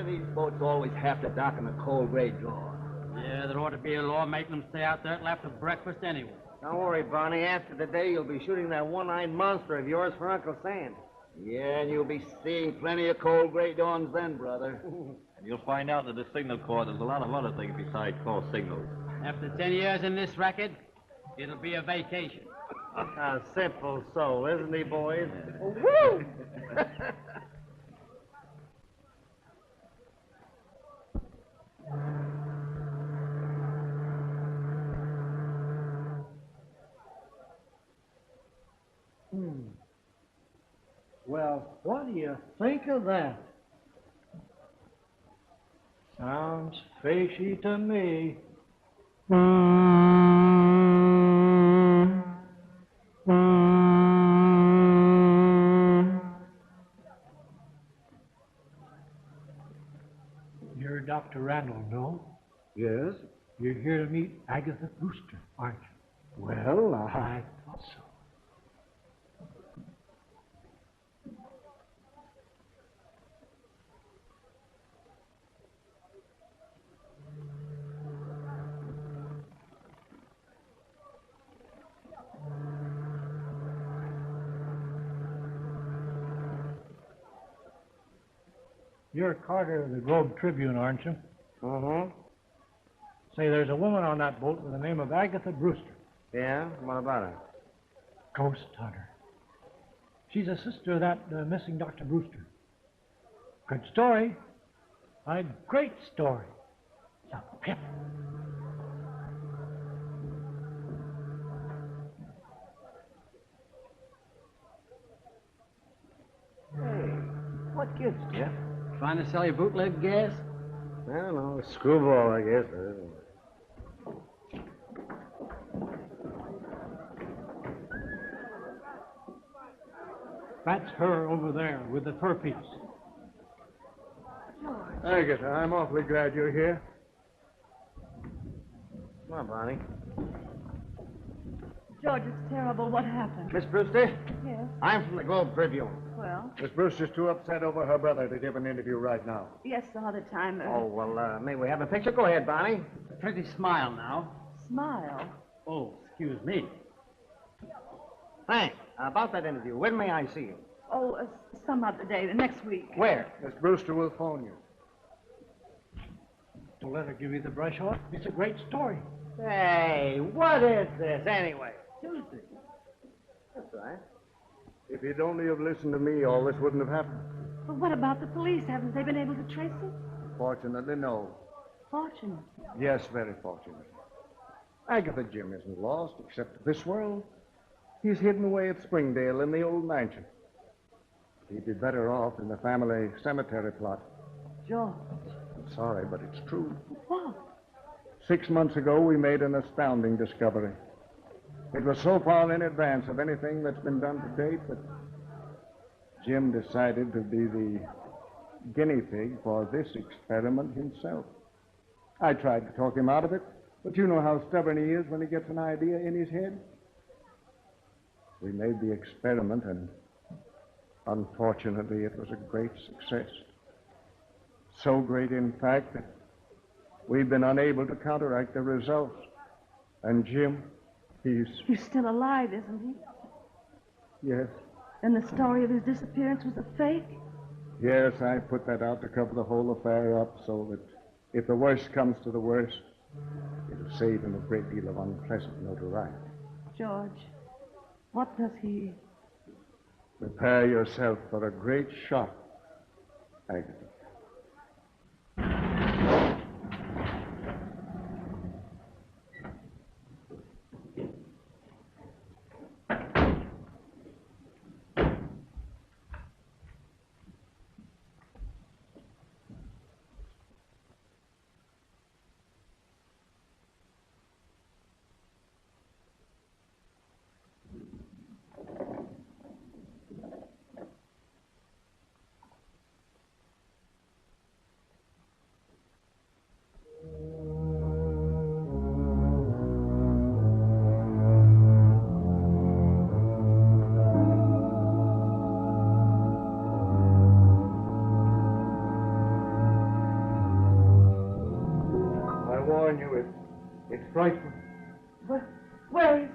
do these boats always have to dock in the cold gray draw? Yeah, there ought to be a law making them stay out there till after breakfast anyway. Don't worry, Barney. After today, you'll be shooting that one-eyed monster of yours for Uncle Sam. Yeah, and you'll be seeing plenty of cold gray dawns then, brother. And you'll find out that the signal corps does a lot of other things besides call signals. After 10 years in this racket, it'll be a vacation. A simple soul, isn't he, boys? Woo! Well, what do you think of that? Sounds fishy to me. You're Dr. Randall, no? Yes? You're here to meet Agatha Brewster, aren't you? Well, I thought so. You're Carter of the Globe Tribune, aren't you? Mm-hmm. Say, there's a woman on that boat with the name of Agatha Brewster. Yeah? What about her? Ghost hunter. She's a sister of that missing Dr. Brewster. Good story. A great story. It's a pip. Hey, what gives, Jeff? Trying to sell you bootleg gas? I don't know. Screwball, I guess. That's her over there with the fur piece. Agatha, I'm awfully glad you're here. Come on, Barney. George, it's terrible. What happened? Miss Brewster, Yes. I'm from the Globe Tribune. Well, Miss Brewster's too upset over her brother to give an interview right now. yes, all the time. Oh, well, may we have a picture? Go ahead, Barney. Pretty smile now. Smile. Oh, excuse me. Thanks. About that interview, when may I see you? Oh, some other day, the next week. Where? Miss Brewster will phone you. Don't let her give you the brush off. It's a great story. Hey, what is this, anyway? Tuesday. That's right. If you'd only have listened to me, all this wouldn't have happened. But what about the police? Haven't they been able to trace it? Fortunately, no. Fortunate. Yes, very fortunate. Agatha Jim isn't lost, except to this world. He's hidden away at Springdale in the old mansion. He'd be better off in the family cemetery plot. George. I'm sorry, but it's true. What? 6 months ago, we made an astounding discovery. It was so far in advance of anything that's been done to date that Jim decided to be the guinea pig for this experiment himself. I tried to talk him out of it, but you know how stubborn he is when he gets an idea in his head. We made the experiment, and unfortunately, it was a great success. So great, in fact, that we've been unable to counteract the results. And Jim, he's... He's still alive, isn't he? Yes. And the story of his disappearance was a fake? Yes, I put that out to cover the whole affair up so that if the worst comes to the worst, it'll save him a great deal of unpleasant notoriety. George, what does he... Prepare yourself for a great shock, Agatha. frightful. Where is he?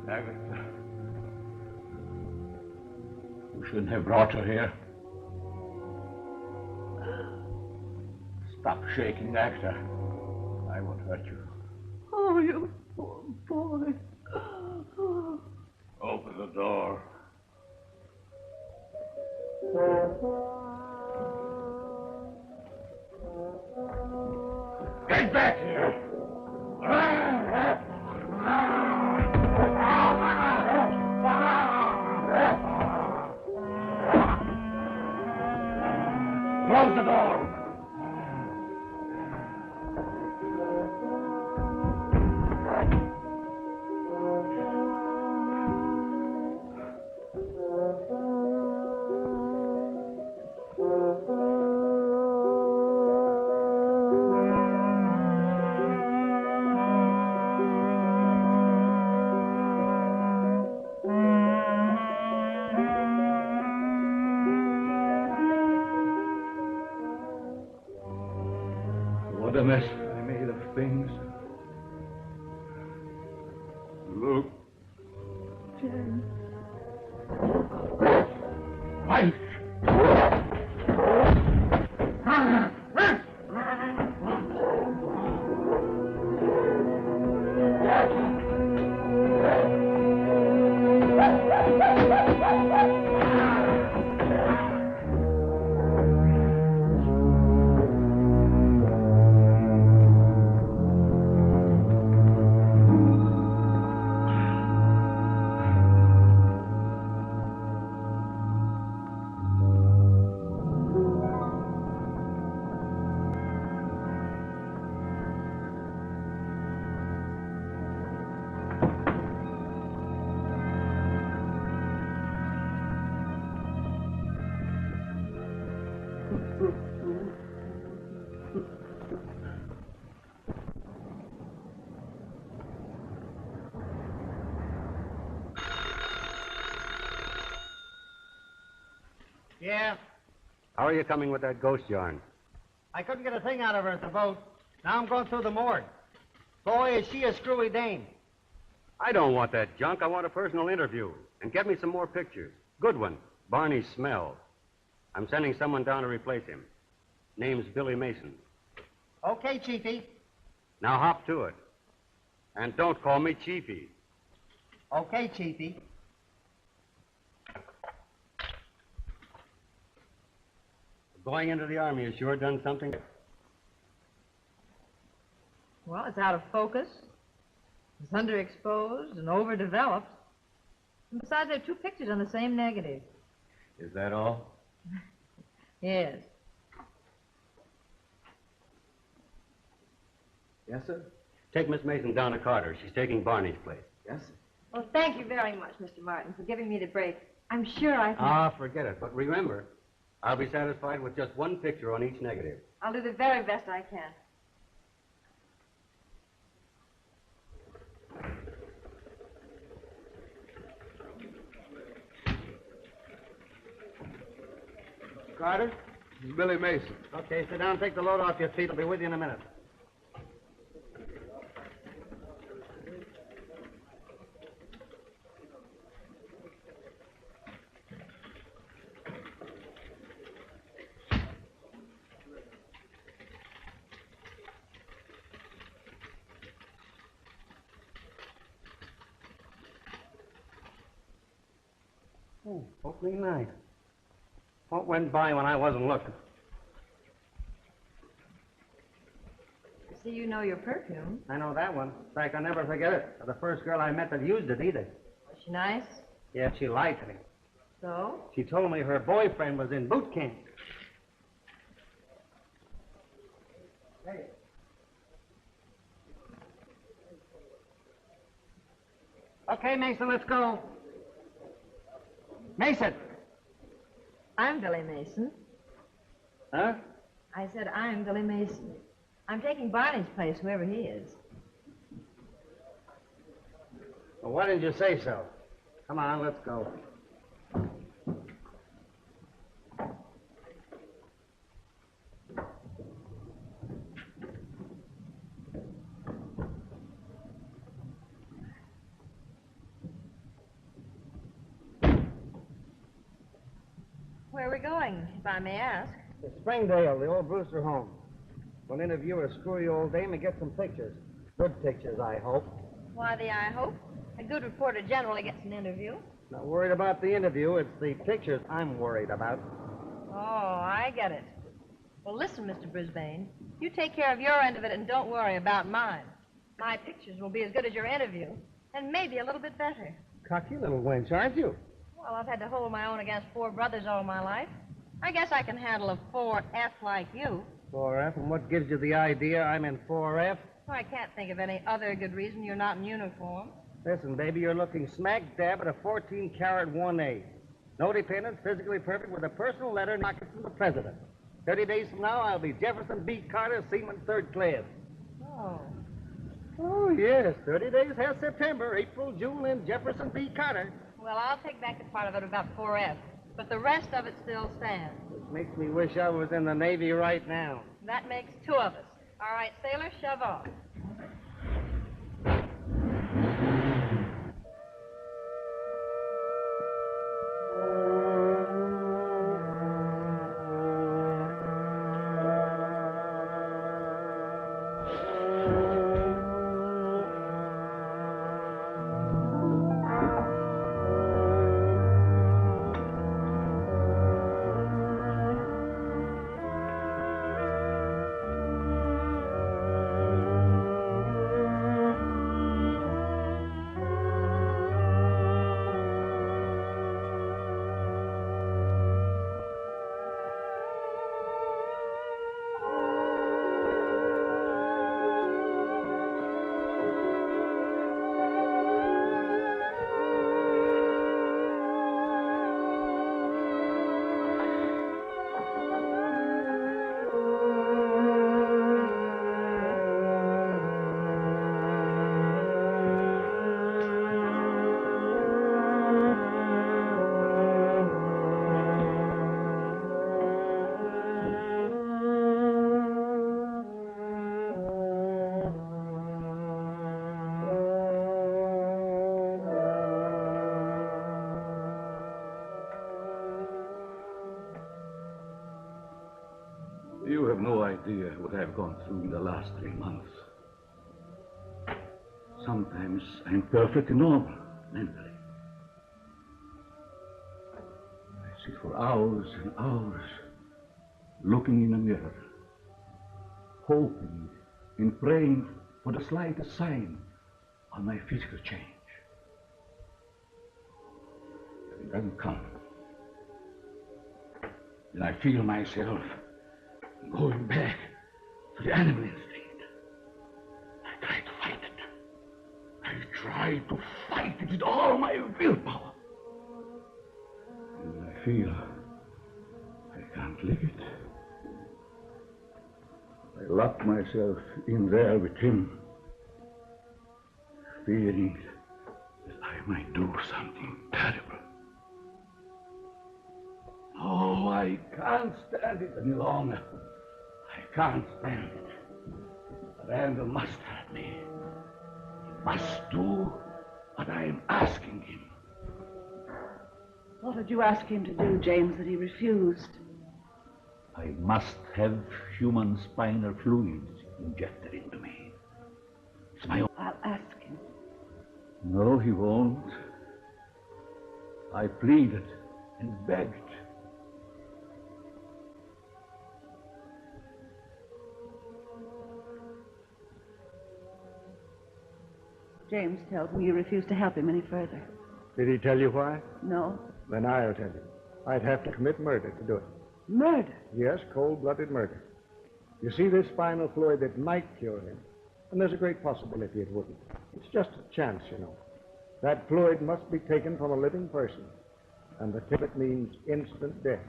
Agatha. You shouldn't have brought her here. Stop shaking, Agatha. I won't hurt you. Oh, you poor boy. Open the door. Get back here! Close the door! What a mess I made of things. Look. James. Wife! Yeah? How are you coming with that ghost yarn? I couldn't get a thing out of her at the boat. Now I'm going through the morgue. Boy, is she a screwy dame. I don't want that junk. I want a personal interview. And get me some more pictures. Good one. Barney's smell. I'm sending someone down to replace him. Name's Billy Mason. Okay, Chiefy. Now hop to it. And don't call me Chiefy. Okay, Chiefy. Going into the Army has sure done something. Well, it's out of focus. It's underexposed and overdeveloped. And besides, there are two pictures on the same negative. Is that all? Yes. Yes, sir. Take Miss Mason down to Carter. She's taking Barney's place. Yes, sir. Well, thank you very much, Mr. Martin, for giving me the break. I'm sure I can... Ah, forget it. But remember, I'll be satisfied with just one picture on each negative. I'll do the very best I can. Carter? This is Billy Mason. Okay, sit down, take the load off your feet. I'll be with you in a minute. Oh, opening night. What went by when I wasn't looking? you know your perfume. I know that one. In fact, I'll never forget it. The first girl I met that used it either. Was she nice? Yeah, she lied to me. So? She told me her boyfriend was in boot camp. Hey. Okay, Mason, let's go. Mason! I'm Billy Mason. Huh? I said I'm Billy Mason. I'm taking Barney's place, whoever he is. Well, why didn't you say so? Come on, let's go. Where are we going, if I may ask? To Springdale, the old Brewster home. We'll interview a screwy old dame and get some pictures. Good pictures, I hope. Why the I hope? A good reporter generally gets an interview. Not worried about the interview. It's the pictures I'm worried about. Oh, I get it. Well, listen, Mr. Brisbane. You take care of your end of it and don't worry about mine. My pictures will be as good as your interview, and maybe a little bit better. Cocky little wench, aren't you? Well, I've had to hold my own against four brothers all my life. I guess I can handle a 4F like you. 4F, and what gives you the idea I'm in 4F? Well, I can't think of any other good reason you're not in uniform. Listen, baby, you're looking smack dab at a 14-carat 1A. No dependents, physically perfect, with a personal letter knocking from the president. 30 days from now, I'll be Jefferson B. Carter, Seaman, 3rd class. Oh. Oh, yes. 30 days has September, April, June, and Jefferson B. Carter. Well, I'll take back the part of it about 4F, but the rest of it still stands. Which makes me wish I was in the Navy right now. That makes two of us. All right, sailor, shove off. You have no idea what I've gone through in the last 3 months. Sometimes I'm perfectly normal, mentally. I sit for hours and hours, looking in a mirror, hoping and praying for the slightest sign of my physical change. But it doesn't come. Then I feel myself going back to the animal instinct. I try to fight it. I try to fight it with all my willpower. And I feel I can't live it. I lock myself in there with him, fearing that I might do something terrible. Oh, I can't stand it any longer. I can't stand it. Randall must help me. He must do what I am asking him. What did you ask him to do, James, that he refused? I must have human spinal fluids injected into me. It's my own. I'll ask him. No, he won't. I pleaded and begged. James tells me you refuse to help him any further. Did he tell you why? No? Then I'll tell you. I'd have to commit murder to do it. Murder? Yes, cold-blooded murder. You see this spinal fluid that might cure him, and there's a great possibility it wouldn't. It's just a chance, you know. That fluid must be taken from a living person, and the ticket means instant death.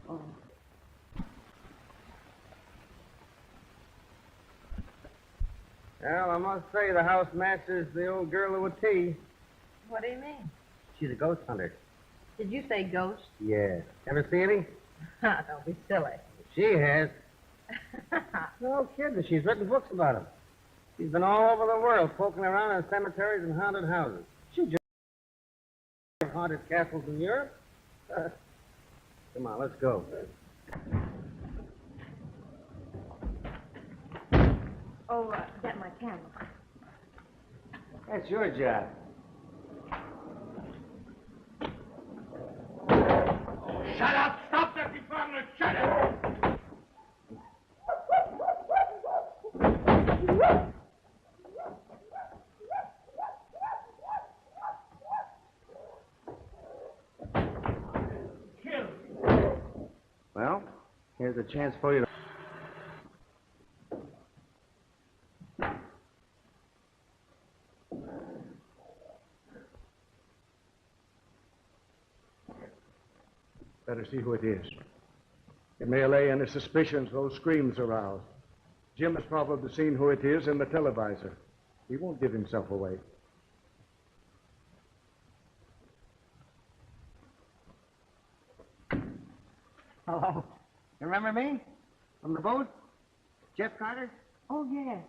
Oh. Well, I must say the house matches the old girl with tea. What do you mean? She's a ghost hunter. Did you say ghost? Yeah. Ever see any? Don't be silly. She has. No kidding. She's written books about them. She's been all over the world poking around in cemeteries and haunted houses. She just haunted castles in Europe. Come on, let's go. Oh, get my camera. That's your job. Shut up! Stop that department! Shut up! Well, here's a chance for you to... Better see who it is. It may allay any suspicions those screams aroused. Jim has probably seen who it is in the televisor. He won't give himself away. Hello. You remember me? From the boat? Jeff Carter? Oh, yes.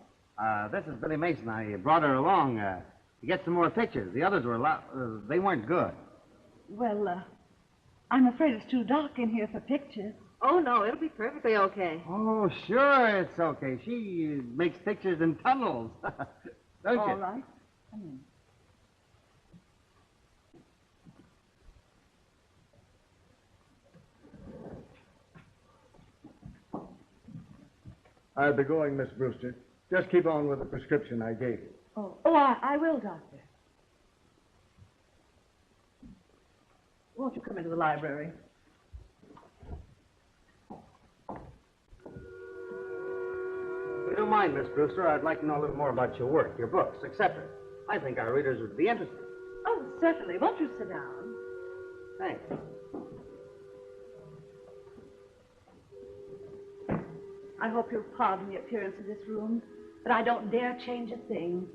This is Billy Mason. I brought her along to get some more pictures. The others were they weren't good. Well, I'm afraid it's too dark in here for pictures. Oh, no, it'll be perfectly okay. Oh, sure, it's okay. She makes pictures in tunnels. Don't you? All right. Come in. I'll be going, Miss Brewster. Just keep on with the prescription I gave you. Oh, I will, Doctor. Won't you come into the library? If you don't mind, Miss Brewster, I'd like to know a little more about your work, your books, etc. I think our readers would be interested. Oh, certainly. Won't you sit down? Thanks. I hope you'll pardon the appearance of this room, but I don't dare change a thing.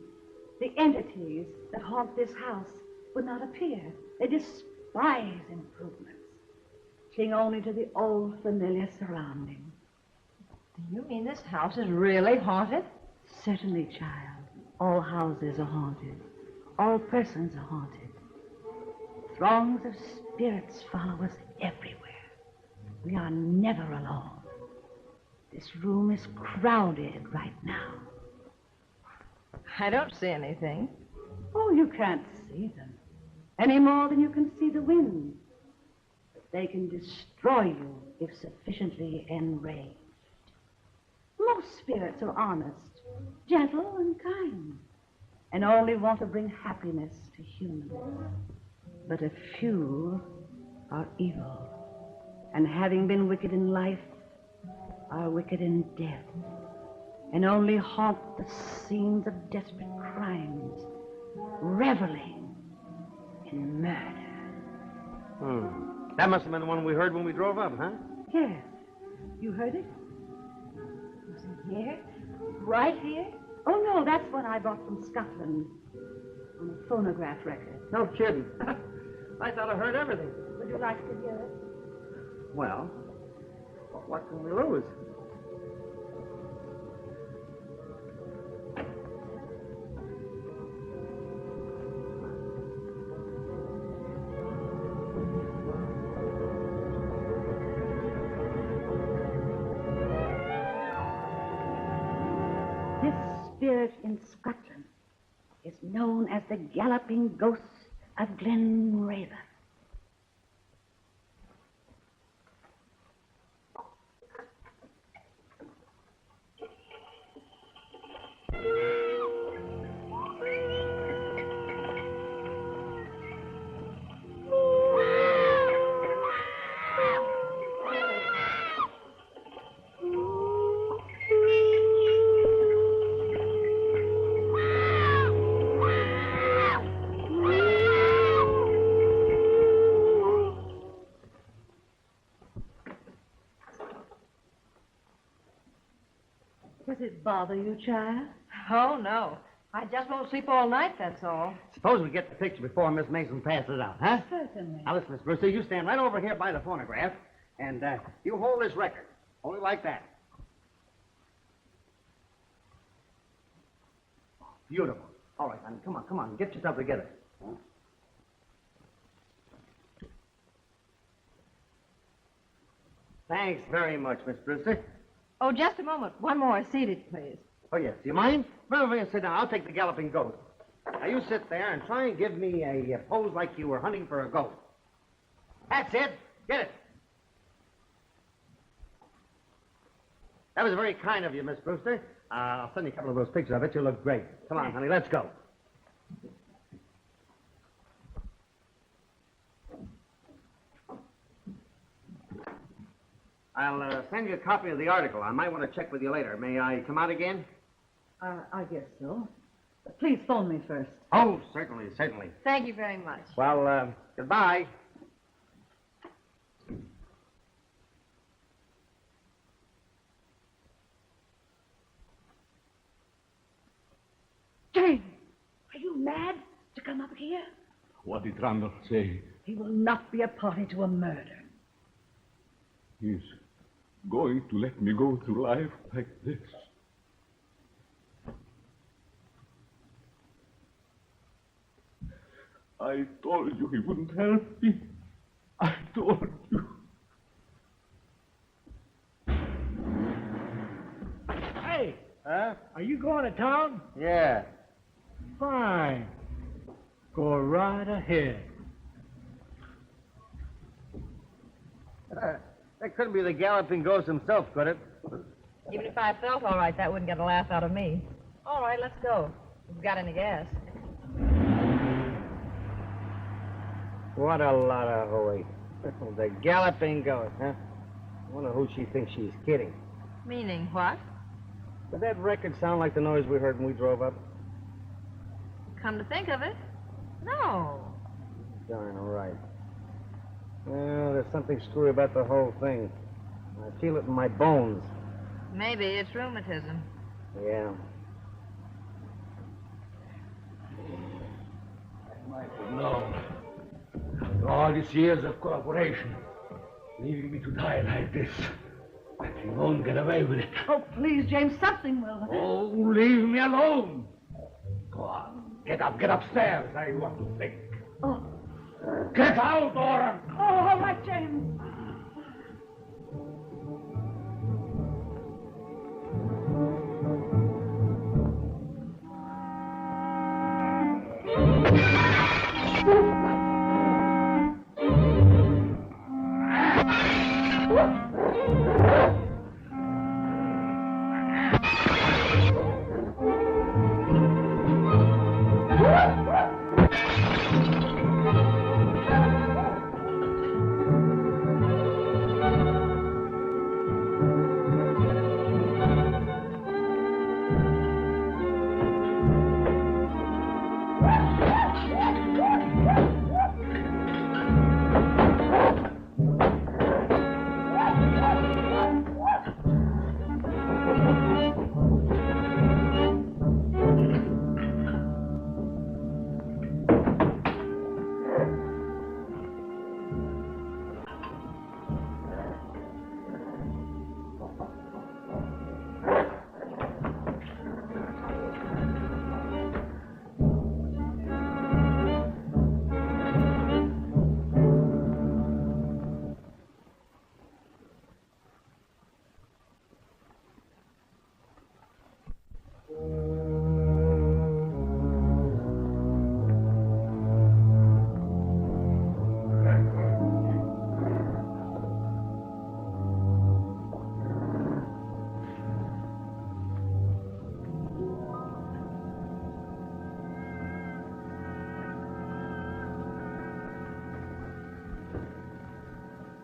The entities that haunt this house would not appear. They despise improvements, cling only to the old familiar surroundings. Do you mean this house is really haunted? Certainly, child. All houses are haunted. All persons are haunted. Throngs of spirits follow us everywhere. We are never alone. This room is crowded right now. I don't see anything. Oh, you can't see them any more than you can see the wind. But they can destroy you if sufficiently enraged. Most spirits are honest, gentle, and kind, and only want to bring happiness to humans. But a few are evil, and having been wicked in life, are wicked in death, and only haunt the scenes of desperate crimes, reveling in murder. That must have been the one we heard when we drove up, huh? Yes. You heard it? Was it here? Right here? Oh, no, that's one I bought from Scotland on a phonograph record. No kidding. I thought I heard everything. Would you like to hear it? Well, what can we lose? This spirit in Scotland is known as the Galloping Ghost of Glenraven. bother you, child? Oh, no. I just won't sleep all night, that's all. Suppose we get the picture before Miss Mason passes it out, huh? Certainly. Now, listen, Miss Brewster, you stand right over here by the phonograph, and you hold this record. Hold it like that. Beautiful. All right, honey, come on. Get yourself together. Thanks very much, Miss Brewster. Oh, just a moment. One more. Seated, please. Oh, yes. Do you mind? Run over here and sit down. I'll take the galloping goat. Now, you sit there and try and give me a pose like you were hunting for a goat. That's it. Get it. That was very kind of you, Miss Brewster. I'll send you a couple of those pictures. I bet you look great. Come on, honey. Let's go. I'll send you a copy of the article. I might want to check with you later. May I come out again? I guess so. Please phone me first. Oh, certainly. Thank you very much. Well, goodbye. James, are you mad to come up here? What did Randall say? He will not be a party to a murder. He's going to let me go through life like this. I told you he wouldn't help me. I told you. Hey, Huh? are you going to town? Yeah. Fine. Go right ahead. That couldn't be the galloping ghost himself, could it? Even if I felt all right, that wouldn't get a laugh out of me. All right, let's go. If you've got any gas. What a lot of hooey. The galloping ghost, huh? I wonder who she thinks she's kidding. Meaning what? Did that record sound like the noise we heard when we drove up? Come to think of it, no. Darn right. Well, there's something screwy about the whole thing. I feel it in my bones. Maybe it's rheumatism. Yeah. I might have known. After all these years of cooperation, leaving me to die like this. But you won't get away with it. Oh, please, James, something will. Oh, leave me alone. Go on. Get upstairs. I want to think. Oh, Get out, or... all right, James.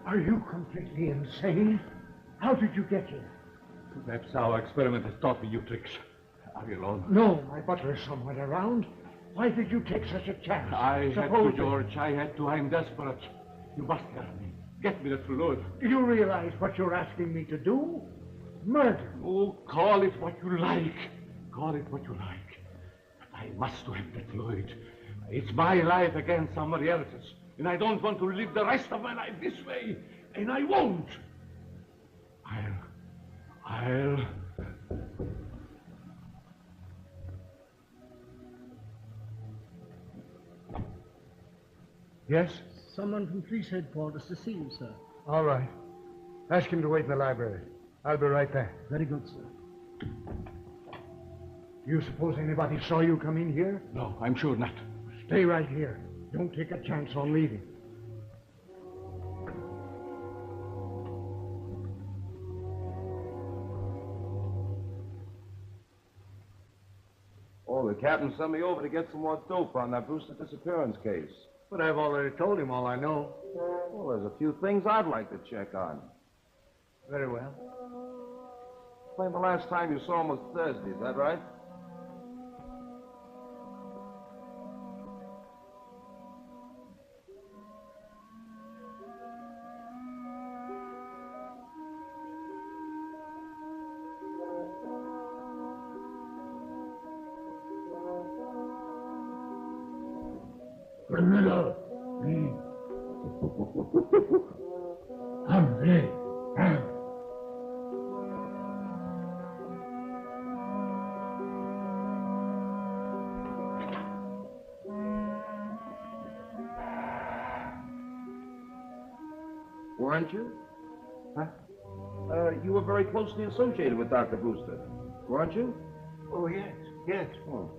Are you completely insane? How did you get here? Perhaps our experiment has taught me new tricks. Are you alone? No, my butler's somewhere around. Why did you take such a chance? I had to, Suppose- George. I had to. I'm desperate. You must help me. Get me the fluid. Do you realize what you're asking me to do? Murder. Oh, call it what you like. Call it what you like. But I must do it, Lloyd. It's my life against somebody else's. And I don't want to live the rest of my life this way. And I won't. I'll... Yes? Someone from police headquarters to see you, sir. All right. Ask him to wait in the library. I'll be right there. Very good, sir. You suppose anybody saw you come in here? No, I'm sure not. Stay right here. Don't take a chance on leaving. Oh, the captain sent me over to get some more dope on that Brewster disappearance case. But I've already told him all I know. Well, there's a few things I'd like to check on. Very well. Claim the last time you saw him was Thursday, is that right? Criminal. Hombre. Weren't you? Huh? You were very closely associated with Dr. Brewster, weren't you? Oh, yes, yes. Oh.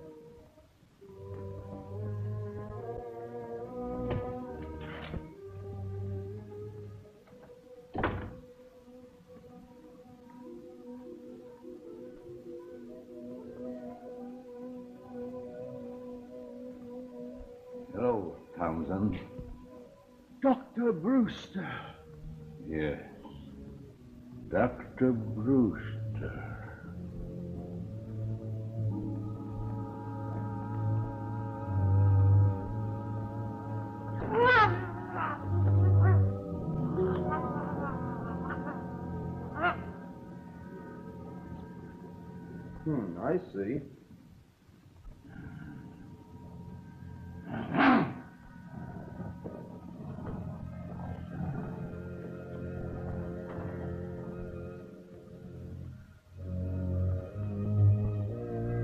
Hello, Townsend. Dr. Brewster. Yes. Dr. Brewster. I see.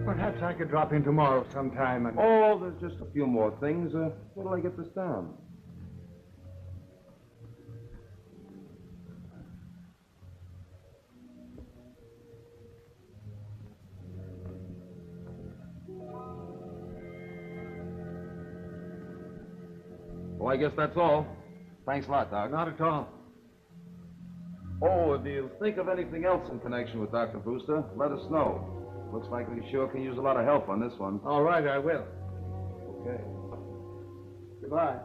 Perhaps I could drop in tomorrow sometime and... Oh, there's just a few more things. What'll I get this down? Well, I guess that's all. Thanks a lot, Doc. Not at all. Oh, if you think of anything else in connection with Dr. Brewster, let us know. Looks like we sure can use a lot of help on this one. All right, I will. Okay. Goodbye.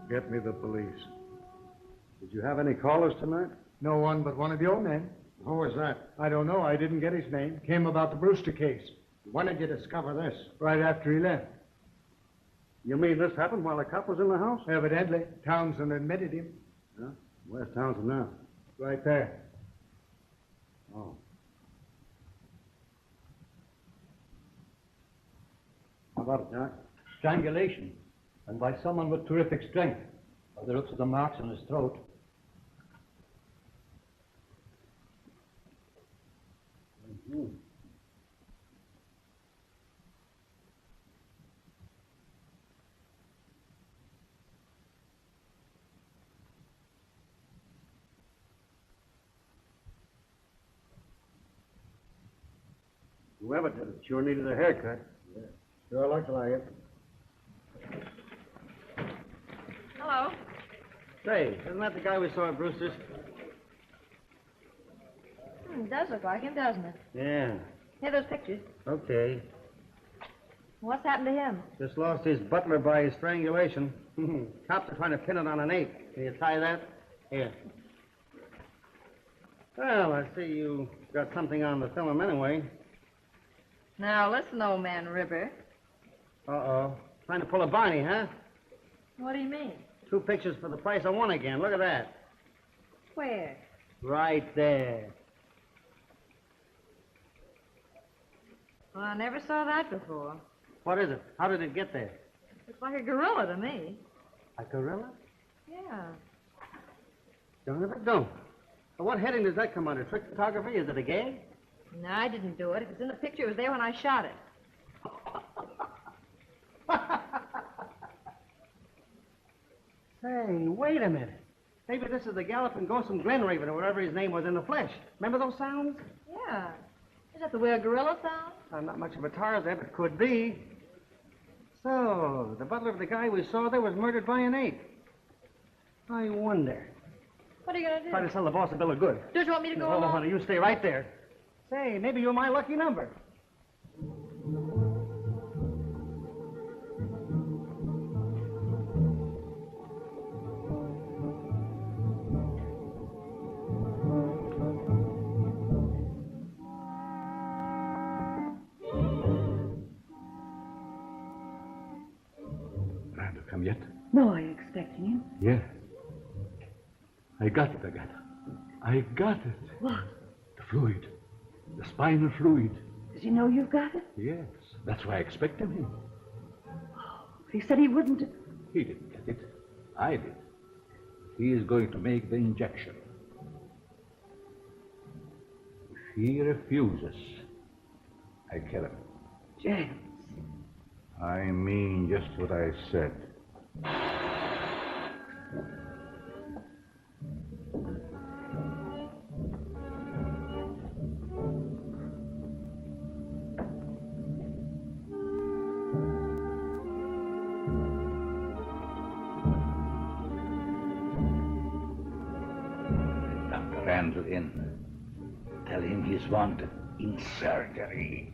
Get me the police. Did you have any callers tonight? No one but one of your men. Who was that? I don't know. I didn't get his name. Came about the Brewster case. When did you discover this? Right after he left. You mean this happened while the cop was in the house? Evidently. Townsend admitted him. Yeah? Where's Townsend now? Right there. Oh. How about it, Jack? Strangulation, and by someone with terrific strength. By the looks of the marks on his throat. Mm-hmm. Whoever did it sure needed a haircut. Sure looks like it. Hello. Say, isn't that the guy we saw at Brewster's? It does look like him, doesn't it? Yeah. Here, those pictures. Okay. What's happened to him? Just lost his butler by strangulation. Cops are trying to pin it on an ape. Can you tie that? Here. Well, I see you got something on the film anyway. Now, listen, old man River. Uh-oh. Trying to pull a Barney, huh? What do you mean? 2 pictures for the price of 1 again. Look at that. Where? Right there. Well, I never saw that before. What is it? How did it get there? Looks like a gorilla to me. A gorilla? Yeah. Don't if it don't. Well, what heading does that come under? Trick photography? Is it a gag? No, I didn't do it. If it's in the picture, it was there when I shot it. Say, wait a minute. Maybe this is the Galloping Gosum Glenraven or whatever his name was in the flesh. Remember those sounds? Yeah. Is that the way a gorilla sounds? I'm not much of a Tarzan, but could be. So, the butler of the guy we saw there was murdered by an ape. I wonder. What are you going to do? Try to sell the boss a bill of goods. Don't you want me to go Oh, along? honey, you stay right there. Say, maybe you're my lucky number. Randall, come yet? No, are you expecting him? Yeah. I got it, Agatha. I got it. What? The fluid. The spinal fluid. Does he know you've got it? Yes. That's why I expected him. He said he wouldn't. He didn't get it. I did. He is going to make the injection. If he refuses, I kill him. James. I mean just what I said. Dr. Randall in. Tell him he's wanted in surgery.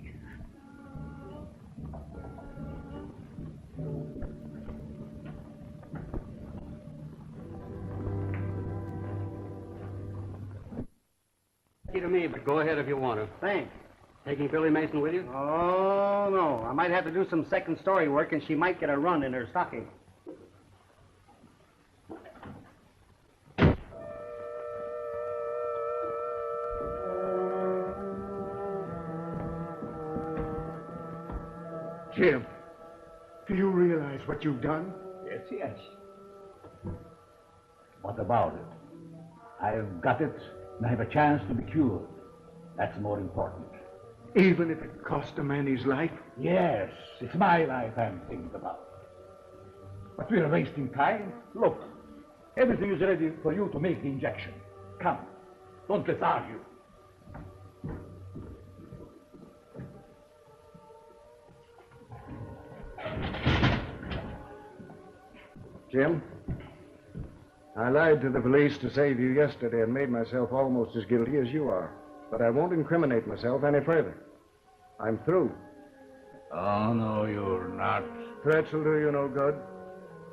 To me, but go ahead if you want to. Thanks. Taking Billy Mason with you? Oh, no. I might have to do some second story work, and she might get a run in her stocking. Jim, do you realize what you've done? Yes, yes. What about it? I've got it, and I have a chance to be cured. That's more important. Even if it cost a man his life? Yes, it's my life I'm thinking about. But we're wasting time. Look, everything is ready for you to make the injection. Come, don't let's argue. Jim, I lied to the police to save you yesterday and made myself almost as guilty as you are. But I won't incriminate myself any further. I'm through. Oh, no, you're not. Threats will do you no good.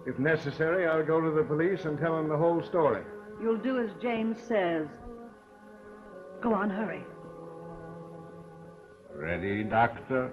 If necessary, I'll go to the police and tell them the whole story. You'll do as James says. Go on, hurry. Ready, Doctor?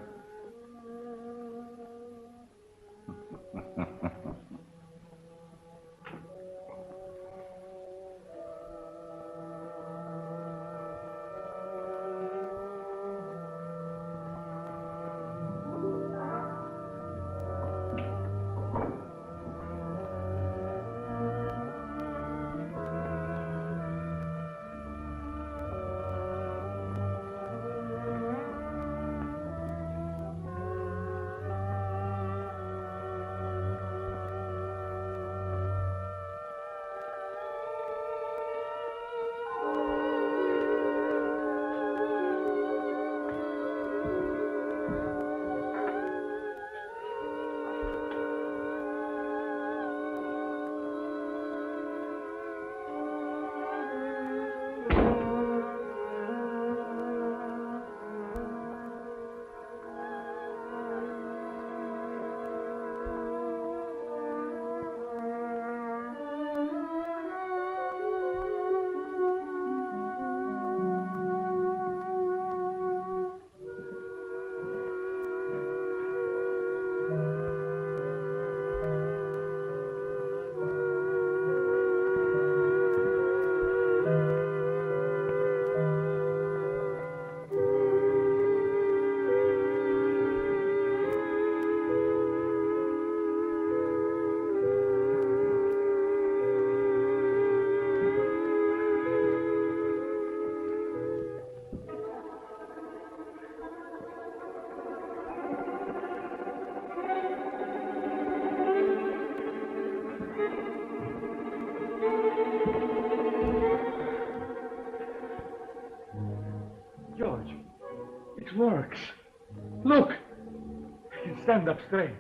works. Look. He can stand up straight.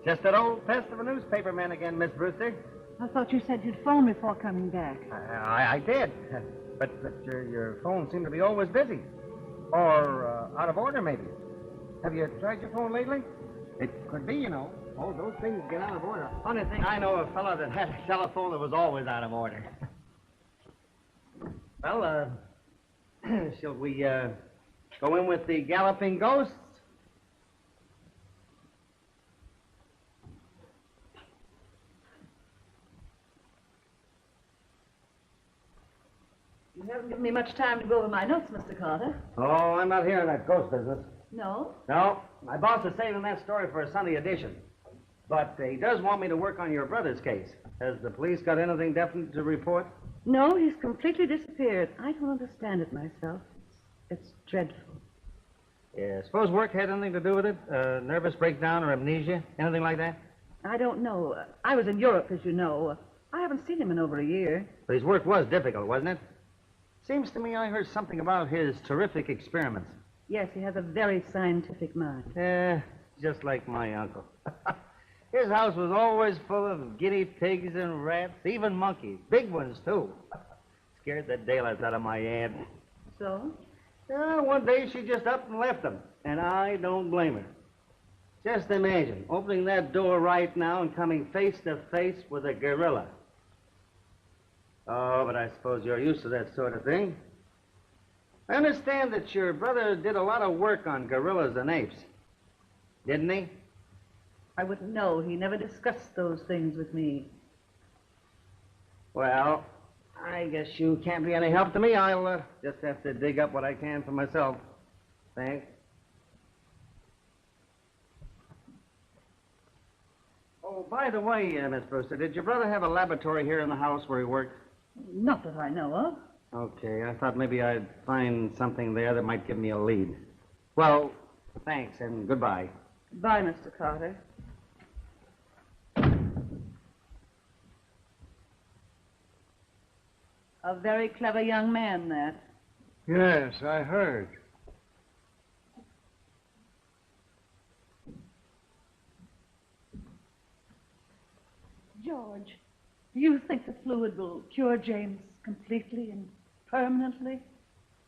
Just that old pest of a newspaper man again, Miss Brewster. I thought you said you'd phone before coming back. I did. But your phone seemed to be always busy. Or out of order, maybe. Have you tried your phone lately? It could be, you know. Oh, those things get out of order. Funny thing, I know a fellow that had a telephone that was always out of order. Well, shall we go in with the galloping ghosts? You haven't given me much time to go over my notes, Mr. Carter. Oh, I'm not hearing that ghost business. No? No, my boss is saving that story for a Sunday edition. But he does want me to work on your brother's case. Has the police got anything definite to report? No, he's completely disappeared. I don't understand it myself. It's dreadful. Yeah, suppose work had anything to do with it? Nervous breakdown or amnesia? Anything like that? I don't know. I was in Europe, as you know. I haven't seen him in over a year. But his work was difficult, wasn't it? Seems to me I heard something about his terrific experiments. Yes, he has a very scientific mind. Just like my uncle. His house was always full of guinea pigs and rats, even monkeys. Big ones, too. Scared the daylights out of my aunt. So? One day she just up and left them, and I don't blame her. Just imagine opening that door right now and coming face to face with a gorilla. Oh, but I suppose you're used to that sort of thing. I understand that your brother did a lot of work on gorillas and apes. Didn't he? I wouldn't know. He never discussed those things with me. Well, I guess you can't be any help to me. I'll just have to dig up what I can for myself. Thanks. Oh, by the way, Miss Brewster, did your brother have a laboratory here in the house where he worked? Not that I know of. Okay, I thought maybe I'd find something there that might give me a lead. Well, thanks and goodbye. Bye, Mr. Carter. A very clever young man, that. Yes, I heard. George, do you think the fluid will cure James completely and permanently?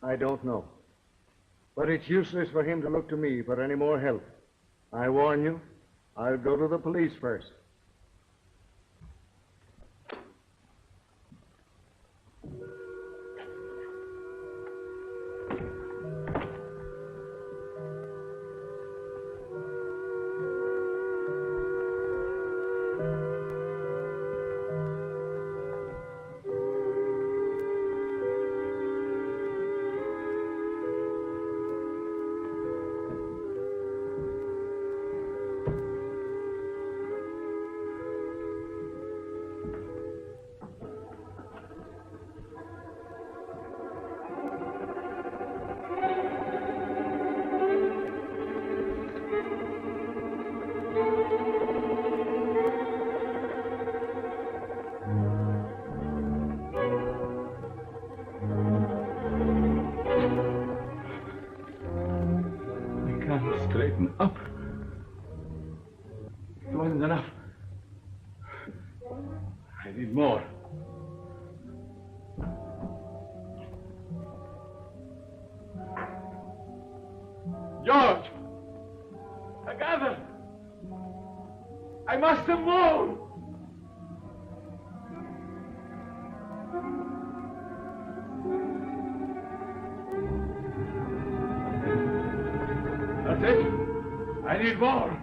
I don't know. But it's useless for him to look to me for any more help. I warn you, I'll go to the police first. Straighten up. It wasn't enough. I need more. George! Agatha! I must have moved. That's it. I need more.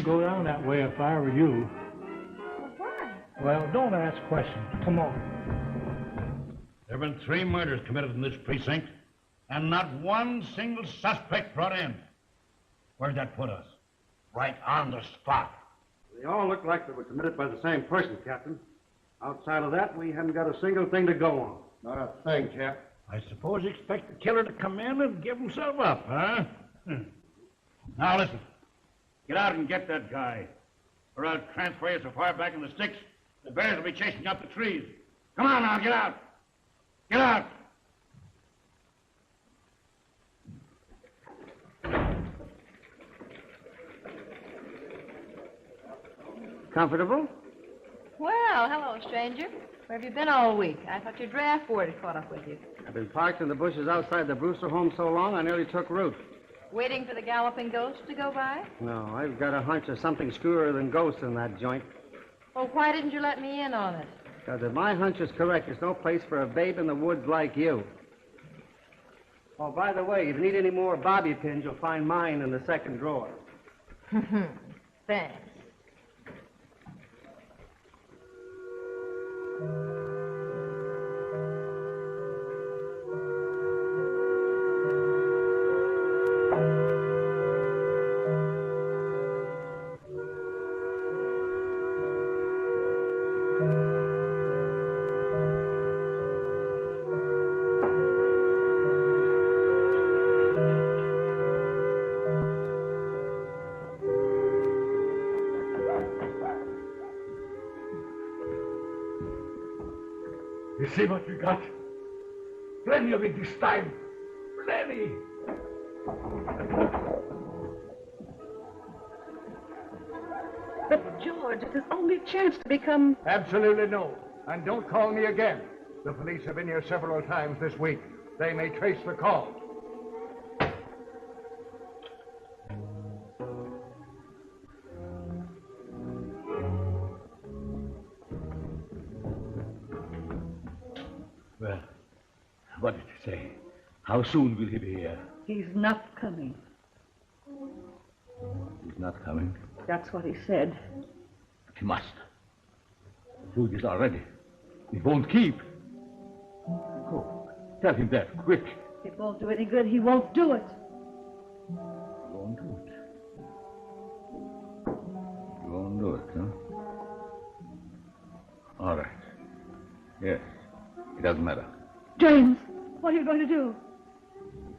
Go down that way if I were you. Why? Well, don't ask questions. Come on. There have been 3 murders committed in this precinct, and not one single suspect brought in. Where'd that put us? Right on the spot. They all look like they were committed by the same person, Captain. Outside of that, we haven't got a single thing to go on. Not a thing, Cap. I suppose you expect the killer to come in and give himself up, huh? Now listen. Get out and get that guy, or I'll transfer you so far back in the sticks, the bears will be chasing up the trees. Come on now, get out! Get out! Comfortable? Well, hello, stranger. Where have you been all week? I thought your draft board had caught up with you. I've been parked in the bushes outside the Brewster home so long I nearly took root. Waiting for the galloping ghost to go by? No, I've got a hunch there's something screwier than ghosts in that joint. Well, why didn't you let me in on it? Because if my hunch is correct, there's no place for a babe in the woods like you. Oh, by the way, if you need any more bobby pins, you'll find mine in the second drawer. Thanks. You see what we got? Plenty of it this time. Plenty. But, George, it's his only chance to become... Absolutely no. And don't call me again. The police have been here several times this week. They may trace the call. Well, what did he say? How soon will he be here? He's not coming. He's not coming. That's what he said. But he must. The food is all ready. It won't keep. Go. Tell him that, quick. It won't do any good. He won't do it. He won't do it. He won't do it, huh? All right. Yes. It doesn't matter. James, what are you going to do?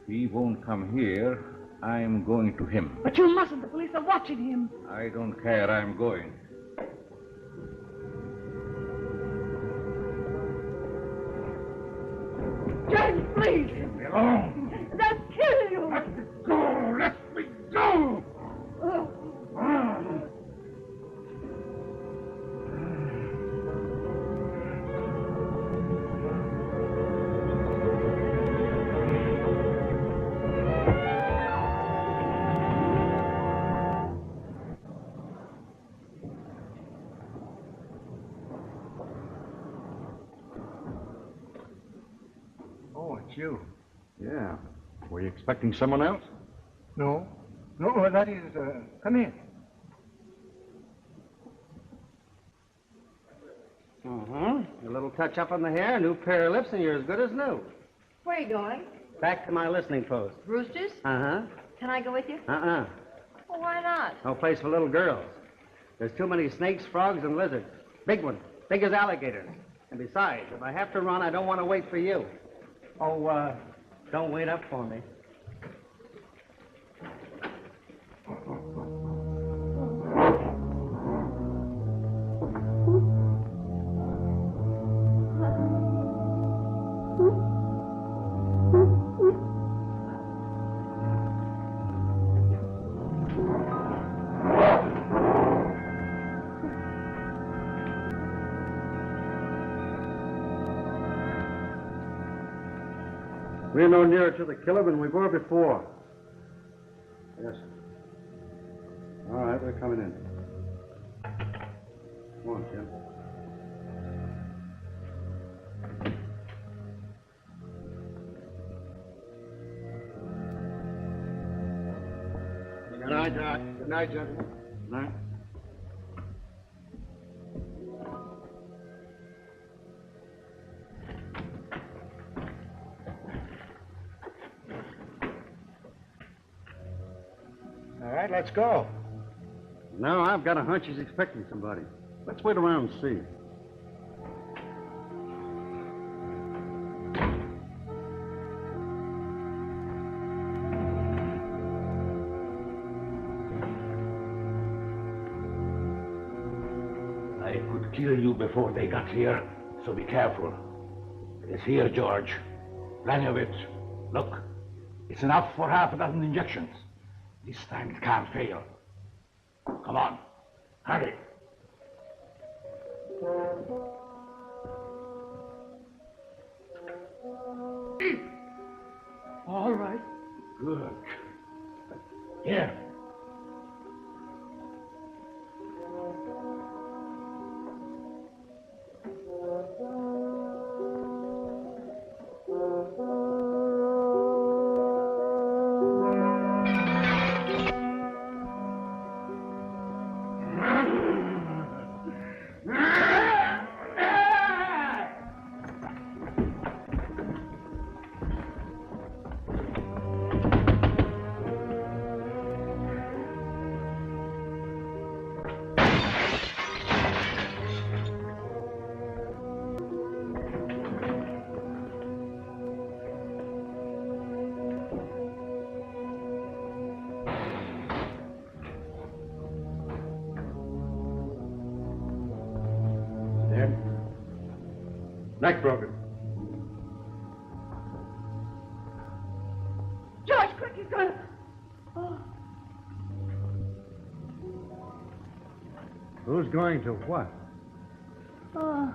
If he won't come here, I'm going to him. But you mustn't. The police are watching him. I don't care. I'm going. James, please. Leave me alone. They'll kill you. Let me go. Let me go. Oh, it's you. Yeah. Were you expecting someone else? No. No, that is, come in. Mm-hmm. A little touch up on the hair, a new pair of lips, and you're as good as new. Where are you going? Back to my listening post. Brewster's? Uh-huh. Can I go with you? Uh-uh. Well, why not? No place for little girls. There's too many snakes, frogs, and lizards. Big ones. Big as alligators. And besides, if I have to run, I don't want to wait for you. Oh, don't wait up for me. We're no nearer to the killer than we were before. Yes. All right, we're coming in. Come on, Jim. Good night, Doc. Good night, gentlemen. Good night. All right, let's go. No, I've got a hunch he's expecting somebody. Let's wait around and see. I could kill you before they got here, so be careful. It's here, George. Plenty of it. Look, it's enough for half a dozen injections. This time it can't fail. Come on, hurry. All right. Good. Here. Neck broken. George, quick, he's going to... Oh. Who's going to what? Oh.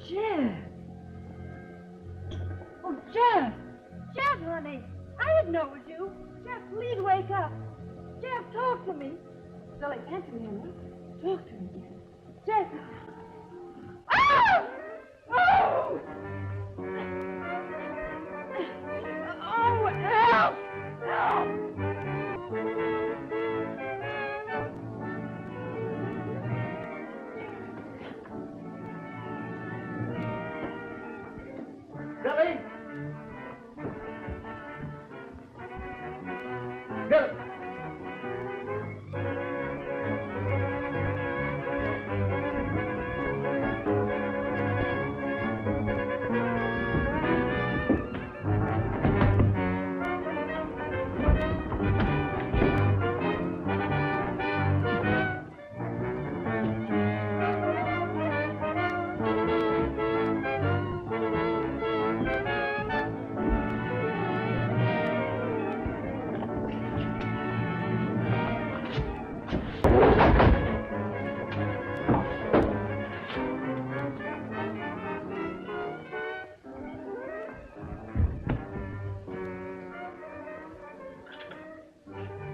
Jeff. Oh, Jeff. Jeff, honey. I didn't know it was you. Jeff, please wake up. Jeff, talk to me. Billy, answer me, honey. Talk to me, Jeff. Jeff. Oh! Oh! Oh, help! Help! Billy! Billy!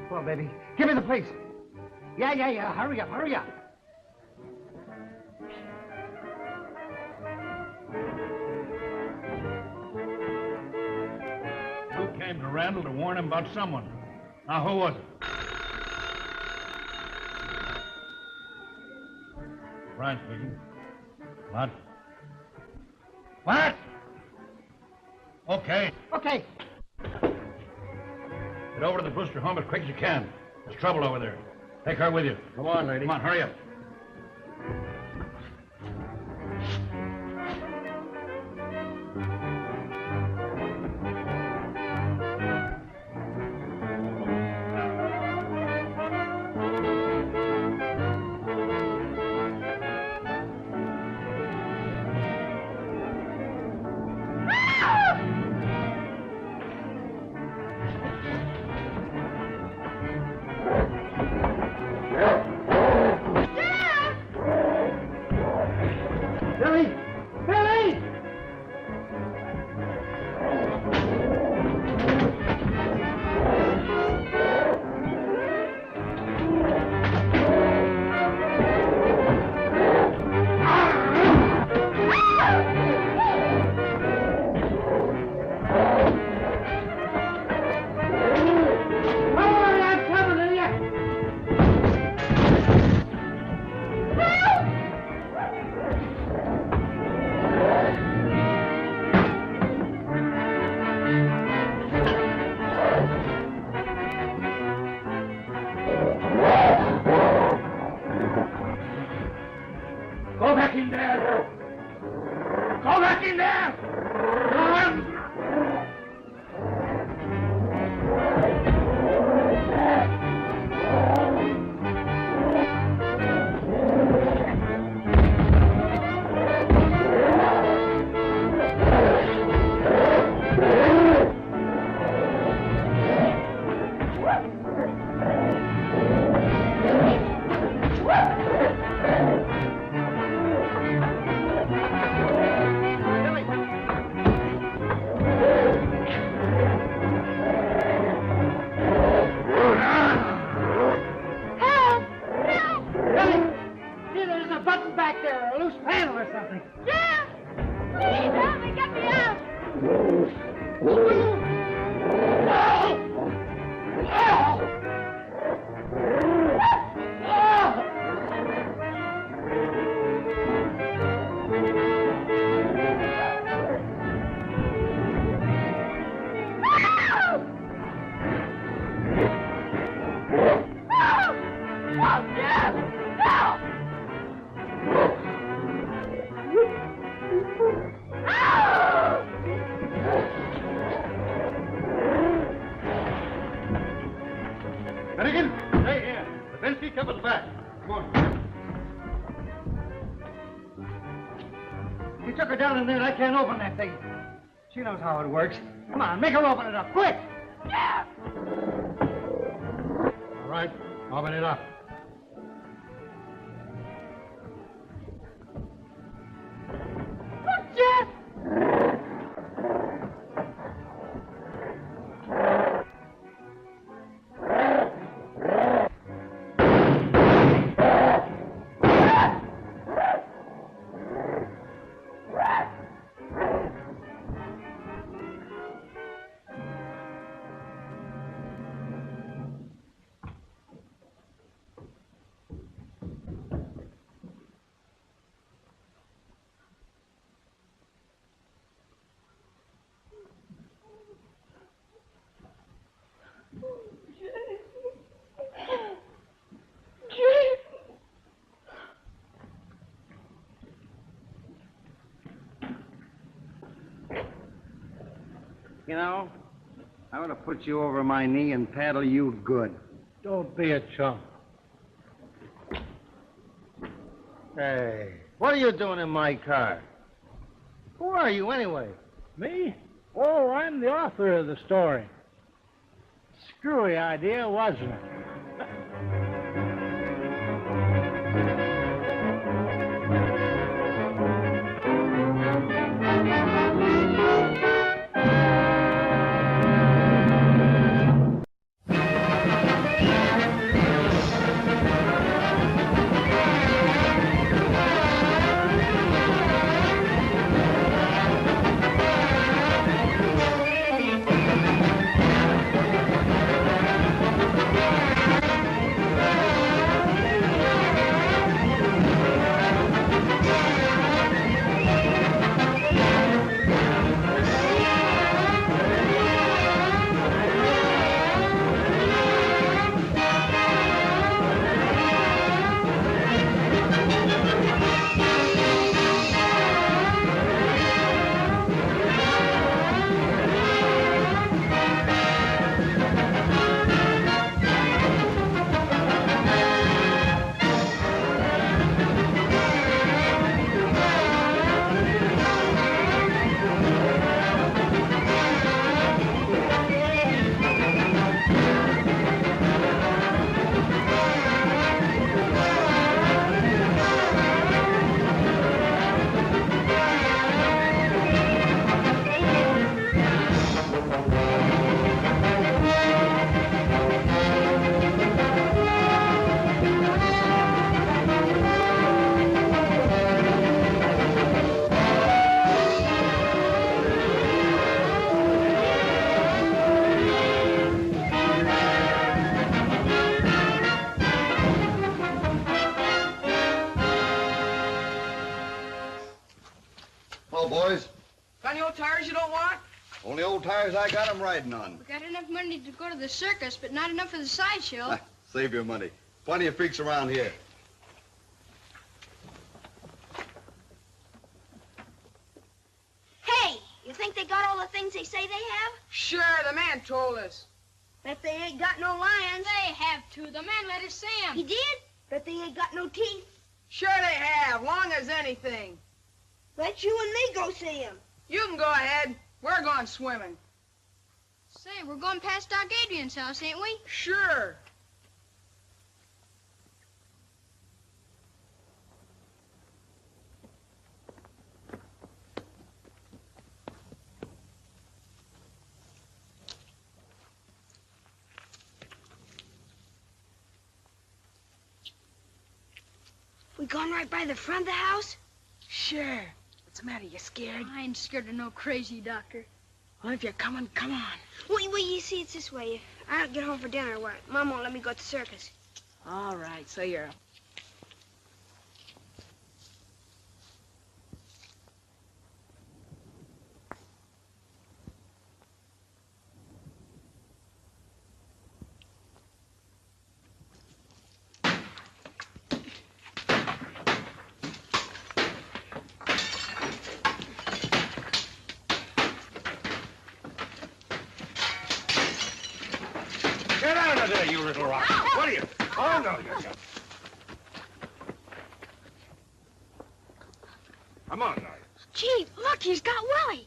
Come on, baby. Give me the place. Yeah. Hurry up. You came to Randall to warn him about someone. Now, who was it? Brian speaking. What? What? Okay. Okay. Get over to the Brewster home as quick as you can. There's trouble over there. Take her with you. Come on, lady. Come on, hurry up. Jeff! Finnegan, stay here. Levinsky, cover the back. Come on. You took her down in there and I can't open that thing. She knows how it works. Come on, make her open it up, quick! All right, open it up. Look, Jeff! You know, I want to put you over my knee and paddle you good. Don't be a chump. Hey, what are you doing in my car? Who are you anyway? Me? Oh, I'm the author of the story. Screwy idea, wasn't it? Hello, boys. Got any old tires you don't want? Only old tires I got, I'm riding on. We got enough money to go to the circus, but not enough for the sideshow. Save your money. Plenty of freaks around here. Hey, you think they got all the things they say they have? Sure, the man told us. Bet they ain't got no lions. They have to. The man let us see 'em. He did? Bet they ain't got no teeth. Sure they have, long as anything. Let you and me go see 'em. You can go ahead. We're going swimming. Say, we're going past Doc Adrian's house, ain't we? Sure. We going right by the front of the house? Sure. What's the matter? You scared? I ain't scared of no crazy doctor. Well, if you're coming, come on. Wait, you see, it's this way. If I don't get home for dinner, what? Mom won't let me go to the circus. All right, so you're... Get out of there, you little rock. What are you? Oh, no, you're just... Come on, now. Gee, look, he's got Willie.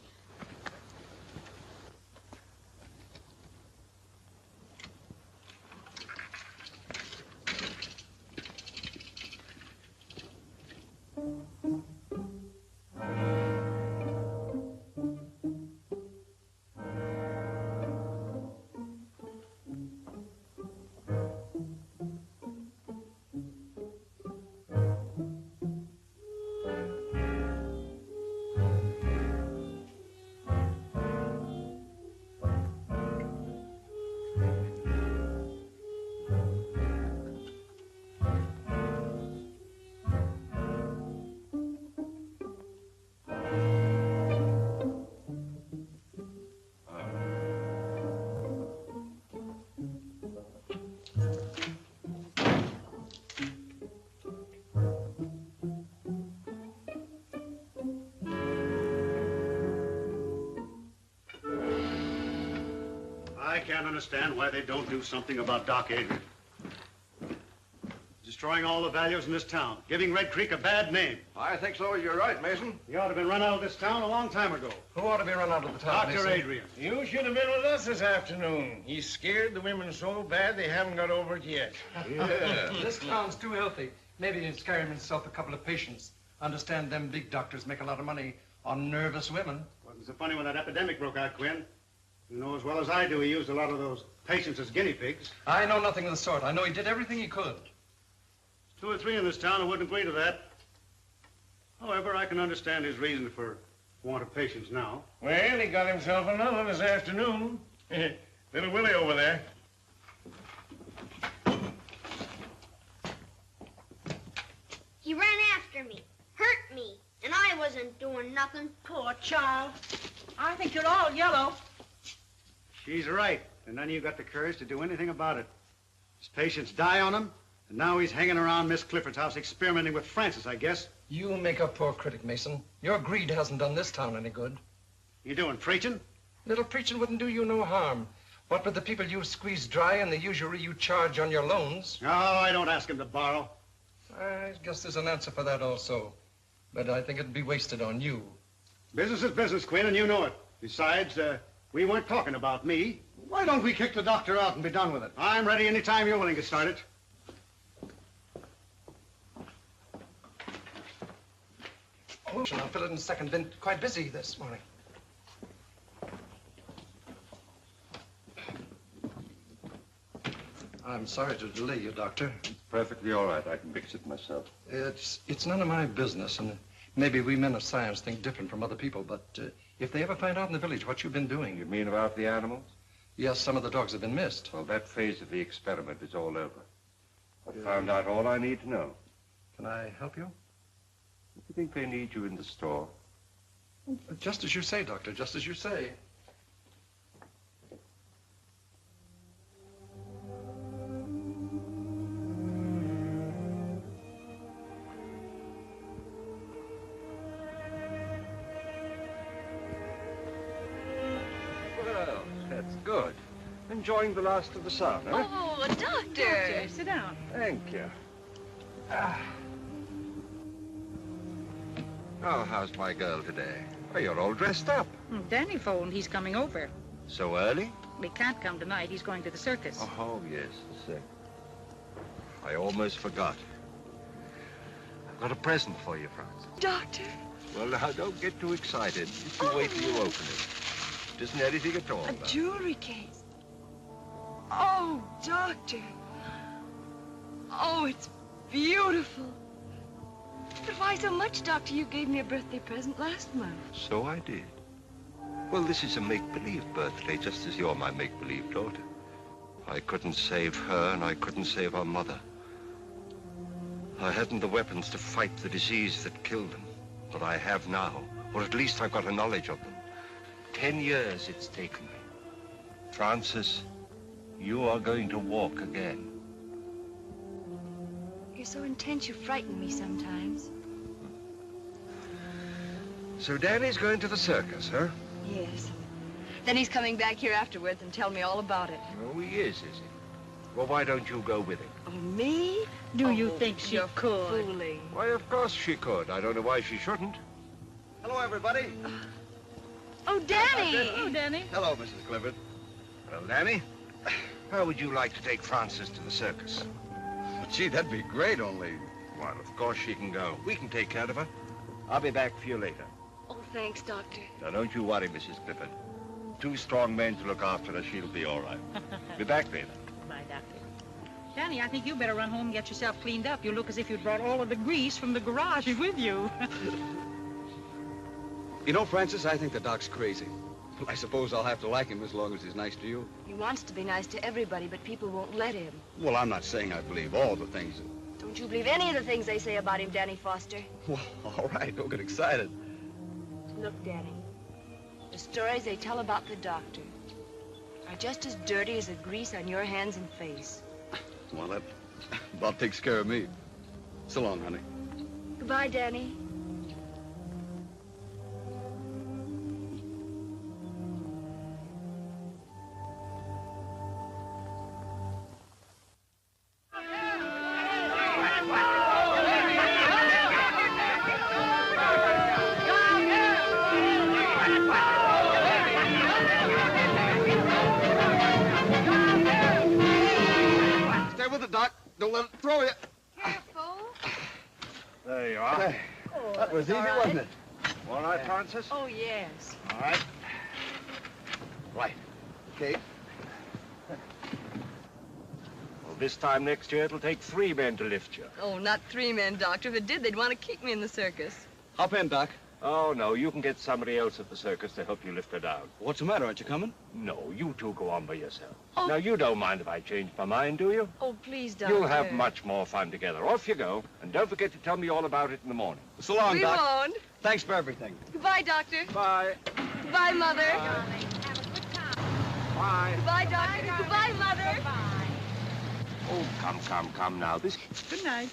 I can't understand why they don't do something about Doc Adrian. Destroying all the values in this town, giving Red Creek a bad name. I think so. You're right, Mason. He ought to have been run out of this town a long time ago. Who ought to be run out of the town, Dr. Mason? Adrian. You should have been with us this afternoon. He scared the women so bad they haven't got over it yet. Yeah. This town's too healthy. Maybe he'd scare himself a couple of patients. Understand them big doctors make a lot of money on nervous women. Wasn't so funny when that epidemic broke out, Quinn. You know as well as I do he used a lot of those patients as guinea pigs. I know nothing of the sort. I know he did everything he could. 2 or 3 in this town who wouldn't agree to that. However, I can understand his reason for want of patients now. Well, he got himself another this afternoon. Little Willie over there. He ran after me, hurt me, and I wasn't doing nothing. Poor child. I think you're all yellow. She's right, and none of you got the courage to do anything about it. His patients die on him, and now he's hanging around Miss Clifford's house experimenting with Francis, I guess. You make a poor critic, Mason. Your greed hasn't done this town any good. You doing preaching? Little preaching wouldn't do you no harm. What with the people you squeeze dry and the usury you charge on your loans? No, I don't ask him to borrow. I guess there's an answer for that also. But I think it'd be wasted on you. Business is business, Quinn, and you know it. Besides, we weren't talking about me. Why don't we kick the doctor out and be done with it? I'm ready any time you're willing to start it. Oh, I'll fill it in a second. Been quite busy this morning. I'm sorry to delay you, Doctor. Perfectly all right. I can fix it myself. It's none of my business, and maybe we men of science think different from other people, but if they ever find out in the village what you've been doing... You mean about the animals? Yes, some of the dogs have been missed. Well, that phase of the experiment is all over. I've found out all I need to know. Can I help you? Do you think they need you in the store? Just as you say, Doctor, just as you say. Well, that's good. Enjoying the last of the sun, huh? Oh, Doctor. Sit down. Thank you. Oh, how's my girl today? Oh, you're all dressed up. Danny phoned. He's coming over. So early? He can't come tonight. He's going to the circus. Oh, yes, the circus. I almost forgot. I've got a present for you, Francis. Doctor? Well, now, don't get too excited. Just you wait till you open it. It isn't anything at all. A jewelry case. Oh, Doctor. Oh, it's beautiful. But why so much, Doctor? You gave me a birthday present last month. So I did. Well, this is a make-believe birthday, just as you're my make-believe daughter. I couldn't save her, and I couldn't save her mother. I hadn't the weapons to fight the disease that killed them, but I have now, or at least I've got a knowledge of them. 10 years it's taken me. Francis, you are going to walk again. You're so intense you frighten me sometimes. So Danny's going to the circus, huh? Yes. Then he's coming back here afterwards and tell me all about it. Oh, he is he? Well, why don't you go with him? Oh, me? Do you think she you're could? Fooling. Why, of course she could. I don't know why she shouldn't. Hello, everybody. Oh, Danny! Oh, Danny. Hello, Mrs. Clifford. Well, Danny, how would you like to take Frances to the circus? Gee, that'd be great, only... Well, of course she can go. We can take care of her. I'll be back for you later. Oh, thanks, Doctor. Now, don't you worry, Mrs. Clifford. 2 strong men to look after her. She'll be all right. Be back later. Bye, Doctor. Danny, I think you better run home and get yourself cleaned up. You look as if you'd brought all of the grease from the garage with you. You know, Francis, I think the doc's crazy. Well, I suppose I'll have to like him as long as he's nice to you. He wants to be nice to everybody, but people won't let him. Well, I'm not saying I believe all the things. Don't you believe any of the things they say about him, Danny Foster? Well, all right, don't get excited. Look, Danny, the stories they tell about the doctor are just as dirty as the grease on your hands and face. Well, that about takes care of me. So long, honey. Goodbye, Danny. Stay with it, Doc. Don't let it throw you. Careful. There you are. Oh, That was easy, wasn't it? All right, Francis? Oh, yes. All right. Right. Okay. Well, this time next year, it'll take 3 men to lift you. Oh, not 3 men, Doctor. If it did, they'd want to kick me in the circus. Hop in, Doc. Oh, no, you can get somebody else at the circus to help you lift her down. What's the matter? Aren't you coming? No, you 2 go on by yourself. Oh. Now, you don't mind if I change my mind, do you? Oh, please, Doctor. You'll have much more fun together. Off you go. And don't forget to tell me all about it in the morning. So long, We Doc. won't. Thanks for everything. Goodbye, Doctor. Bye. Goodbye, Mother. Bye. Goodbye, Doctor. Goodbye, Mother. Oh, come now. This... Good night.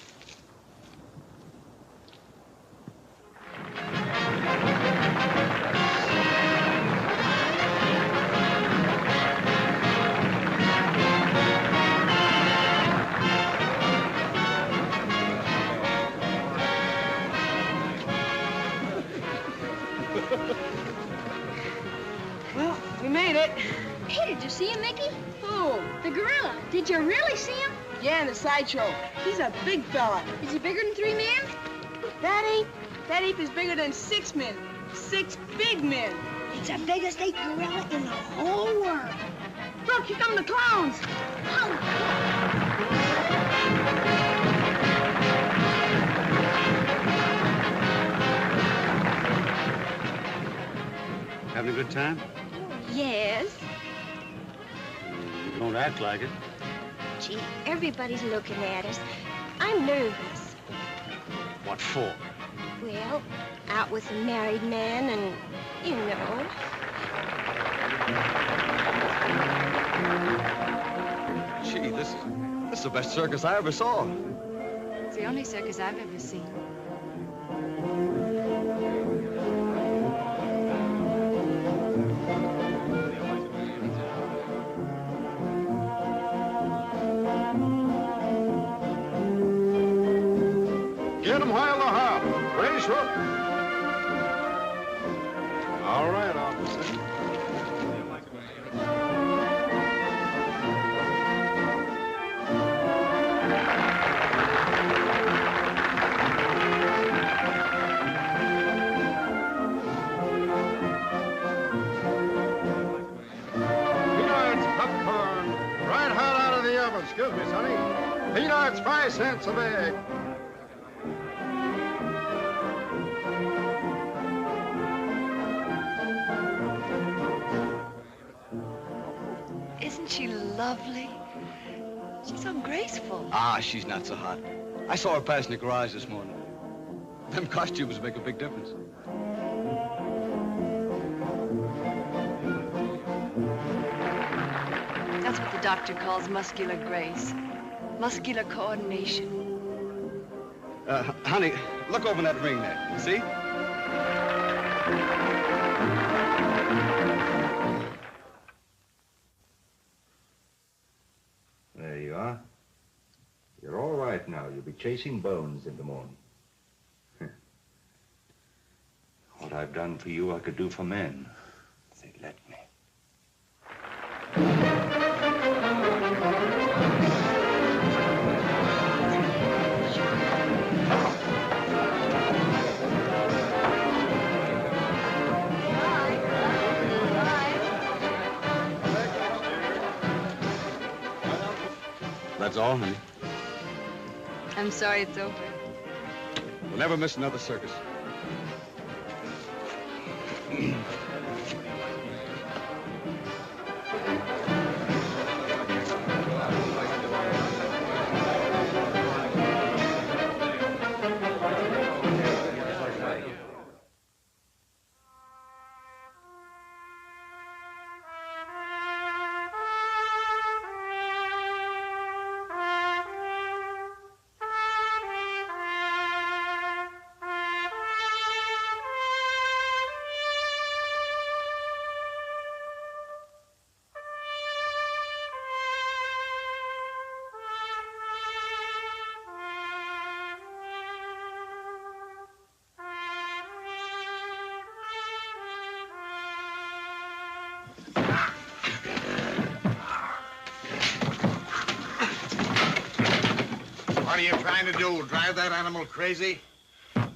Well, we made it. Hey, did you see him, Mickey? Oh, The gorilla. Did you really see him? yeah, in the sideshow. He's a big fella. Is he bigger than 3 men? That ape is bigger than 6 men. 6 big men. It's the biggest ape gorilla in the whole world. Look, here come the clowns. Having a good time? Yes. You don't act like it. Gee, everybody's looking at us. I'm nervous. What for? Well, out with a married man and, you know. Gee, this is the best circus I ever saw. It's the only circus I've ever seen. Get 'em while they're hot. Race hook. All right, officer. honey. Peanuts, 5 cents a bag. Isn't she lovely? She's so graceful. Ah, she's not so hot. I saw her pass in the garage this morning. Them costumes make a big difference. That's what the doctor calls muscular grace. Muscular coordination. Honey, look over in that ring there. See? There you are. You're all right now. You'll be chasing bones in the morning. What I've done for you, I could do for men, if they'd let me. That's all, honey. I'm sorry it's over. We'll never miss another circus. What are you trying to do? Drive that animal crazy?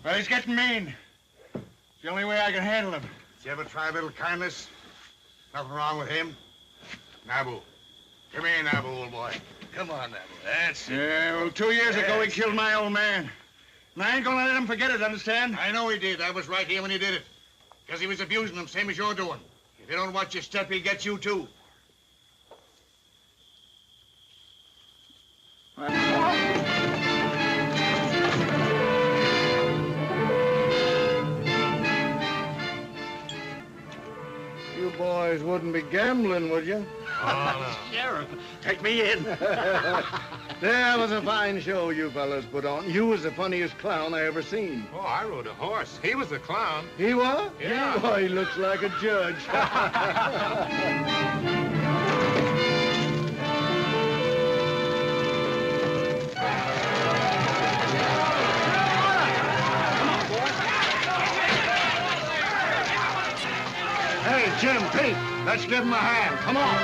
Well, he's getting mean. It's the only way I can handle him. Did you ever try a little kindness? Nothing wrong with him? Nabu. Come here, Nabu, old boy. Come on, Nabu. That's it. Yeah, well, 2 years ago, he killed my old man. And I ain't gonna let him forget it, understand? I know he did. I was right here when he did it. Because he was abusing him, same as you're doing. If you don't watch your step, he'll get you, too. You boys wouldn't be gambling, would you? Oh, no. Sheriff, take me in. That was a fine show you fellas put on. You was the funniest clown I ever seen. Oh, I rode a horse. He was the clown. He was? Yeah. Oh, he looks like a judge. Hey, Jim, Pete, let's give him a hand. Come on.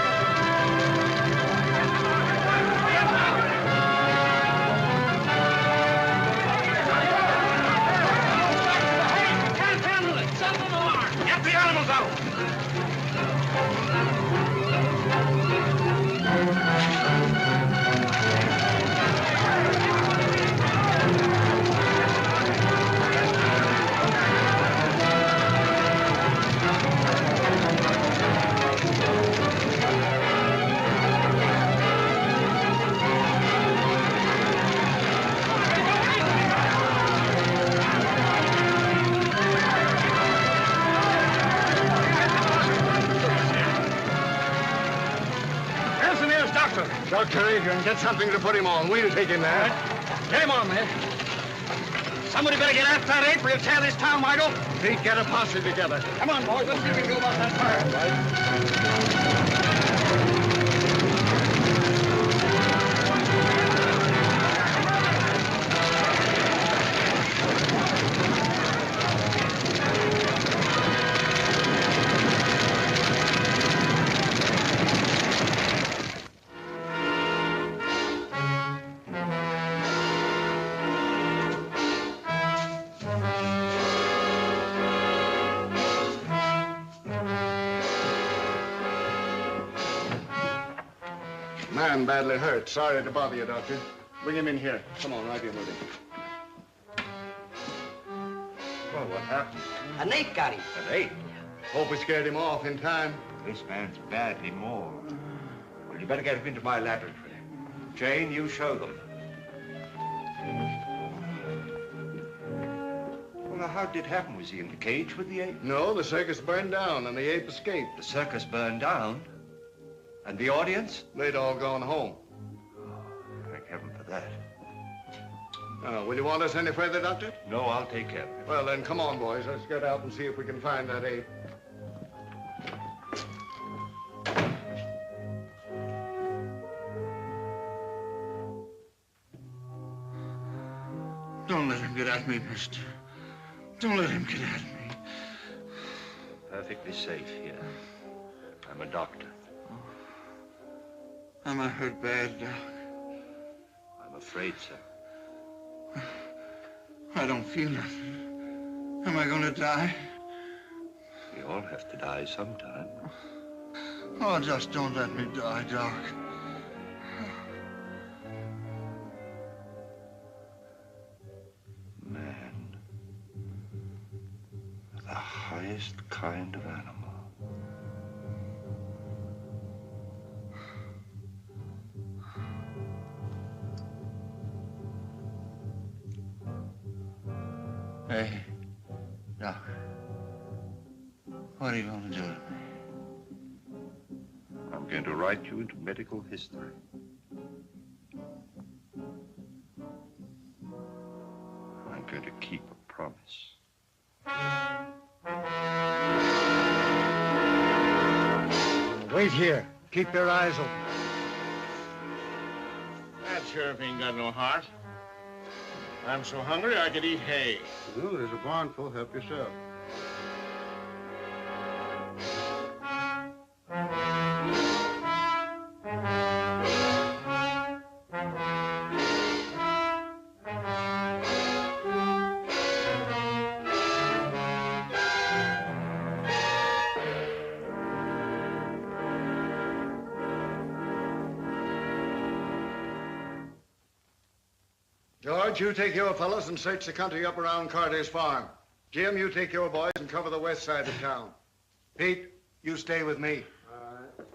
Can't handle it. Send an alarm. Get the animals out. Dr. Adrian, get something to put him on. We'll take him there. Get him on, man. Somebody better get after that ape or he'll tear this town wide open. Pete, get a posse together. Come on, boys. Let's see what we can do about that fire. Man badly hurt. Sorry to bother you, Doctor. Bring him in here. Come on, right in with him. Well, what happened? An ape got him. An ape? Hope we scared him off in time. This man's badly mauled. Well, you better get him into my laboratory. Jane, you show them. Well, now, how did it happen? Was he in the cage with the ape? No, the circus burned down and the ape escaped. The circus burned down? And the audience? They'd all gone home. Thank heaven for that. Will you want us any further, Doctor? No, I'll take care of it. Well, then, come on, boys. Let's get out and see if we can find that ape. Don't let him get at me, mister. Don't let him get at me. Perfectly safe here. I'm a doctor. Am I hurt bad, Doc? I'm afraid so. I don't feel nothing. Am I going to die? We all have to die sometime. Oh, just don't let me die, Doc. Man. The highest kind of animal. Hey, Doc. What are you going to do to me? I'm going to write you into medical history. I'm going to keep a promise. Wait here. Keep your eyes open. That sheriff ain't got no heart. I'm so hungry I could eat hay. Well, there's a barn full. Help yourself. George, you take your fellows and search the country up around Carter's farm. Jim, you take your boys and cover the west side of town. Pete, you stay with me. All right.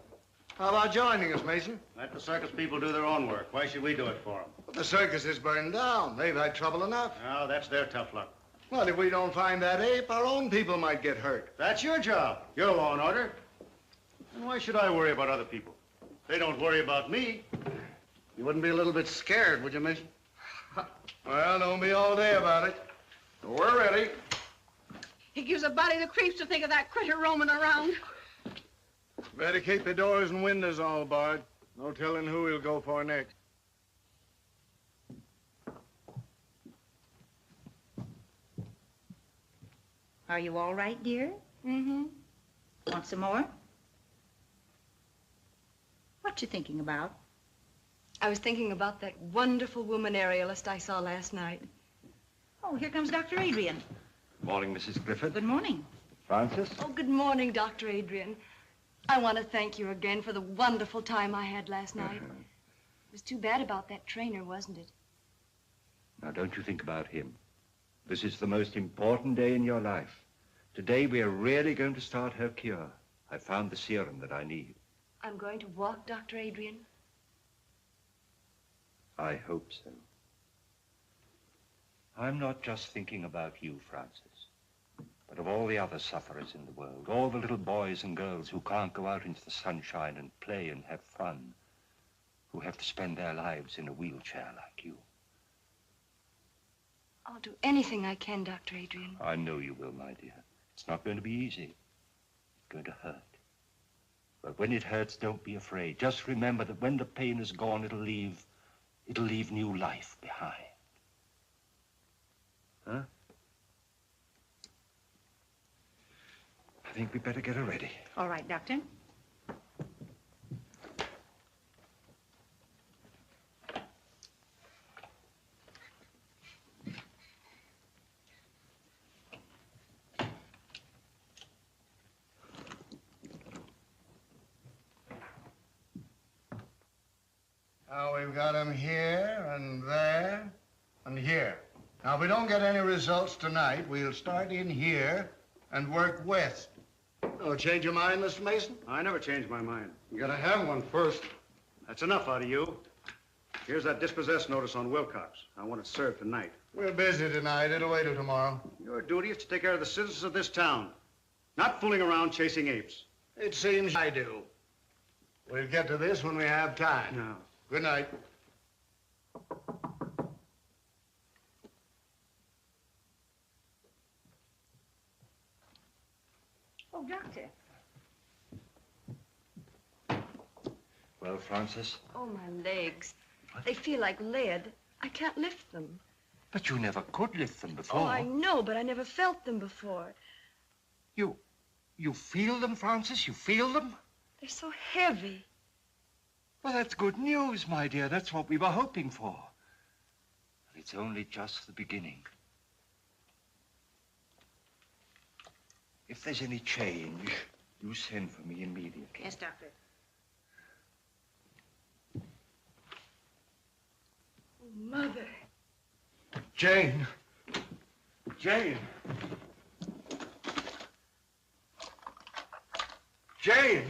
How about joining us, Mason? Let the circus people do their own work. Why should we do it for them? But the circus is burned down. They've had trouble enough. No, that's their tough luck. Well, if we don't find that ape, our own people might get hurt. That's your job. Your law and order. And why should I worry about other people? They don't worry about me. You wouldn't be a little bit scared, would you, Mason? Well, don't be all day about it. We're ready. He gives a body the creeps to think of that critter roaming around. Better keep the doors and windows all barred. No telling who he'll go for next. Are you all right, dear? Mm-hmm. Want some more? What you thinking about? I was thinking about that wonderful woman aerialist I saw last night. Oh, here comes Dr. Adrian. Morning, Mrs. Clifford. Good morning. Francis? Oh, good morning, Dr. Adrian. I want to thank you again for the wonderful time I had last night. It was too bad about that trainer, wasn't it? Now, don't you think about him. This is the most important day in your life. Today, we are really going to start her cure. I found the serum that I need. I'm going to walk, Dr. Adrian. I hope so. I'm not just thinking about you, Francis, but of all the other sufferers in the world, all the little boys and girls who can't go out into the sunshine and play and have fun, who have to spend their lives in a wheelchair like you. I'll do anything I can, Dr. Adrian. I know you will, my dear. It's not going to be easy. It's going to hurt. But when it hurts, don't be afraid. Just remember that when the pain is gone, it'll leave new life behind. Huh? I think we better get her ready. All right, Doctor. we've got him here and there and here. Now, if we don't get any results tonight, we'll start in here and work west. Oh, change your mind, Mr. Mason? I never changed my mind. You gotta have one first. That's enough out of you. Here's that dispossessed notice on Wilcox. I want it served tonight. We're busy tonight. It'll wait till tomorrow. Your duty is to take care of the citizens of this town, not fooling around chasing apes. It seems I do. We'll get to this when we have time. No. Good night. Oh, Doctor. Well, Francis? Oh, my legs. They feel like lead. I can't lift them. But you never could lift them before. Oh, I know, but I never felt them before. You feel them, Francis? You feel them? They're so heavy. Well, that's good news, my dear. That's what we were hoping for. But it's only just the beginning. If there's any change, you send for me immediately. Yes, Doctor. Oh, Mother. Jane. Jane. Jane!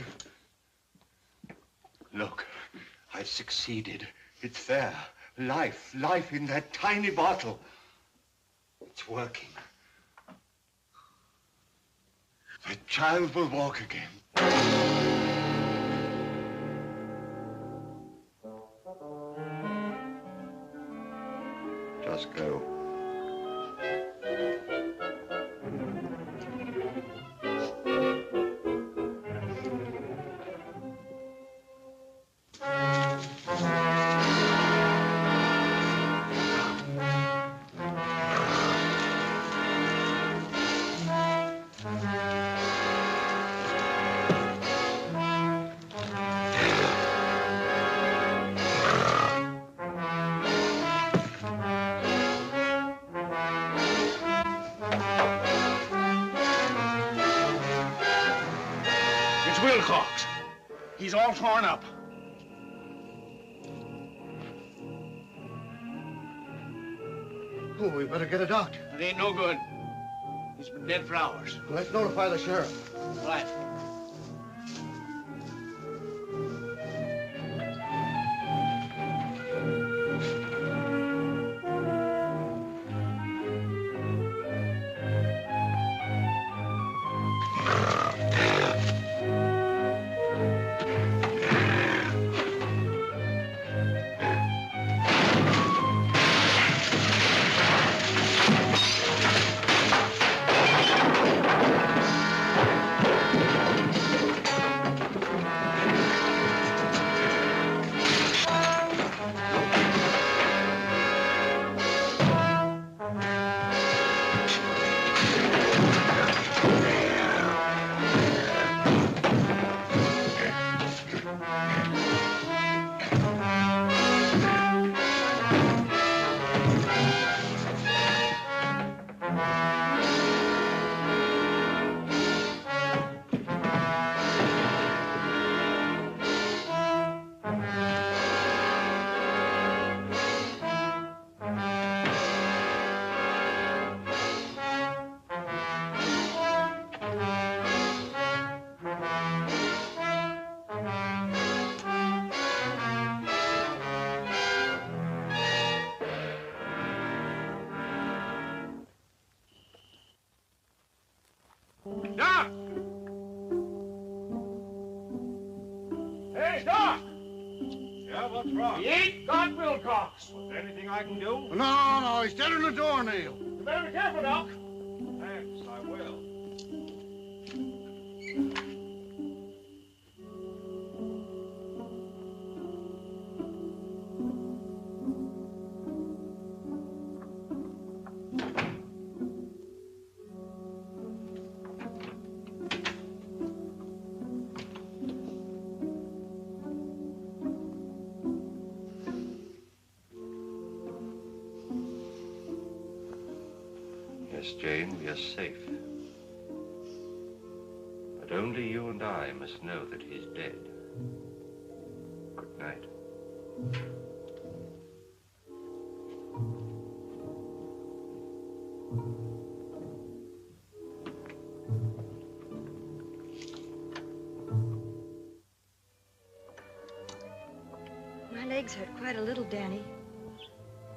Look, I've succeeded. It's there. Life in that tiny bottle. It's working. The child will walk again. Just go. Wilcox. He's all torn up. Oh, we better get a doctor. It ain't no good. He's been dead for hours. Let's notify the sheriff. Right. Doc! Hey, Doc! Yeah, what's wrong? He ain't got Wilcox. Was there anything I can do? No, he's dead on the doornail. You better be careful, Doc. Thanks, I will. Yes, Jane, we are safe. But only you and I must know that he's dead. Good night. legs hurt quite a little, Danny.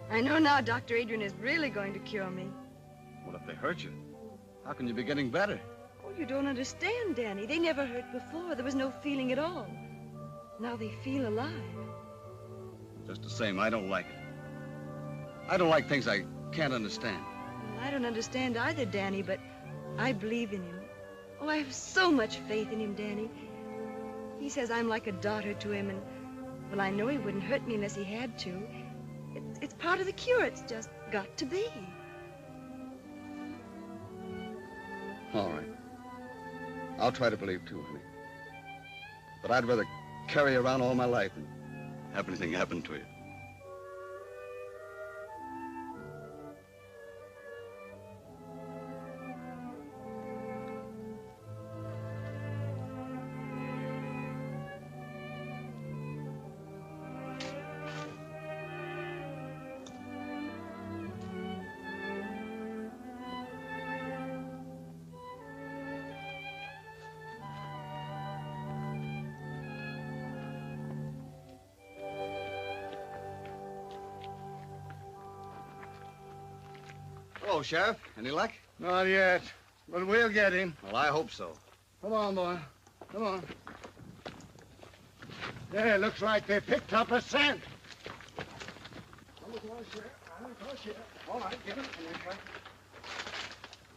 I know now Dr. Adrian is really going to cure me. What if they hurt you? How can you be getting better? Oh, you don't understand, Danny. They never hurt before. There was no feeling at all. Now they feel alive. Just the same, I don't like it. I don't like things I can't understand. Well, I don't understand either, Danny, but I believe in him. Oh, I have so much faith in him, Danny. He says I'm like a daughter to him, and, well, I know he wouldn't hurt me unless he had to. It's part of the cure. It's just got to be. All right. I'll try to believe, too, honey. But I'd rather carry you around all my life than have anything happen to you. Hello, Sheriff. Any luck? Not yet, but we'll get him. Well, I hope so. Come on, boy. Come on. There, looks like they picked up a scent. All right, give it to me.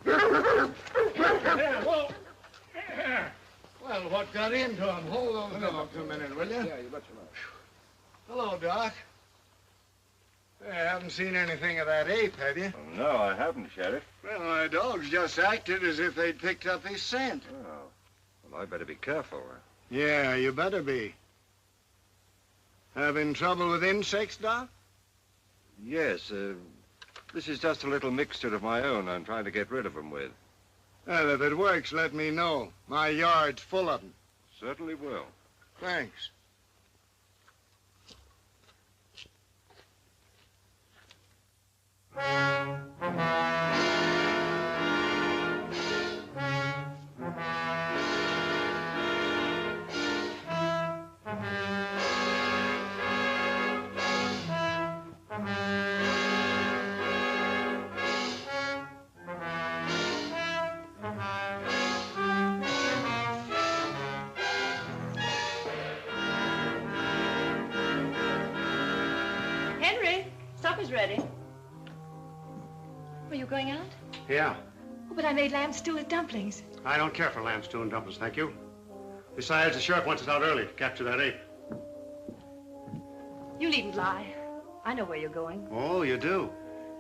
There, whoa. There. Well, what got into him? Hold those dogs a minute, will you? Yeah, you bet you will. Hello, Doc. You haven't seen anything of that ape, have you? No, I haven't, Sheriff. Well, my dogs just acted as if they'd picked up his scent. Oh. Well, I better be careful. Yeah, you better be. Having trouble with insects, Doc? Yes, this is just a little mixture of my own I'm trying to get rid of them with. Well, if it works, let me know. My yard's full of them. Certainly will. Thanks. Henry, supper's ready. Were you going out? Yeah. Oh, but I made lamb stew with dumplings. I don't care for lamb stew and dumplings, thank you. Besides, the sheriff wants us out early to capture that ape. You needn't lie. I know where you're going. Oh, you do?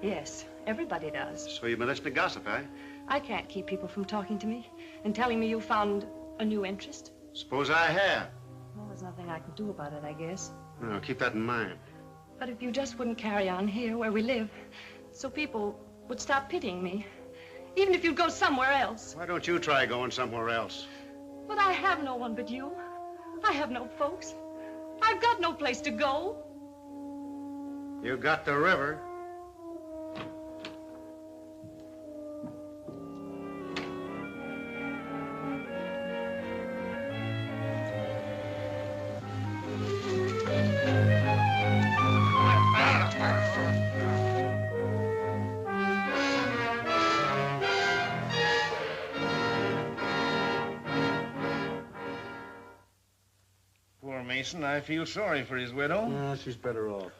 Yes, everybody does. So you've been listening to gossip, eh? I can't keep people from talking to me and telling me you found a new interest. Suppose I have. Well, there's nothing I can do about it, I guess. No, keep that in mind. But if you just wouldn't carry on here where we live, so people would stop pitying me, even if you'd go somewhere else. Why don't you try going somewhere else? But I have no one but you. I have no folks. I've got no place to go. You got the river. Poor Mason, I feel sorry for his widow. No, she's better off.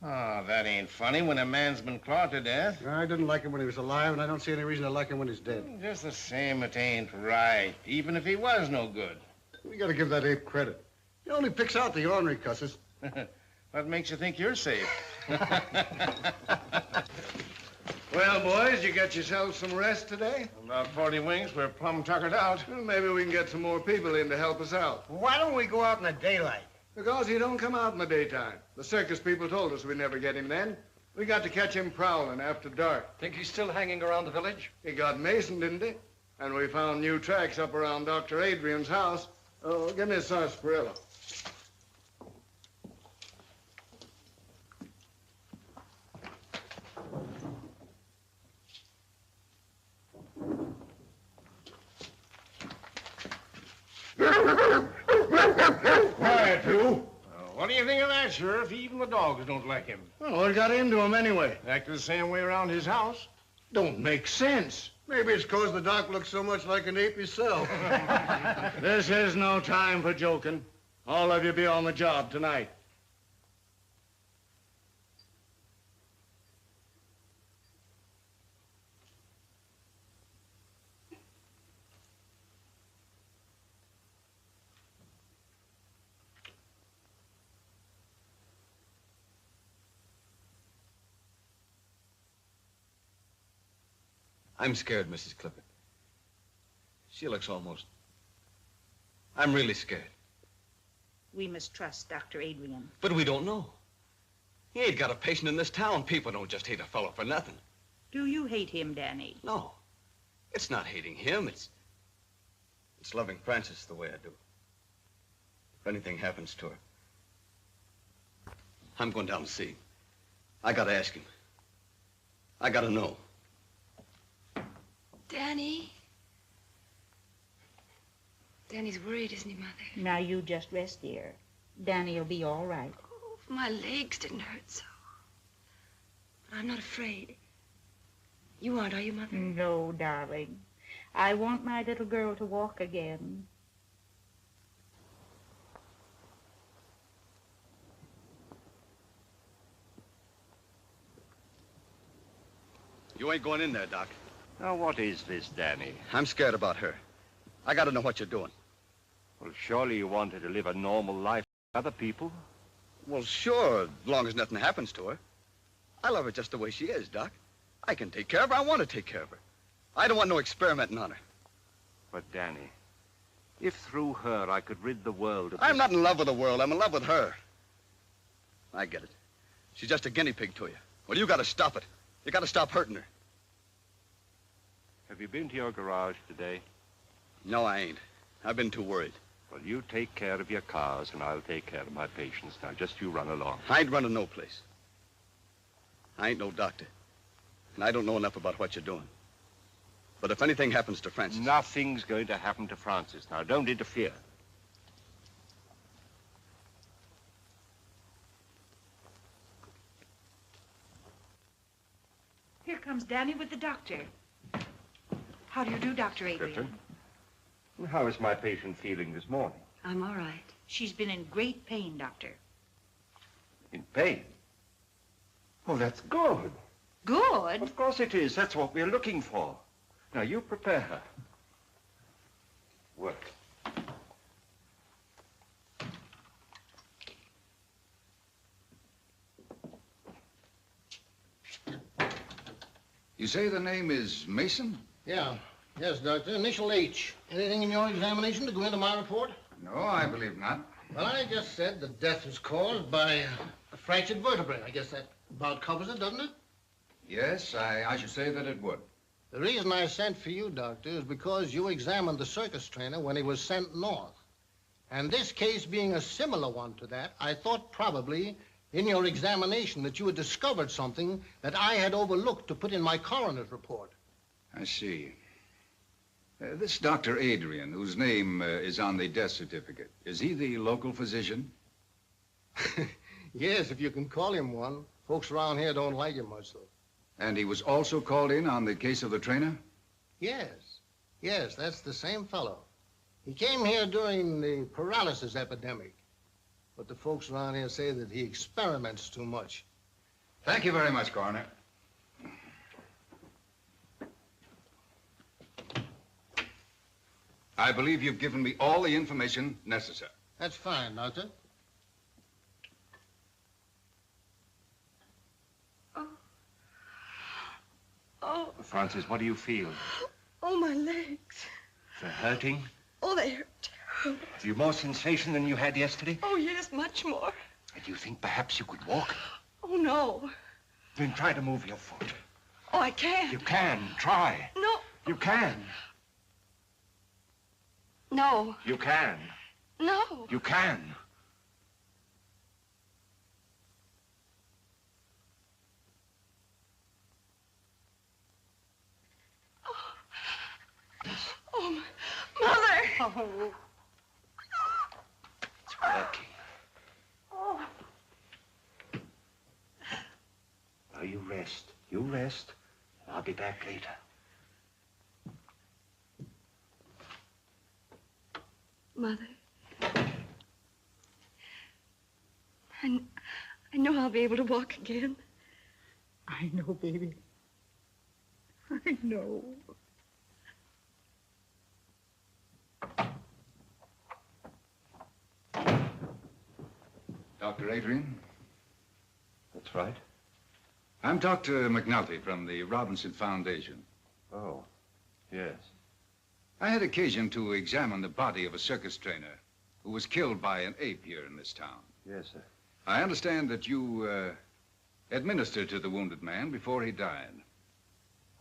Oh, that ain't funny when a man's been clawed to death. I didn't like him when he was alive, and I don't see any reason to like him when he's dead. Just the same, it ain't right, even if he was no good. We gotta give that ape credit. He only picks out the ornery cusses. What makes you think you're safe? Well, boys, you get yourselves some rest today? About 40 wings, we're plumb tuckered out. Well, maybe we can get some more people in to help us out. Why don't we go out in the daylight? Because he don't come out in the daytime. The circus people told us we'd never get him then. We got to catch him prowling after dark. Think he's still hanging around the village? He got Mason, didn't he? And we found new tracks up around Dr. Adrian's house. Oh, give me a sarsaparilla. Quiet, you. What do you think of that that, Sheriff. Even the dogs don't like him. Well, what got into him anyway? Acting the same way around his house. Don't make sense. Maybe it's 'cause the doc looks so much like an ape himself. This is no time for joking. All of you be on the job tonight. I'm scared, Mrs. Clifford. She looks almost... I'm really scared. We must trust Dr. Adrian. But we don't know. He ain't got a patient in this town. People don't just hate a fellow for nothing. Do you hate him, Danny? No. It's not hating him. It's loving Frances the way I do. If anything happens to her, I'm going down to see him. I gotta ask him. I gotta know. Danny? Danny's worried, isn't he, Mother? Now you just rest, dear. Danny'll be all right. Oh, if my legs didn't hurt so. But I'm not afraid. You aren't, are you, Mother? No, darling. I want my little girl to walk again. You ain't going in there, Doc. Now, what is this, Danny? I'm scared about her. I gotta know what you're doing. Well, surely you want her to live a normal life with other people? Well, sure, as long as nothing happens to her. I love her just the way she is, Doc. I can take care of her. I want to take care of her. I don't want no experimenting on her. But, Danny, if through her I could rid the world of... I'm not in love with the world. I'm in love with her. I get it. She's just a guinea pig to you. Well, you gotta stop it. You gotta stop hurting her. Have you been to your garage today? No, I ain't. I've been too worried. Well, you take care of your cars, and I'll take care of my patients. Now, just you run along. I ain't running no place. I ain't no doctor. And I don't know enough about what you're doing. But if anything happens to Frances... Nothing's going to happen to Frances. Now, don't interfere. Here comes Danny with the doctor. How do you do, Dr. Adrian? Clifton, how is my patient feeling this morning? I'm all right. She's been in great pain, Doctor. In pain? Oh, that's good. Good? Of course it is. That's what we're looking for. Now, you prepare her. Work. You say the name is Mason? Yeah. Yes, Doctor. Initial H. Anything in your examination to go into my report? No, I believe not. Well, I just said the death was caused by a fractured vertebrae. I guess that about covers it, doesn't it? Yes, I should say that it would. The reason I sent for you, Doctor, is because you examined the circus trainer when he was sent north. And this case being a similar one to that, I thought probably in your examination that you had discovered something that I had overlooked to put in my coroner's report. I see. This Dr. Adrian, whose name is on the death certificate, is he the local physician? Yes, if you can call him one. Folks around here don't like him much, though. And he was also called in on the case of the trainer? Yes. Yes, that's the same fellow. He came here during the paralysis epidemic. But the folks around here say that he experiments too much. Thank you very much, Coroner. I believe you've given me all the information necessary. That's fine, Doctor. Oh, Frances, what do you feel? oh, my legs. They're hurting? Oh, they hurt terribly. Have you more sensation than you had yesterday? Oh, yes, much more. Do you think perhaps you could walk? Oh, no. Then try to move your foot. Oh, I can't. You can. Try. No. You can. No. You can. No. You can. Oh, Mother. Oh. It's working. Oh. Now, you rest. You rest. I'll be back later. Mother, I know I'll be able to walk again. I know, baby. I know. Dr. Adrian? That's right. I'm Dr. McNulty from the Robinson Foundation. Oh, yes. I had occasion to examine the body of a circus trainer who was killed by an ape here in this town. Yes, sir. I understand that you administered to the wounded man before he died.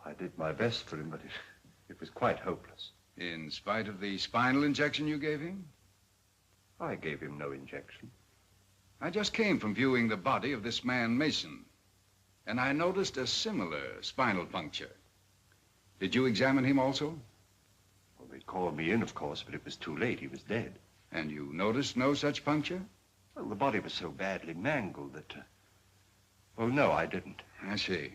I did my best for him, but it was quite hopeless. In spite of the spinal injection you gave him? I gave him no injection. I just came from viewing the body of this man, Mason, and I noticed a similar spinal puncture. Did you examine him also? Well, they called me in, of course, but it was too late. He was dead. And you noticed no such puncture? Well, the body was so badly mangled that... Well, no, I didn't. I see.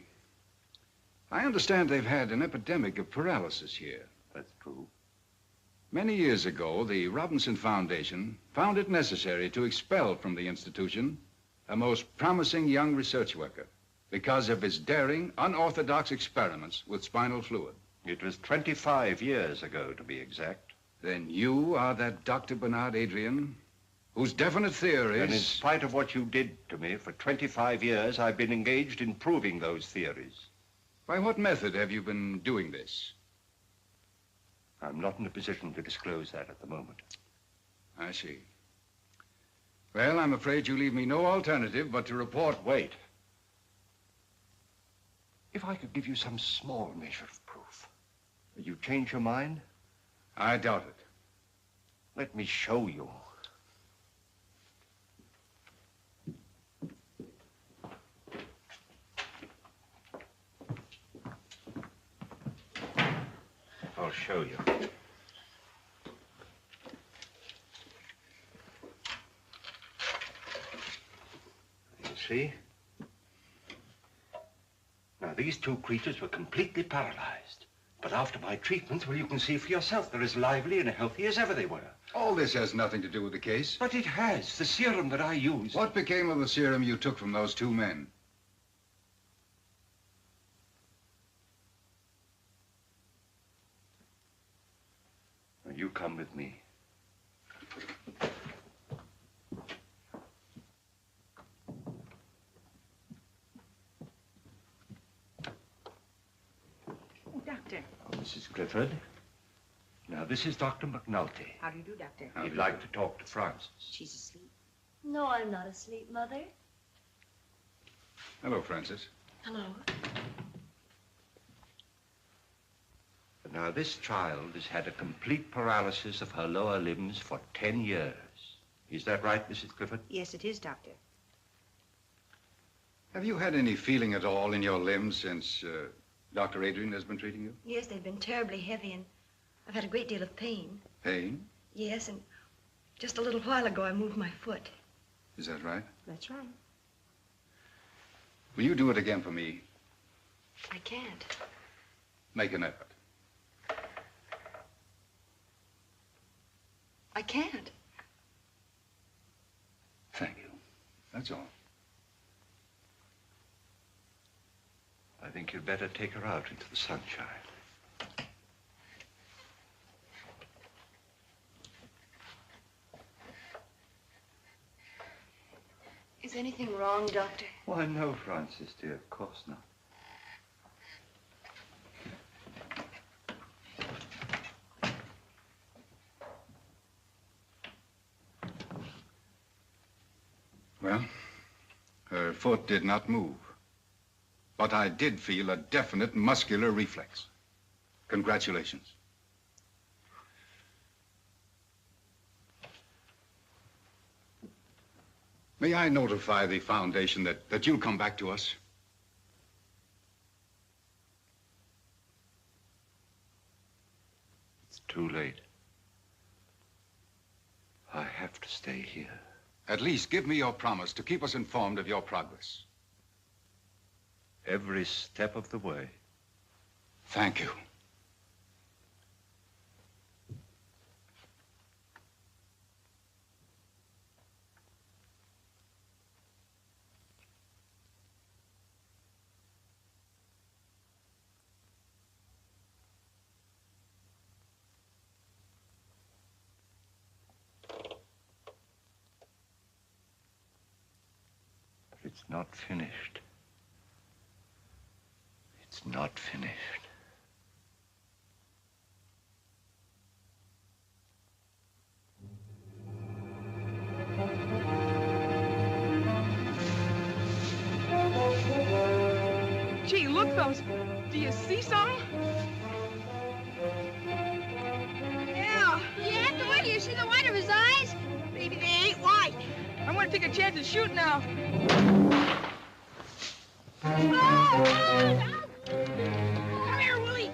I understand they've had an epidemic of paralysis here. That's true. Many years ago, the Robinson Foundation found it necessary to expel from the institution a most promising young research worker because of his daring, unorthodox experiments with spinal fluid. It was 25 years ago, to be exact. Then you are that Dr. Bernard Adrian, whose definite theories... And in spite of what you did to me, for 25 years, I've been engaged in proving those theories. By what method have you been doing this? I'm not in a position to disclose that at the moment. I see. Well, I'm afraid you leave me no alternative but to report... Wait. If I could give you some small measure of proof, would you change your mind? I doubt it. Let me show you. I'll show you. You see? Now, these two creatures were completely paralyzed. But after my treatment, well, you can see for yourself, they're as lively and healthy as ever they were. All this has nothing to do with the case. But it has. The serum that I used. What became of the serum you took from those two men? Now, you come with me. Doctor. Oh, Mrs. Clifford. Now, this is Dr. McNulty. How do you do, Doctor? He'd like to talk to Frances. She's asleep. No, I'm not asleep, Mother. Hello, Frances. Hello. Now, this child has had a complete paralysis of her lower limbs for 10 years. Is that right, Mrs. Clifford? Yes, it is, Doctor. Have you had any feeling at all in your limbs since Dr. Adrian has been treating you? Yes, they've been terribly heavy, and I've had a great deal of pain. Pain? Yes, and just a little while ago I moved my foot. Is that right? That's right. Will you do it again for me? I can't. Make an effort. I can't. Thank you. That's all. I think you'd better take her out into the sunshine. Is anything wrong, Doctor? Why, no, Frances, dear, of course not. Well, her foot did not move. But I did feel a definite muscular reflex. Congratulations. May I notify the Foundation that you'll come back to us? It's too late. I have to stay here. At least give me your promise to keep us informed of your progress. Every step of the way. Thank you. It's not finished. It's not finished. Gee, look, fellas. Do you see something? Yeah. Yeah, Doyle, you see the white of his eyes? Maybe they ain't white. I'm gonna take a chance and shoot now. Oh, come here, Willie.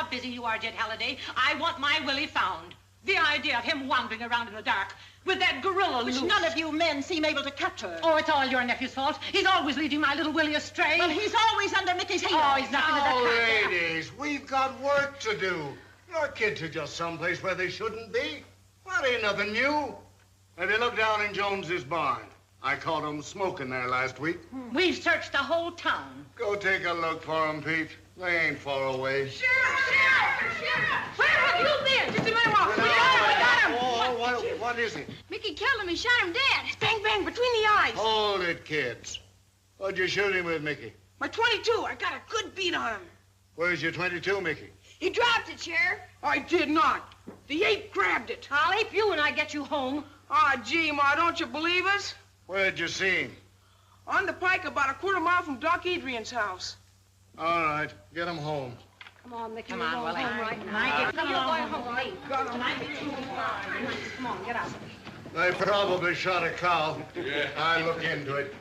Busy you are, Jed Halliday. I want my Willie found. The idea of him wandering around in the dark with that gorilla Which loose. none of you men seem able to capture. Oh, it's all your nephew's fault. He's always leading my little Willie astray. Well, he's always under Mickey's heel. Oh, he's nothing to Now, that. ladies, we've got work to do. Your kids are just someplace where they shouldn't be. That ain't nothing new. Have you looked down in Jones's barn? I caught 'em smoking there last week. We've searched the whole town. Go take a look for 'em, Pete. They ain't far away. Sheriff! Where have you been? Just a minute, Walker. We got him! Oh, what is it? Mickey killed him and shot him dead. Bang, bang, between the eyes. Hold it, kids. What'd you shoot him with, Mickey? My 22. I got a good beat on him. Where's your 22, Mickey? He dropped it, Sheriff. I did not. The ape grabbed it. I'll ape you when I get you home. Ah, gee, Ma, don't you believe us? Where'd you see him? On the pike about a quarter mile from Doc Adrian's house. All right, get him home. Come on, Mickey. Come we're on, going Willie. home right now. Come Come on, on, going home. home late. Come on, get out. They probably shot a cow. Yeah. I look into it.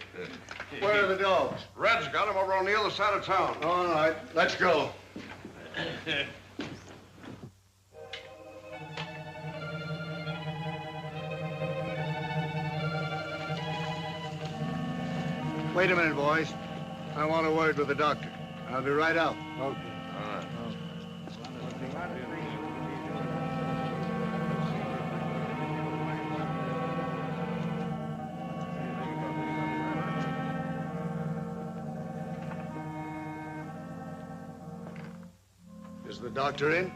Where are the dogs? Red's got him over on the other side of town. All right, let's go. Wait a minute, boys. I want a word with the doctor. I'll be right out. Okay. All right. Is the doctor in?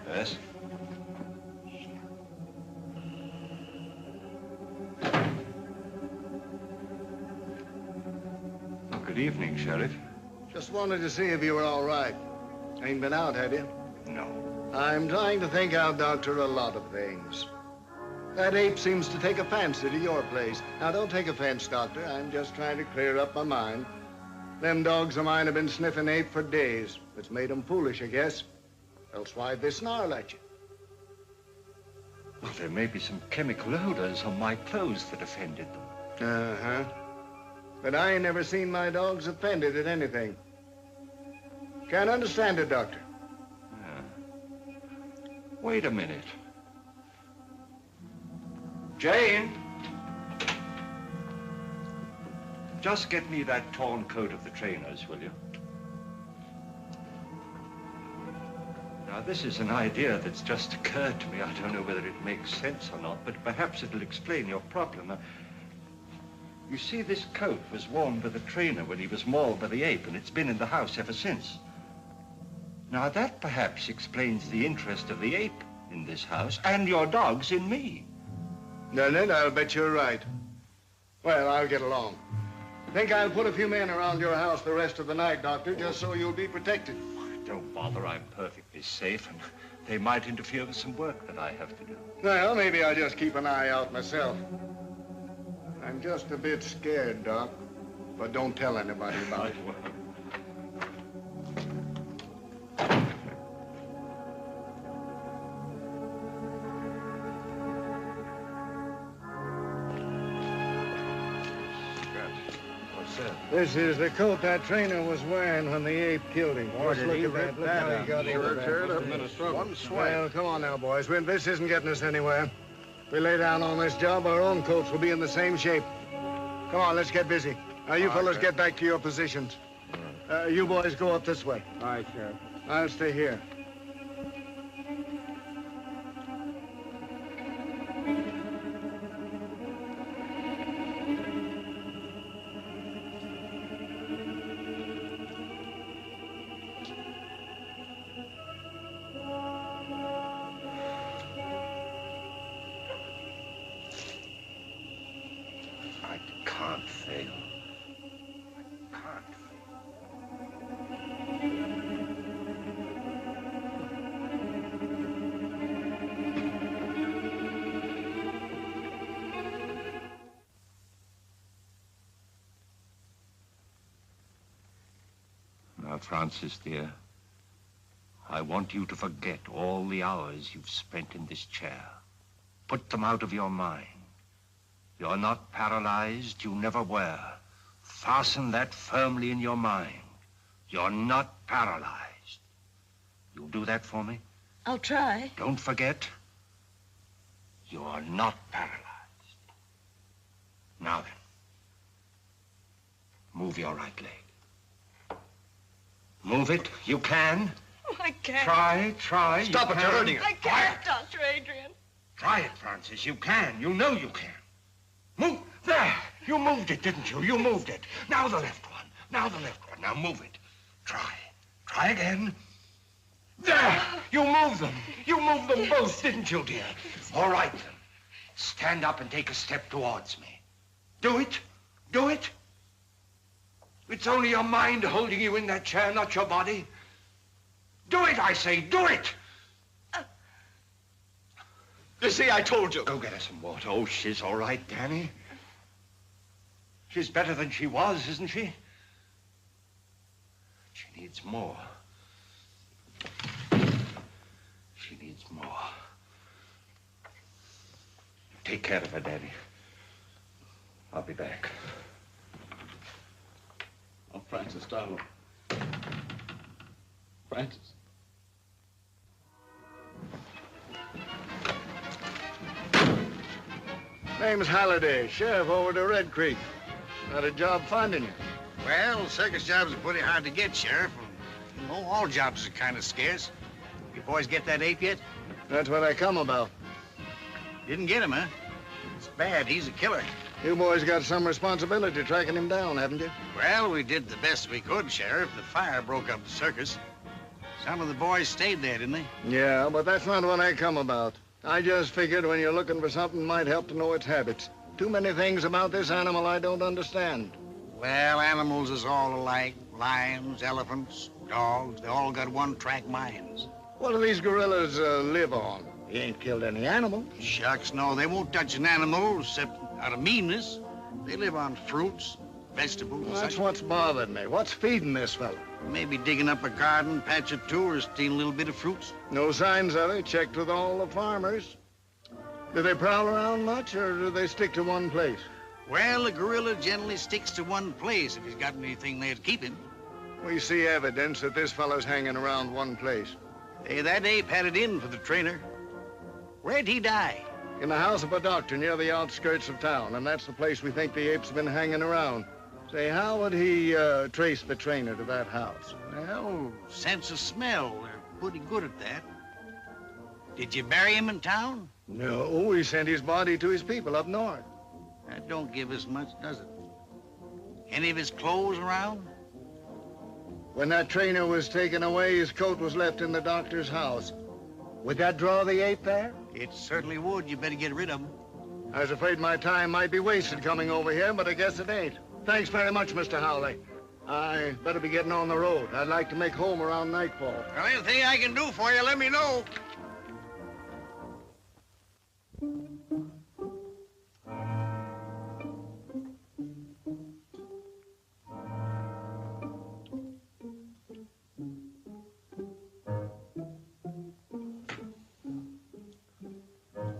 Yes? Oh, good evening, Sheriff. Just wanted to see if you were all right. Ain't been out, had you? No. I'm trying to think out, Doctor, a lot of things. That ape seems to take a fancy to your place. Now, don't take offense, Doctor. I'm just trying to clear up my mind. Them dogs of mine have been sniffing ape for days. It's made 'em foolish, I guess. Else why'd they snarl at you? Well, there may be some chemical odors on my clothes that offended them. Uh-huh. But I ain't never seen my dogs offended at anything. Can't understand it, Doctor. Wait a minute. Jane! Just get me that torn coat of the trainer's, will you? Now, this is an idea that's just occurred to me. I don't know whether it makes sense or not, but perhaps it'll explain your problem. You see, this coat was worn by the trainer when he was mauled by the ape, and it's been in the house ever since. Now, that perhaps explains the interest of the ape in this house, and your dogs in me. Then I'll bet you're right. Well, I'll get along. Think I'll put a few men around your house the rest of the night, Doctor, just so you'll be protected. Don't bother. I'm perfectly safe, and they might interfere with some work that I have to do. Well, maybe I'll just keep an eye out myself. I'm just a bit scared, Doc. But don't tell anybody about it. This is the coat that trainer was wearing when the ape killed him. Boy, did he rip that how he up. got He over sure that. teared up in a struggle. One swipe. Well, come on now, boys. This isn't getting us anywhere. If we lay down on this job, our own coats will be in the same shape. Come on, let's get busy. Now, you fellas get back to your positions. You boys go up this way. All right, Sheriff. I'll stay here. I can't fail. I can't. Now, Francis, dear, I want you to forget all the hours you've spent in this chair. Put them out of your mind. You're not paralyzed, you never were. Fasten that firmly in your mind. You're not paralyzed. You'll do that for me? I'll try. Don't forget, you're not paralyzed. Now then, move your right leg. Move it. You can. Oh, I can't. Try. Stop it, you're hurting it. I can't, Dr. Adrian. Try it, Francis. You can. You know you can. Move. There. You moved it, didn't you? You moved it. Now the left one. Now the left one. Now move it. Try. Try again. There. You moved them. You moved them both, didn't you, dear? All right, then. Stand up and take a step towards me. Do it. Do it. It's only your mind holding you in that chair, not your body. Do it, I say. Do it. You see, I told you. Go get her some water. Oh, she's all right, Danny. She's better than she was, isn't she? She needs more. She needs more. Take care of her, Danny. I'll be back. Oh, Francis, darling. Francis. Name's Halliday, sheriff over to Red Creek. Had a job finding you. Well, circus jobs are pretty hard to get, Sheriff. You know, all jobs are kind of scarce. You boys get that ape yet? That's what I come about. Didn't get him, huh? It's bad. He's a killer. You boys got some responsibility tracking him down, haven't you? Well, we did the best we could, Sheriff. The fire broke up the circus. Some of the boys stayed there, didn't they? Yeah, but that's not what I come about. I just figured when you're looking for something, it might help to know its habits. Too many things about this animal I don't understand. Well, animals is all alike. Lions, elephants, dogs, they all got one-track minds. What do these gorillas live on? He ain't killed any animal. Shucks, no, they won't touch an animal except out of meanness. They live on fruits, vegetables. Well, that's what's bothered me. What's feeding this fella? Maybe digging up a garden, patch or two, or stealing a little bit of fruits. No signs of it. Checked with all the farmers. Do they prowl around much, or do they stick to one place? Well, a gorilla generally sticks to one place if he's got anything there to keep him. We see evidence that this fellow's hanging around one place. Hey, that ape had it in for the trainer. Where'd he die? In the house of a doctor near the outskirts of town, and that's the place we think the ape's been hanging around. Say, how would he trace the trainer to that house? Well, sense of smell. They're pretty good at that. Did you bury him in town? No, he sent his body to his people up north. That don't give us much, does it? Any of his clothes around? When that trainer was taken away, his coat was left in the doctor's house. Would that draw the ape there? It certainly would. You better get rid of him. I was afraid my time might be wasted coming over here, but I guess it ain't. Thanks very much, Mr. Howley. I better be getting on the road. I'd like to make home around nightfall. Well, anything I can do for you, let me know.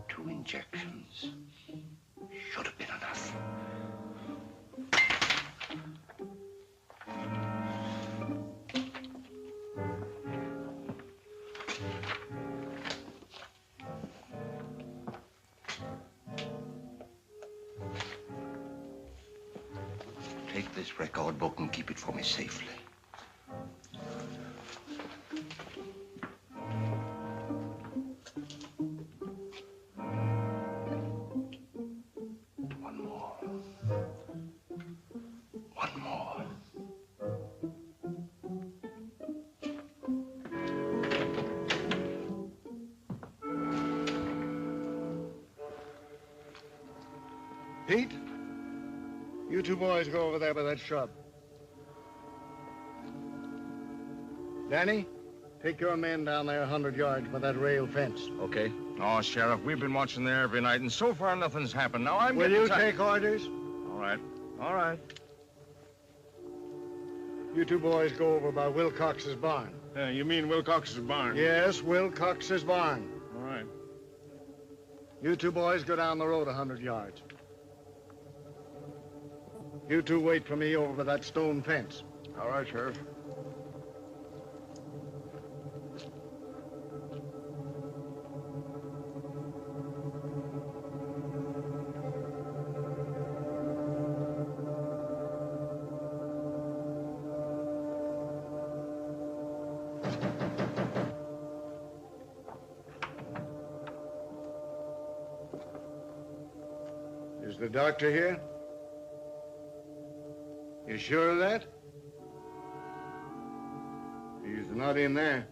Two injections. Should have been enough. Take this record book and keep it for me safely. One more. One more. Pete, you two boys go over there by that shrub. Danny, take your men down there 100 yards by that rail fence. Okay. Oh, Sheriff, we've been watching there every night, and so far nothing's happened. Now I'm Will getting you tired. take orders? All right. All right. You two boys go over by Wilcox's barn. You mean Wilcox's barn? Yes, Wilcox's barn. All right. You two boys go down the road 100 yards. You two wait for me over by that stone fence. All right, Sheriff. Is the doctor here? You sure of that? He's not in there.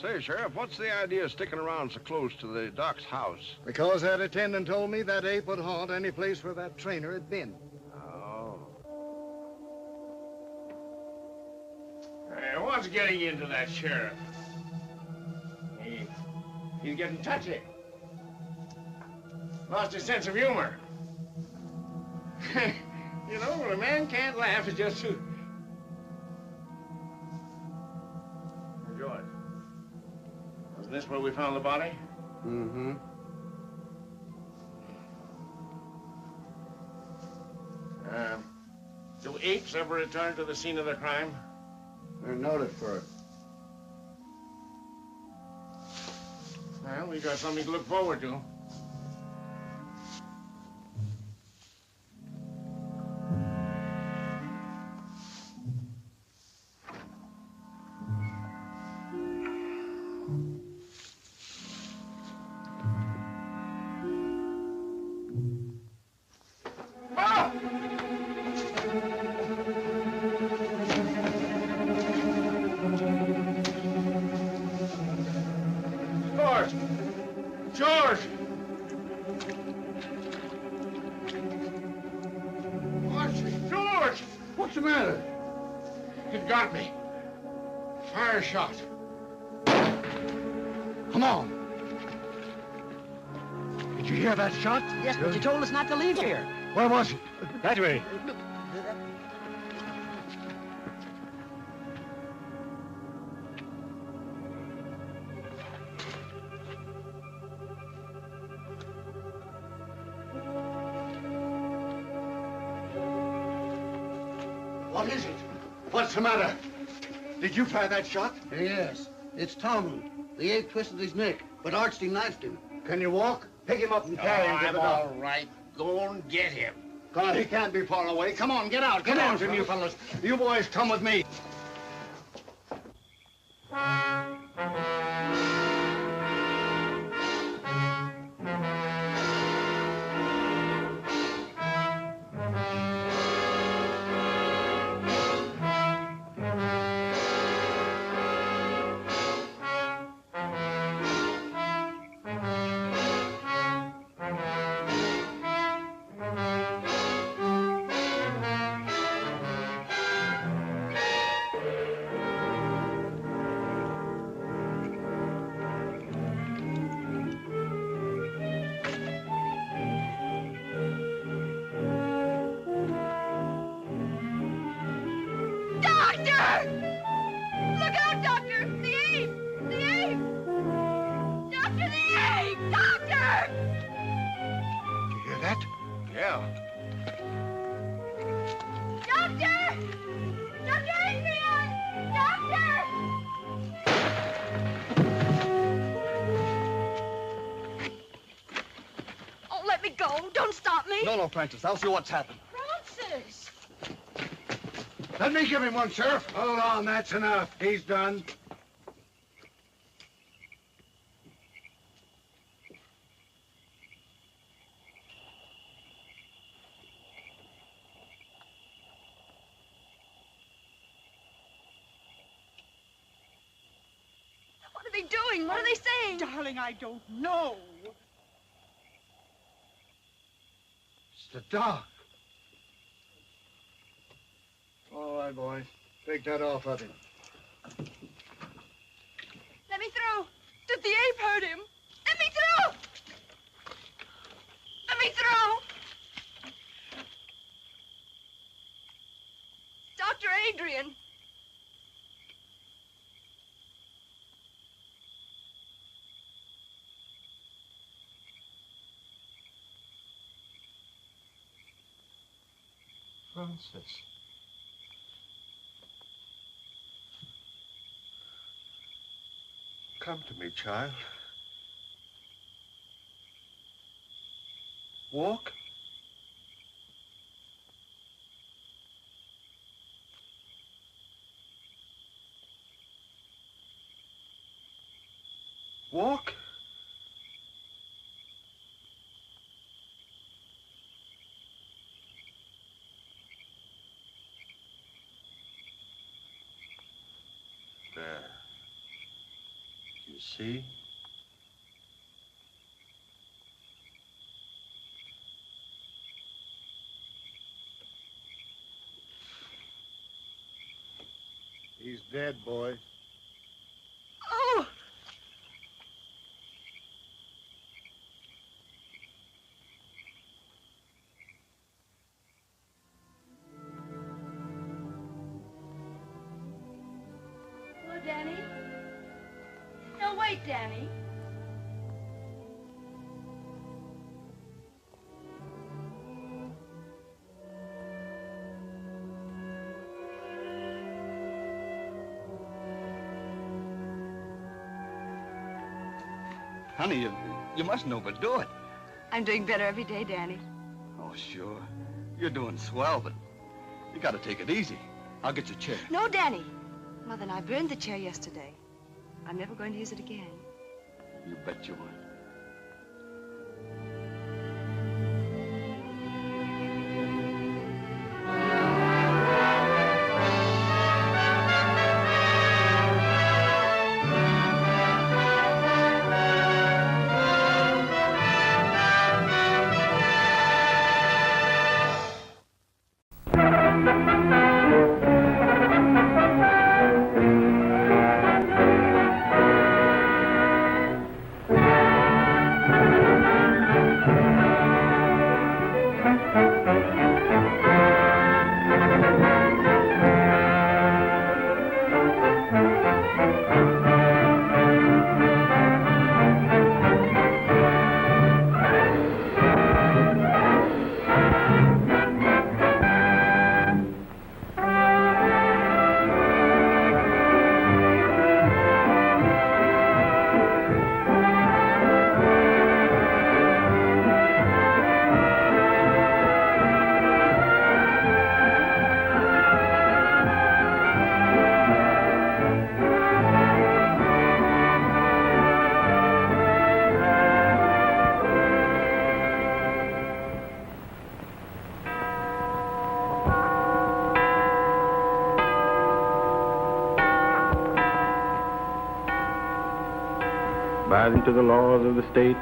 Say, Sheriff, what's the idea of sticking around so close to the doc's house? Because that attendant told me that ape would haunt any place where that trainer had been. Oh. Hey, what's getting into that sheriff? He's getting touchy. Lost his sense of humor. You know, when a man can't laugh, it's just too... George, wasn't this where we found the body? Mm-hmm. Do apes ever return to the scene of the crime? They're noted for it. Well, we got something to look forward to. George! George! What's the matter? It got me. Fire shot. Come on. Did you hear that shot? Yes, but you told us not to leave here. Where was it? That way. What is it? What's the matter? Did you fire that shot? Yes. It's Tomlin. The ape twisted his neck, but Archie knifed him. Can you walk? Pick him up and carry him to I'm the doctor. all right. Go and get him. God, he can't be far away. Come on, get out. Get out, you fellas. You boys come with me. that? Yeah. Doctor! Dr. Adrian! Doctor! Oh, let me go. Don't stop me. No, Francis. I'll see what's happened. Francis! Let me give him one, Sheriff. Hold on, that's enough. He's done. What are they doing? What are they saying? Darling, I don't know. It's the dog. All right, boys. Take that off of him. Let me through. Did the ape hurt him? Let me through! Let me through! Dr. Adrian. Francis. Come to me, child. Walk. Walk. There. You see? He's dead, boy. Oh! Hello, Danny. No, wait, Danny. Honey, you mustn't overdo it. I'm doing better every day, Danny. Oh, sure. You're doing swell, but you gotta take it easy. I'll get your chair. No, Danny. Mother and I burned the chair yesterday. I'm never going to use it again. You bet you won't. Rising to the laws of the state,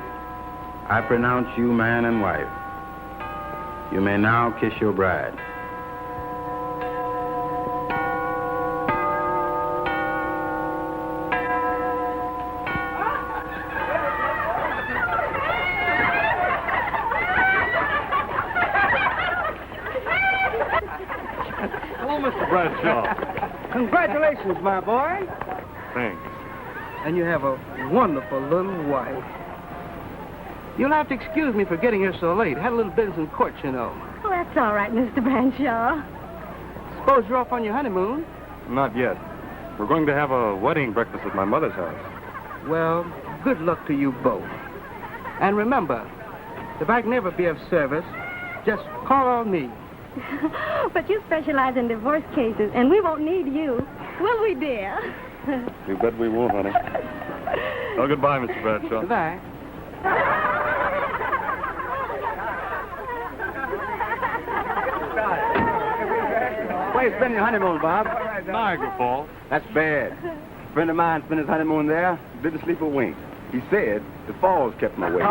I pronounce you man and wife. You may now kiss your bride. Hello, Mr. Bradshaw. Congratulations, my boy. Thanks. And you have a wonderful little wife. You'll have to excuse me for getting here so late. Had a little business in court, you know. Oh, that's all right, Mr. Branshaw. Suppose you're off on your honeymoon? Not yet. We're going to have a wedding breakfast at my mother's house. Well, good luck to you both. And remember, if I can ever be of service, just call on me. But you specialize in divorce cases, and we won't need you. Will we, dear? You bet we won't, honey. Oh, goodbye, Mr. Bradshaw. Goodbye. Where you spend your honeymoon, Bob? Niagara Falls. That's bad. A friend of mine spent his honeymoon there. Didn't sleep a wink. He said the falls kept him awake.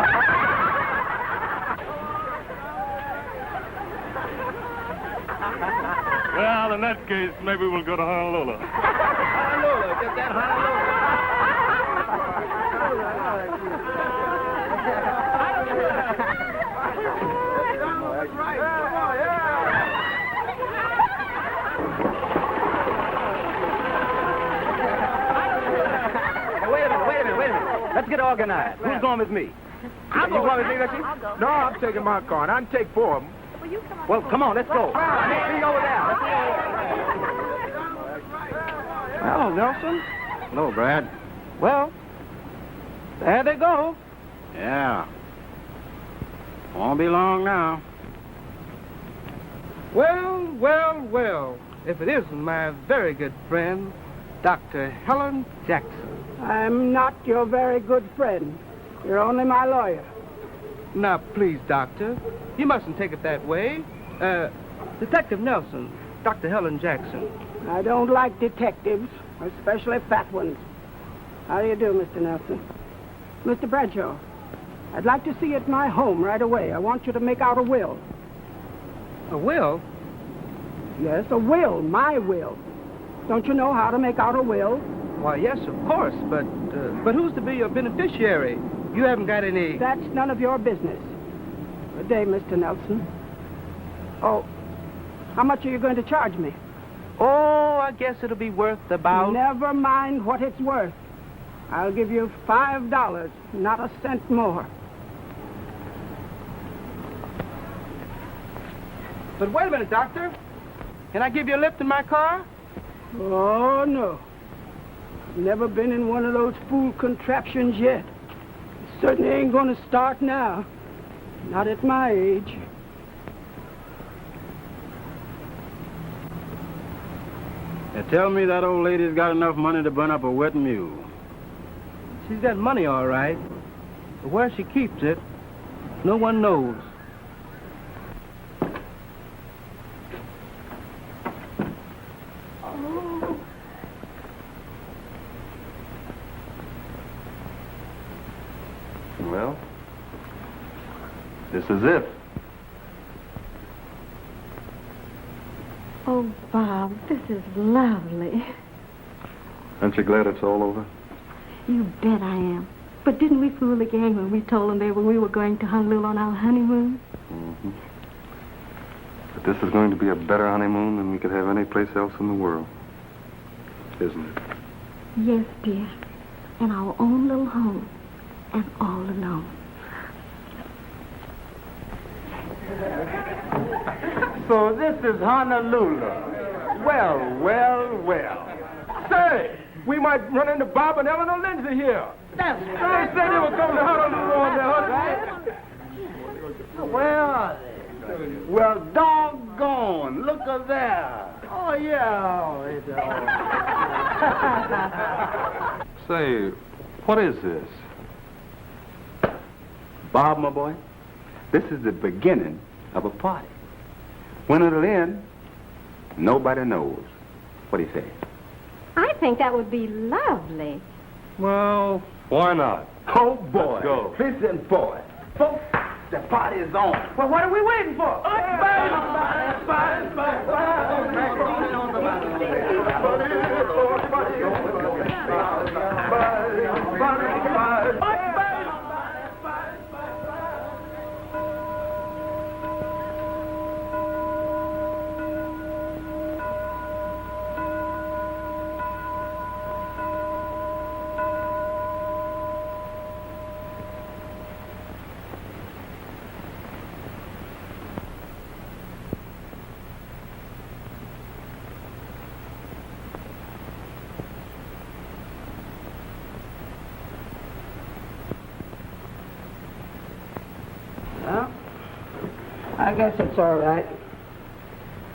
Well, in that case, maybe we'll go to Honolulu. Honolulu, get that Honolulu. Wait a minute. Let's get organized. Who's going with me? You going with me, Richie? No, I'm taking my car, and I can take 4 of them. Well, come on, let's go. See you over there. Well, Nelson. Hello, Brad. Well, there they go. Yeah. Won't be long now. Well. If it isn't my very good friend, Dr. Helen Jackson. I'm not your very good friend. You're only my lawyer. Now, please, Doctor, you mustn't take it that way. Detective Nelson, Dr. Helen Jackson. I don't like detectives, especially fat ones. How do you do, Mr. Nelson? Mr. Bradshaw, I'd like to see you at my home right away. I want you to make out a will. A will? Yes, a will, my will. Don't you know how to make out a will? Why, yes, of course, but who's to be your beneficiary? You haven't got any... That's none of your business. Good day, Mr. Nelson. Oh, how much are you going to charge me? Oh, I guess it'll be worth about... Never mind what it's worth. I'll give you $5, not a cent more. But wait a minute, Doctor. Can I give you a lift in my car? Oh, no. I've never been in one of those fool contraptions yet. Certainly ain't going to start now. Not at my age. Now tell me that old lady's got enough money to burn up a wet mule. She's got money, all right. But where she keeps it, no one knows. Well, this is it. Oh, Bob, this is lovely. Aren't you glad it's all over? You bet I am. But didn't we fool the gang when we told them we were going to Honolulu on our honeymoon? Mm-hmm. But this is going to be a better honeymoon than we could have any place else in the world. Isn't it? Yes, dear. In our own little home. And all alone. So this is Honolulu. Well. Say, we might run into Bob and Eleanor Lindsay here. That's They said they were coming to Honolulu on their honeymoon. Where are they? Well, doggone. Look at there. Oh, yeah. Say, what is this? Bob, my boy, this is the beginning of a party. When it'll end, nobody knows. What do you say? I think that would be lovely. Well, why not? Oh, boy. Let's go. Listen for it. Folks, the party is on. Well, what are we waiting for? I guess it's all right.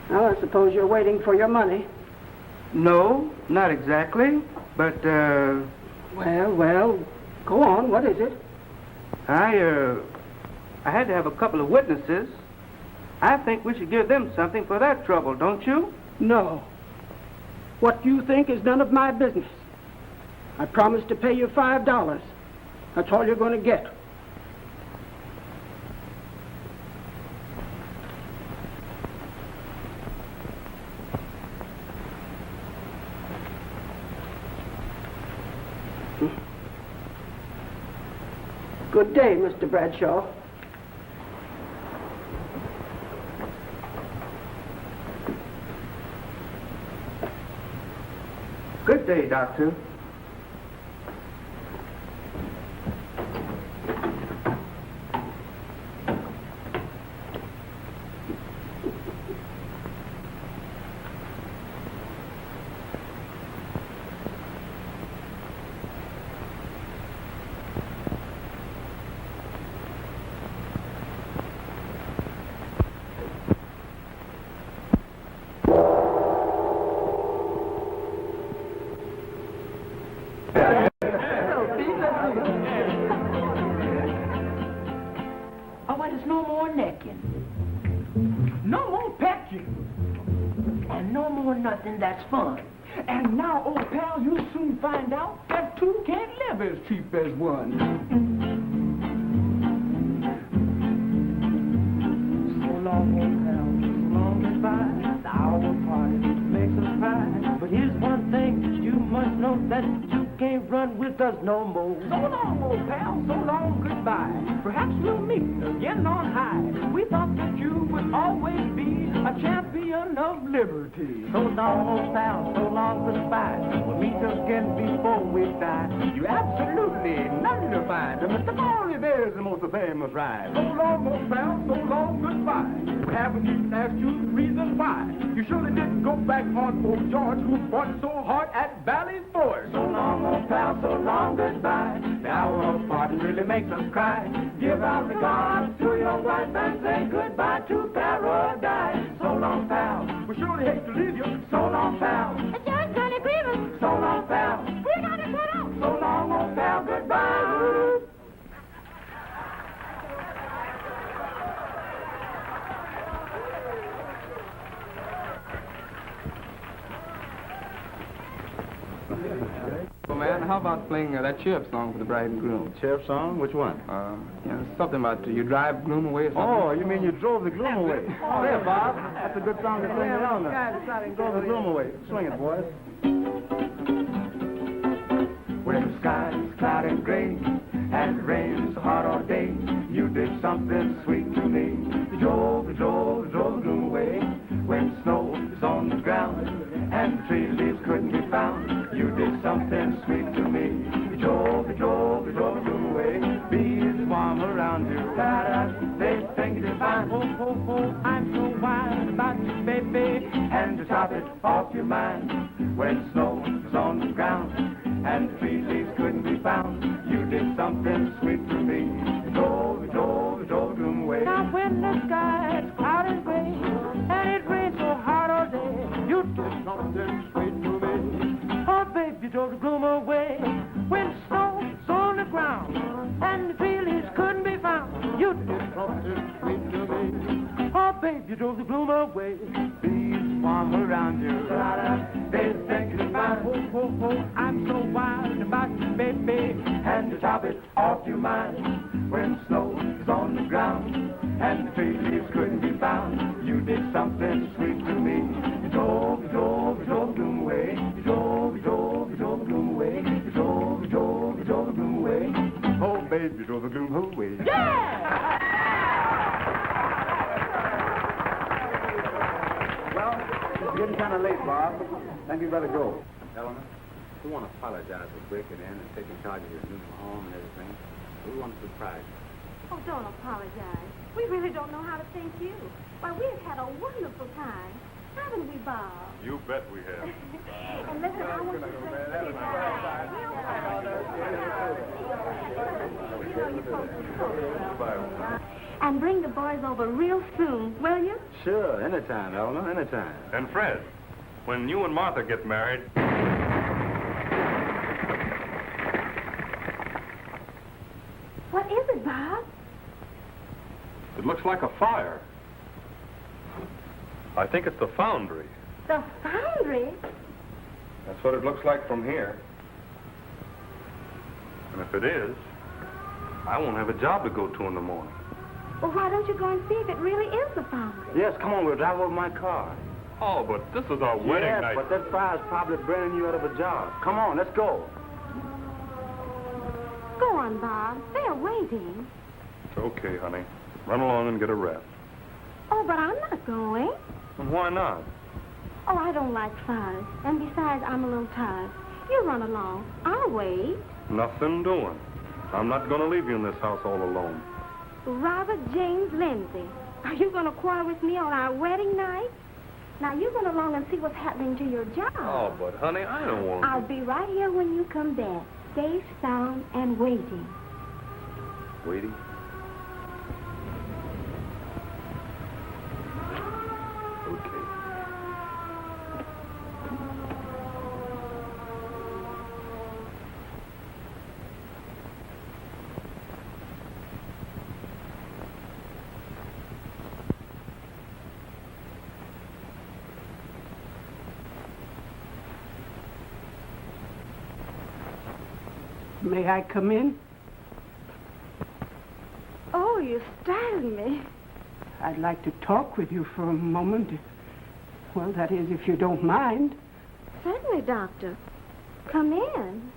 Well, I suppose you're waiting for your money. No, not exactly, but, Well, go on. What is it? I had to have a couple of witnesses. I think we should give them something for that trouble, don't you? No. What you think is none of my business. I promised to pay you $5. That's all you're going to get. Good day, Mr. Bradshaw. Good day, Doctor. Oh, well, there's no more necking, no more pecking, and no more nothing that's fun. And now, old pal, you'll soon find out that two can't live as cheap as one. So long, old pal, so long goodbye. The hour party makes us cry. But here's one thing you must know, that you can't run with us no more. So long, old pal, so long goodbye. Perhaps we'll meet again on high. We thought that you would always be a champion of liberty. So long, old pal, so long goodbye. We'll meet again before we die. You absolutely nullified Mr. Corey Bear's the most famous ride. So long, old pal, so long goodbye. We haven't even asked you the reason why. You surely didn't go back on old George, who fought so hard at Valley Forge. So long, old pal, so long goodbye. The hour of parting really makes us cry. Give our regards to your wife and say goodbye to paradise. So long, pal. We surely hate to leave you. So long, pal. It's just gonna grieve us. So long, pal. We're gonna put out. So long, old pal. Goodbye. Well, man, how about playing that chirp song for the bride and groom? Chirp song? Which one? Something about you drive gloom away or something. Oh, you mean you drove the gloom away? Oh, there, Bob. That's a good song to sing around there. Drove the gloom away. Swing it, boys. When the sky is cloudy and gray and it rains so hard all day, you did something sweet to me. You drove the gloom away. When snow is on the ground and the tree leaves couldn't be found, you did something sweet to me. You drove the gloom away. Bees warm around you. They think it's fine. Oh, I'm so wild about you, baby. And to top it off your mind, when snow was on the ground and the tree leaves couldn't be found, you did something sweet to me. You drove the gloom away. Now when the sky is cloudy and gray and it rains so hard all day, you did something sweet to me. Oh, baby, you drove the gloom away. When snow was on the ground and the tree leaves couldn't be found, you did something sweet to me. Oh, baby, you drove the gloom away. Bees warm around you. They think it's fine. Oh, I'm so wild about you, baby. And to top it off your mind, when snow is on the ground and the tree leaves couldn't be found, you did something sweet to me. You drove the gloom away. You drove the gloom away. You drove the gloom away. Oh, baby, you drove the gloom away. Yeah! Well, it's getting kind of late, Bob. Think you better go. Eleanor, we want to apologize for breaking in and taking charge of your new home and everything. We want to surprise you. Oh, don't apologize. We really don't know how to thank you. Why, we've had a wonderful time. Haven't we, Bob? You bet we have. And listen, I want you to And bring the boys over real soon, will you? Sure, anytime, Eleanor, anytime. And Fred, when you and Martha get married... What is it, Bob? It looks like a fire. I think it's the foundry. The foundry? That's what it looks like from here. And if it is, I won't have a job to go to in the morning. Well, why don't you go and see if it really is the foundry? Yes, come on, we'll drive over my car. Oh, but this is our wedding night. But that fire's probably burning you out of a job. Come on, let's go. Go on, Bob. They're waiting. It's okay, honey. Run along and get a rest. Oh, but I'm not going. And why not? Oh, I don't like fires. And besides, I'm a little tired. You run along. I'll wait. Nothing doing. I'm not going to leave you in this house all alone. Robert James Lindsay, are you going to quarrel with me on our wedding night? Now, you run along and see what's happening to your job. Oh, but honey, I don't want to. I'll be right here when you come back. Safe, sound, and waiting. Waiting? Okay. May I come in? Oh, you startled me. I'd like to talk with you for a moment. Well, that is, if you don't mind. Certainly, Doctor. Come in.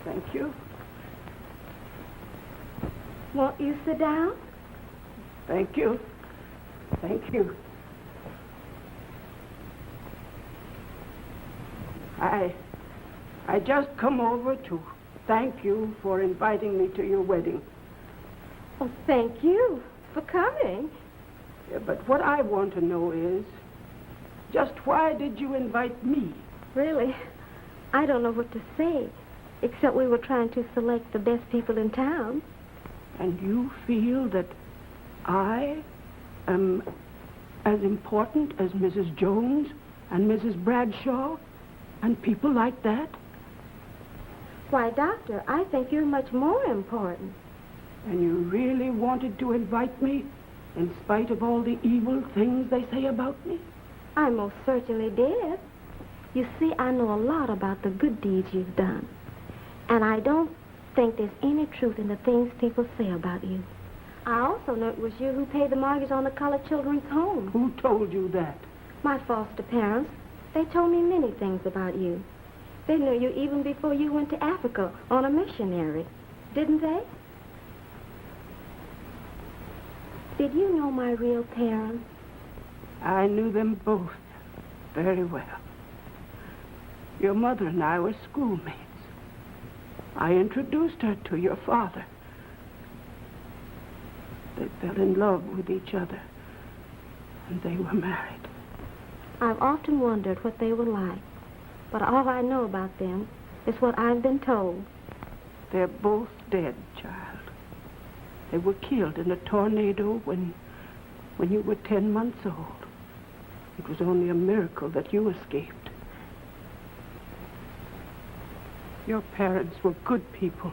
Thank you. Won't you sit down? Thank you. Thank you. I just come over to thank you for inviting me to your wedding. Oh, thank you for coming. Yeah, but what I want to know is, just why did you invite me? Really, I don't know what to say, except we were trying to select the best people in town. And you feel that I am as important as Mrs. Jones and Mrs. Bradshaw and people like that? Why, Doctor, I think you're much more important. And you really wanted to invite me in spite of all the evil things they say about me? I most certainly did. You see, I know a lot about the good deeds you've done. And I don't think there's any truth in the things people say about you. I also know it was you who paid the mortgage on the colored children's home. Who told you that? My foster parents. They told me many things about you. They knew you even before you went to Africa on a missionary. Didn't they? Did you know my real parents? I knew them both very well. Your mother and I were schoolmates. I introduced her to your father. They fell in love with each other, and they were married. I've often wondered what they were like, but all I know about them is what I've been told. They're both dead, child. They were killed in a tornado when you were 10 months old. It was only a miracle that you escaped. Your parents were good people,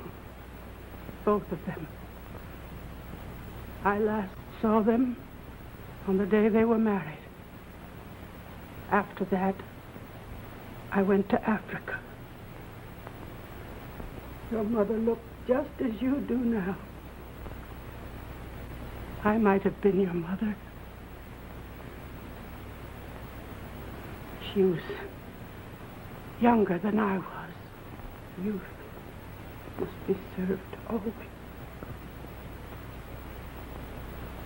both of them. I last saw them on the day they were married. After that, I went to Africa. Your mother looked just as you do now. I might have been your mother. She was younger than I was. Youth must be served always.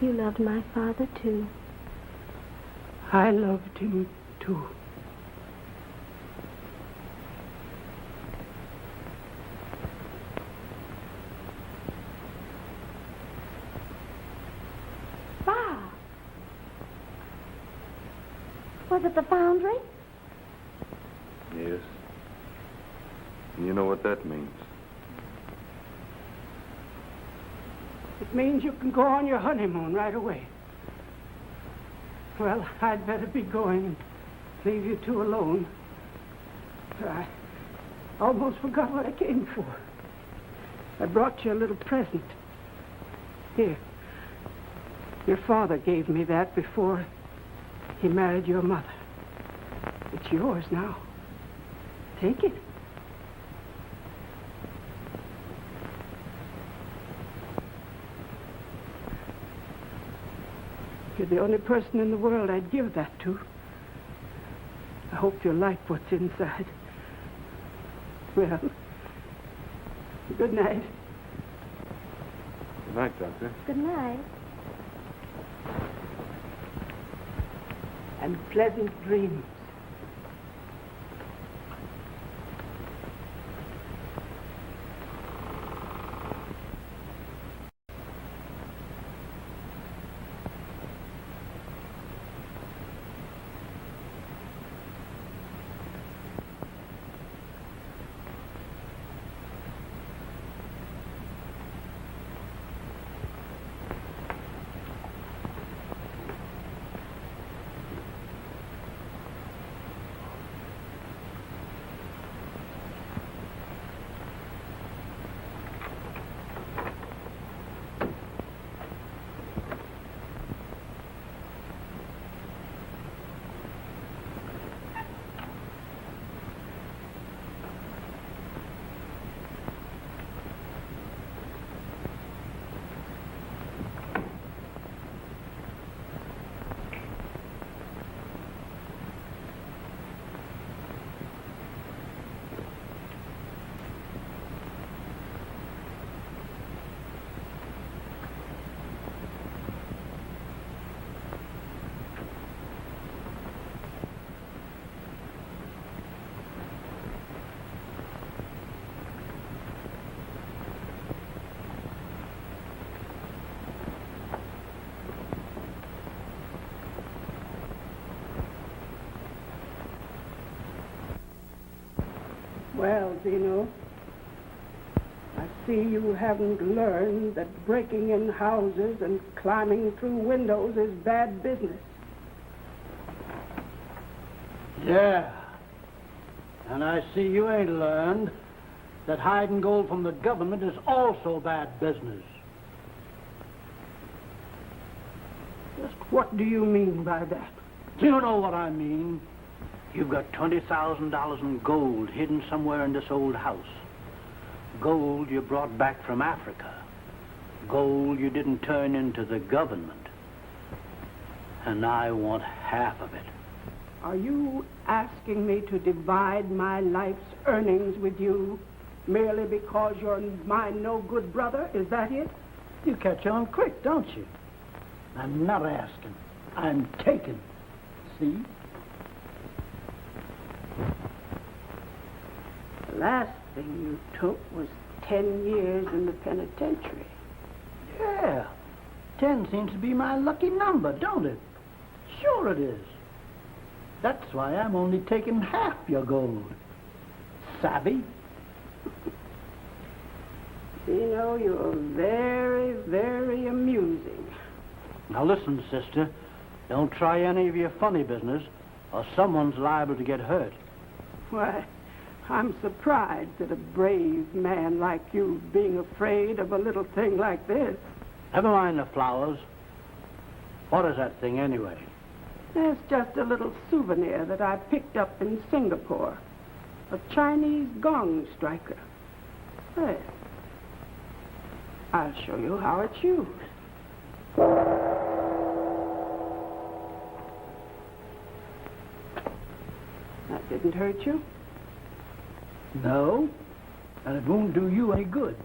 You loved my father, too. I loved him, too. Bob. Was it the foundry? Yes. And you know what that means. It means you can go on your honeymoon right away. Well, I'd better be going and leave you two alone. I almost forgot what I came for. I brought you a little present. Here. Your father gave me that before he married your mother. It's yours now. Take it. You're the only person in the world I'd give that to. I hope you like what's inside. Well, good night. Good night, Doctor. Good night. And pleasant dreams. Well, Zeno, I see you haven't learned that breaking in houses and climbing through windows is bad business. Yeah. And I see you ain't learned that hiding gold from the government is also bad business. Just what do you mean by that? You know what I mean. You've got $20,000 in gold hidden somewhere in this old house. Gold you brought back from Africa. Gold you didn't turn into the government. And I want half of it. Are you asking me to divide my life's earnings with you merely because you're my no-good brother? Is that it? You catch on quick, don't you? I'm not asking. I'm taking. See? The last thing you took was 10 years in the penitentiary. Yeah. 10 seems to be my lucky number, don't it? Sure it is. That's why I'm only taking half your gold. Savvy? You know, you're very, very amusing. Now listen, sister. Don't try any of your funny business, or someone's liable to get hurt. Why, I'm surprised at a brave man like you being afraid of a little thing like this. Never mind the flowers. What is that thing anyway? It's just a little souvenir that I picked up in Singapore. A Chinese gong striker. There. I'll show you how it's used. That didn't hurt you? No, and it won't do you any good.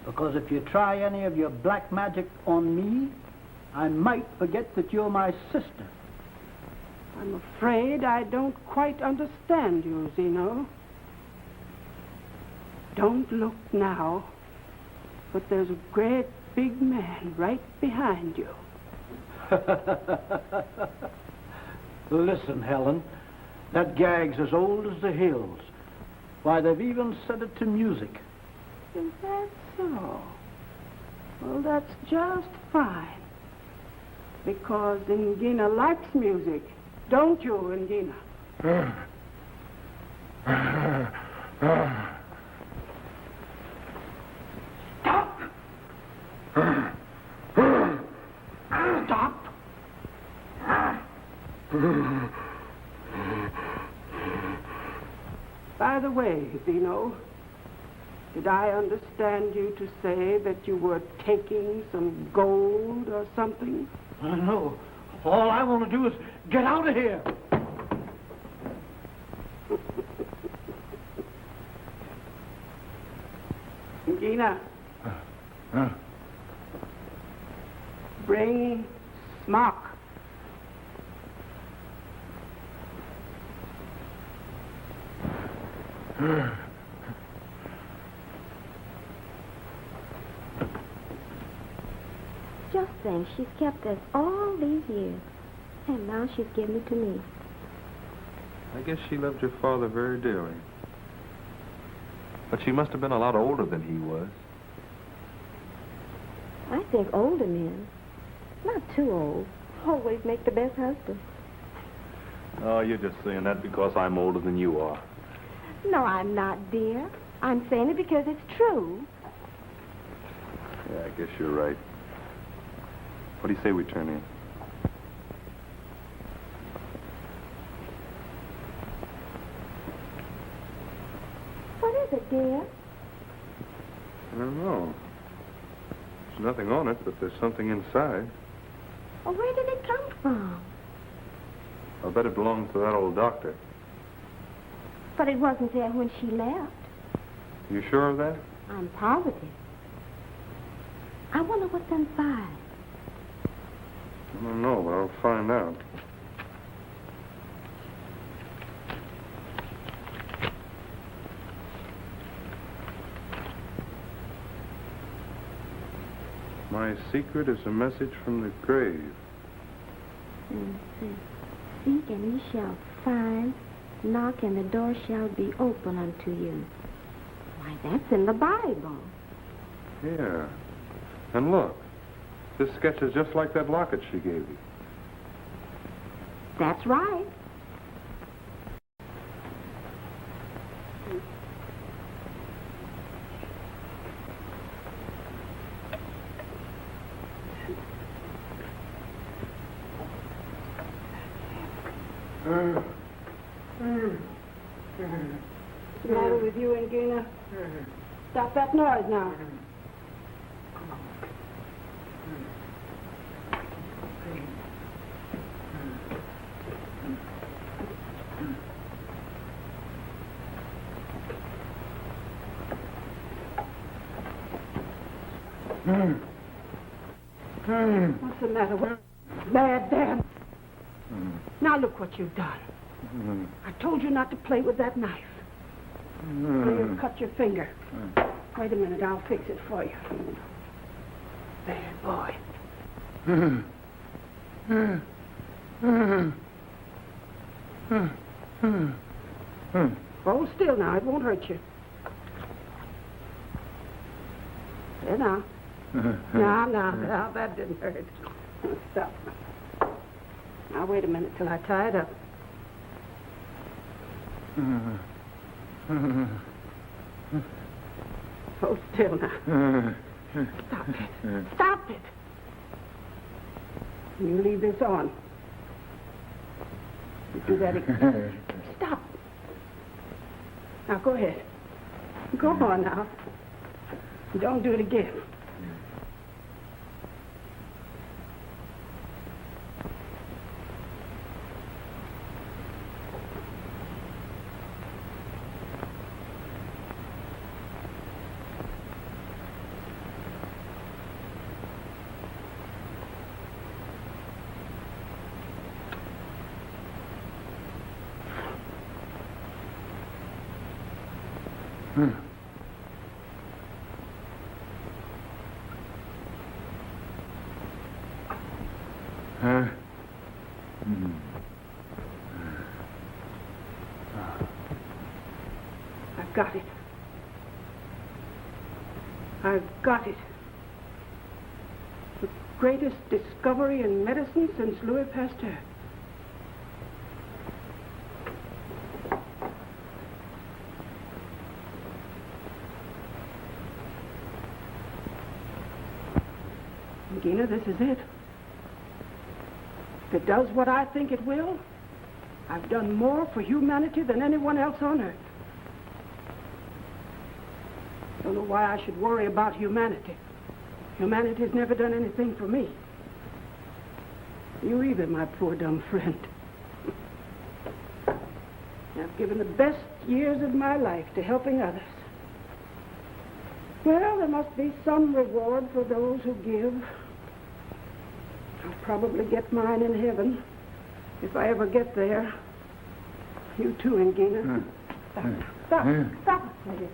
Because if you try any of your black magic on me, I might forget that you're my sister. I'm afraid I don't quite understand you, Zeno. Don't look now, but there's a great big man right behind you. Listen, Helen, that gag's as old as the hills. Why, they've even set it to music. Is that so? Well, that's just fine. Because Ingina likes music. Don't you, Ingina? Stop! Stop! By the way, Zeno, did I understand you to say that you were taking some gold or something? No. All I want to do is get out of here. Ingina. Bring smock. Just think, she's kept us all these years. And now she's given it to me. I guess she loved your father very dearly. But she must have been a lot older than he was. I think older men, not too old, always make the best husbands. Oh, you're just saying that because I'm older than you are. No, I'm not, dear. I'm saying it because it's true. Yeah, I guess you're right. What do you say we turn in? What is it, dear? I don't know. There's nothing on it, but there's something inside. Well, where did it come from? I'll bet it belongs to that old doctor. But it wasn't there when she left. You sure of that? I'm positive. I wonder what's inside. I don't know, but I'll find out. My secret is a message from the grave. Seek and ye shall find. Knock and the door shall be open unto you. Why, that's in the Bible. Yeah. And look, this sketch is just like that locket she gave you. That's right. What's the matter with you, Ingina? Stop that noise now. What's the matter with bad Dan? Now look what you've done. I told you not to play with that knife. Now you'll cut your finger. Wait a minute, I'll fix it for you. Bad boy. Hold still now, it won't hurt you. There now. Now, that didn't hurt. Stop. Now, wait a minute till I tie it up. Hold still now. Stop it. Stop it. You leave this on. You do that again. Stop. Now, go ahead. Go on now. Don't do it again. I've got it. greatest discovery in medicine since Louis Pasteur. Gina, this is it. If it does what I think it will, I've done more for humanity than anyone else on earth. Don't know why I should worry about humanity. Humanity's never done anything for me. You either, my poor dumb friend. I've given the best years of my life to helping others. Well, there must be some reward for those who give. I'll probably get mine in heaven, if I ever get there. You too, Engina. Stop it, please.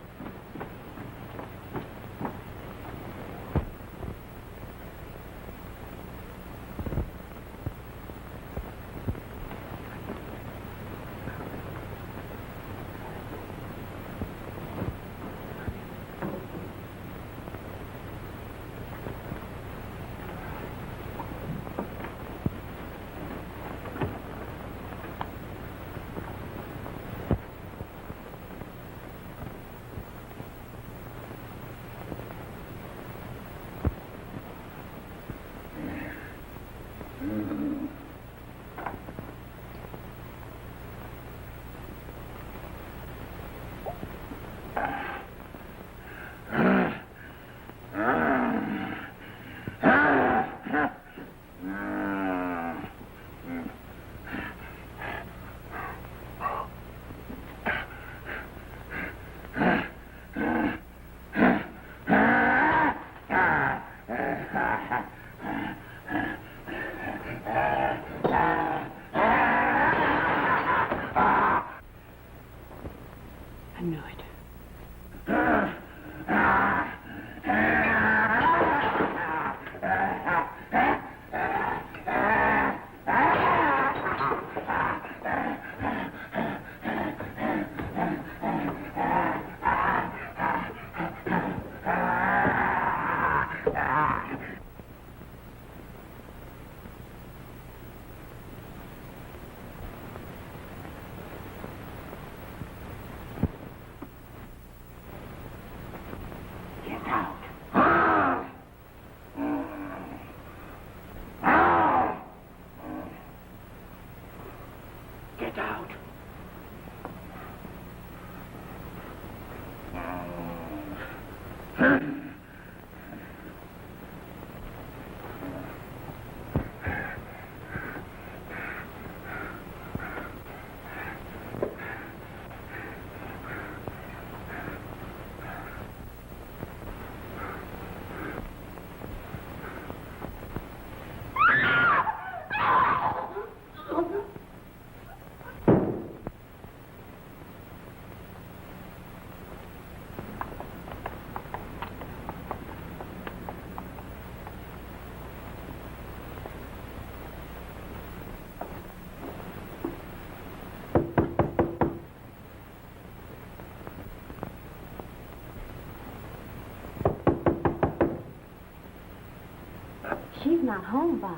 She's not home, Bob.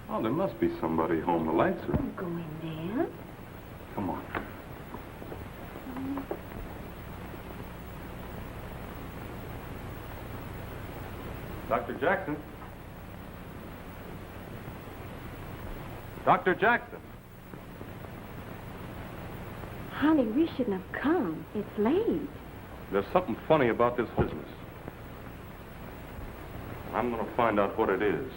Oh, there must be somebody home. The lights are... Don't go in there. Come on. Dr. Jackson? Dr. Jackson? Honey, we shouldn't have come. It's late. There's something funny about this business. I'm going to find out what it is.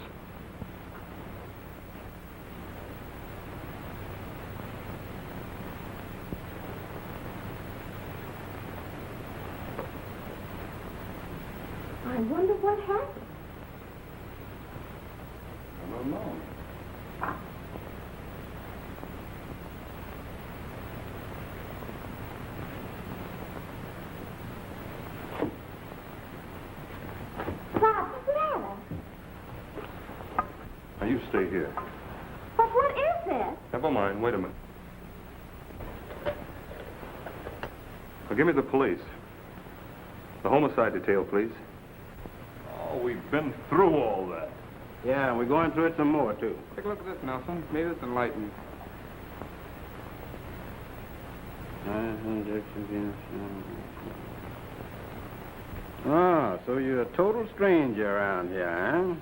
I wonder what happened. I don't know. Now, you stay here. But what is this? Never mind. Wait a minute. Now, give me the police. The homicide detail, please. Oh, we've been through all that. Yeah, and we're going through it some more, too. Take a look at this, Nelson. Maybe it's enlightening. Ah, so you're a total stranger around here, huh?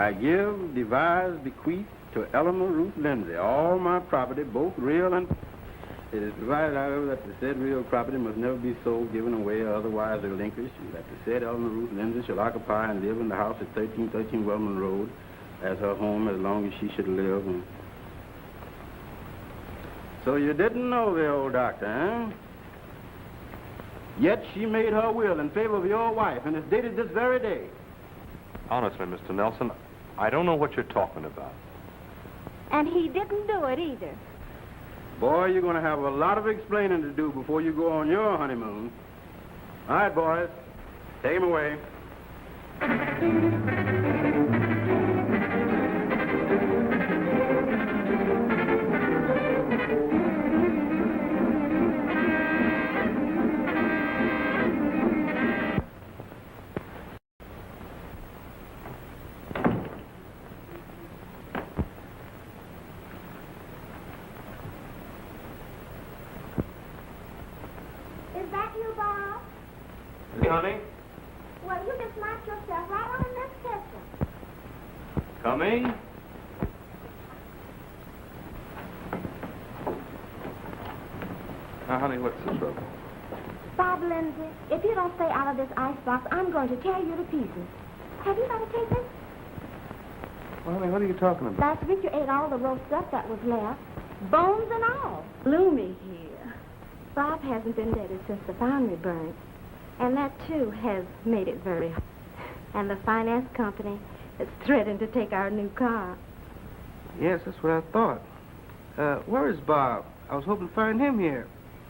I give, devise, bequeath to Eleanor Ruth Lindsay all my property, both real and... It is provided, however, that the said real property must never be sold, given away, or otherwise relinquished, and that the said Eleanor Ruth Lindsay shall occupy and live in the house at 1313 Wellman Road as her home as long as she should live. And... So you didn't know the old doctor, huh? Yet she made her will in favor of your wife, and it's dated this very day. Honestly, Mr. Nelson, I don't know what you're talking about. And he didn't do it either. Boy, you're going to have a lot of explaining to do before you go on your honeymoon. All right, boys, take him away. Is that you, Bob? Honey? Well, you just knocked yourself right on in this kitchen. Coming? Now, honey, what's the trouble? Bob Lindsay, if you don't stay out of this icebox, I'm going to tear you to pieces. Have you got a ticket? Well, honey, what are you talking about? Last week you ate all the roast stuff that was left, bones and all. Gloomy here. Bob hasn't been dead since the foundry burned, and that, too, has made it very hard. And the finance company is threatening to take our new car. Yes, that's what I thought. Where is Bob? I was hoping to find him here.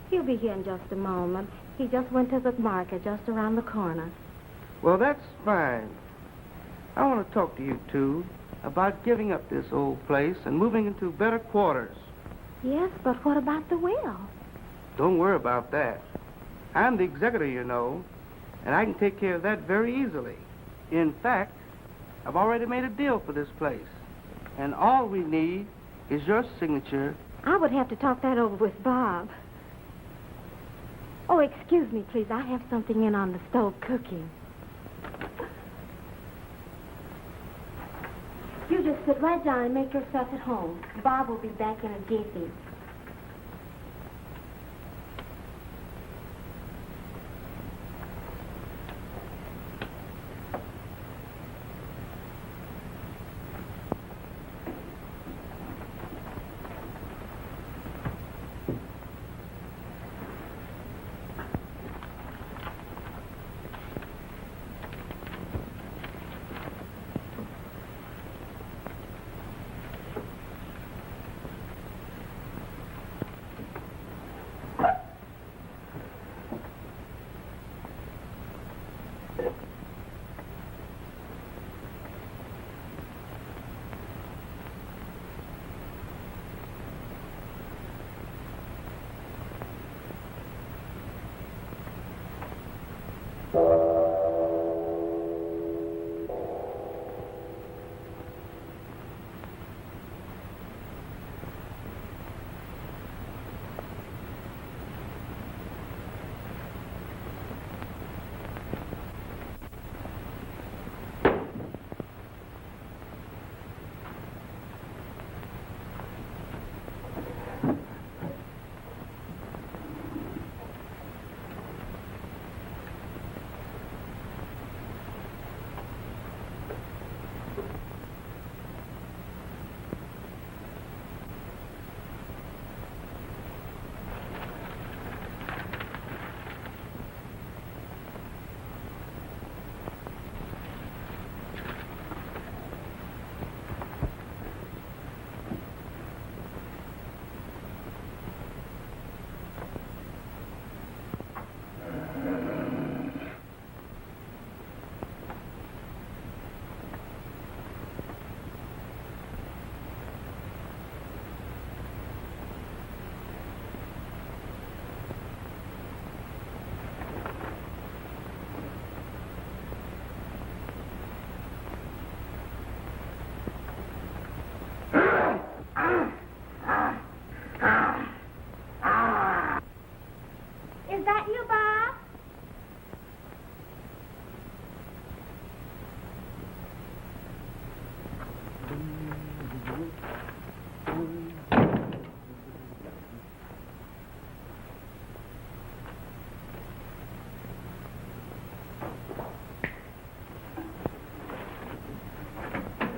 He'll be here in just a moment. He just went to the market just around the corner. Well, that's fine. I want to talk to you two about giving up this old place and moving into better quarters. Yes, but what about the will? Don't worry about that. I'm the executor, you know, and I can take care of that very easily. In fact, I've already made a deal for this place, and all we need is your signature. I would have to talk that over with Bob. Oh, excuse me, please. I have something in on the stove cooking. You just sit right down and make yourself at home. Bob will be back in a jiffy.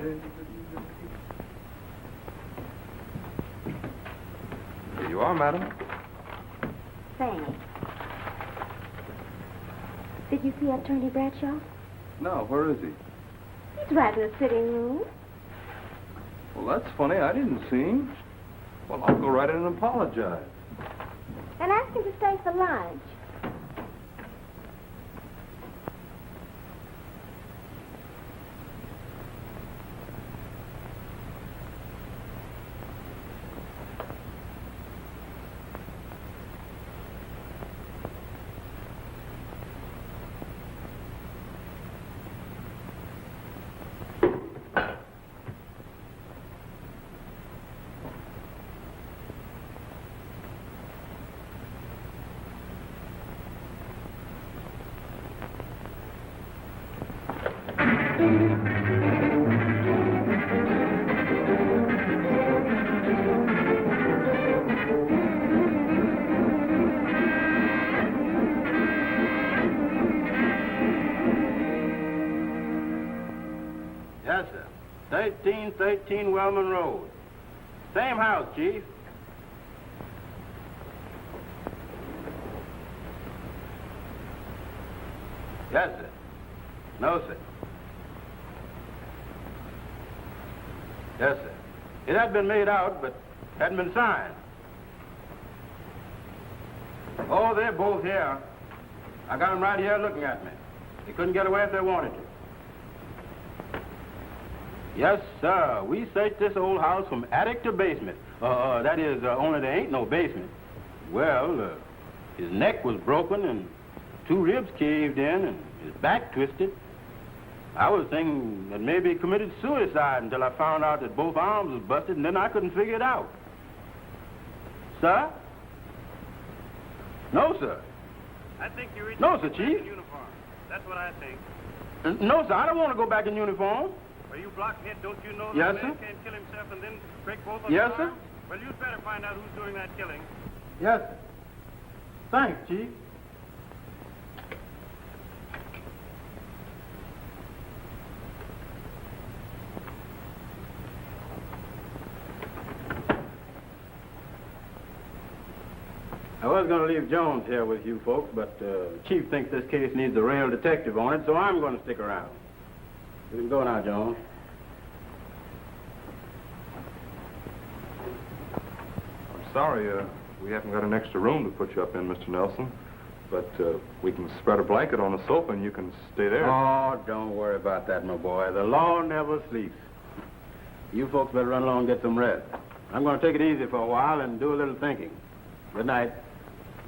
Here you are, madam. Thanks. Did you see Attorney Bradshaw? No, where is he? He's right in the sitting room. Well, that's funny. I didn't see him. Well, I'll go right in and apologize. And ask him to stay for lunch. Yes, sir. 1313 Wellman Road. Same house, Chief. Yes, sir. No, sir. Yes, sir. It had been made out, but hadn't been signed. Oh, they're both here. I got them right here looking at me. They couldn't get away if they wanted to. Yes, sir. We searched this old house from attic to basement. That is, only there ain't no basement. Well, his neck was broken and 2 ribs caved in and his back twisted. I was thinking that maybe he committed suicide until I found out that both arms was busted, and then I couldn't figure it out. Sir? No, sir. I think you reached No, sir, back Chief. in uniform. That's what I think. No, sir. I don't want to go back in uniform. Well, you blockhead, don't you know that Yes, a man sir. can't kill himself and then break both of Yes, his sir. arms? Well, you'd better find out who's doing that killing. Yes, sir. Thanks, Chief. I was going to leave Jones here with you folks, but Chief thinks this case needs a real detective on it, so I'm going to stick around. You can go now, Jones. I'm sorry, we haven't got an extra room to put you up in, Mr. Nelson. But we can spread a blanket on the sofa and you can stay there. Oh, don't worry about that, my boy. The law never sleeps. You folks better run along and get some rest. I'm going to take it easy for a while and do a little thinking. Good night.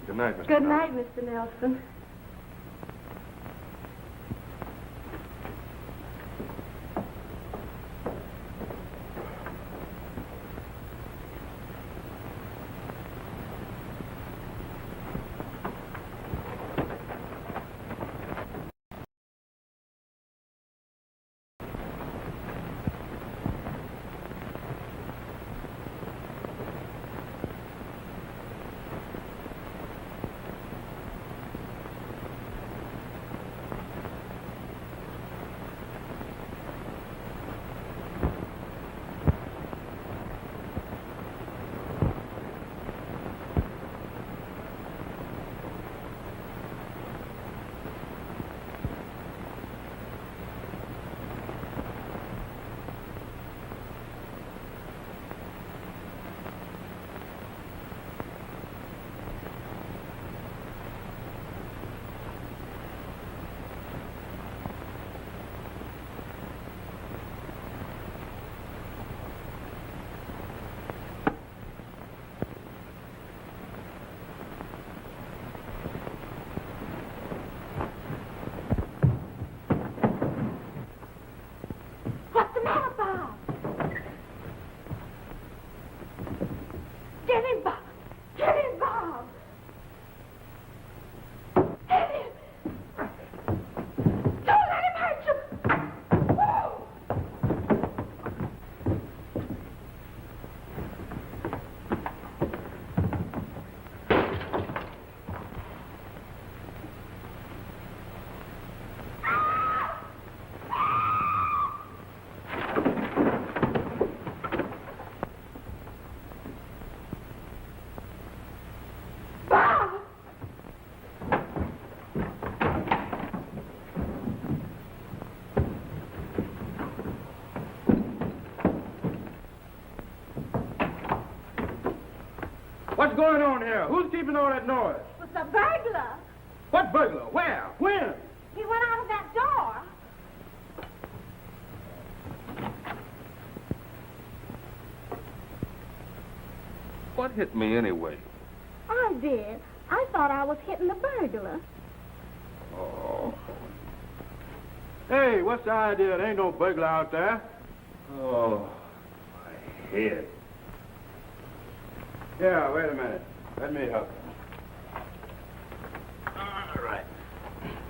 Good night, Mr. Good Nelson. night, Mr. Nelson. What's going on here? Who's keeping all that noise? It's a burglar. What burglar? Where? When? He went out of that door. What hit me anyway? I did. I thought I was hitting the burglar. Oh. Hey, what's the idea? There ain't no burglar out there. Oh, my head. Yeah, wait a minute. Let me help you. All right.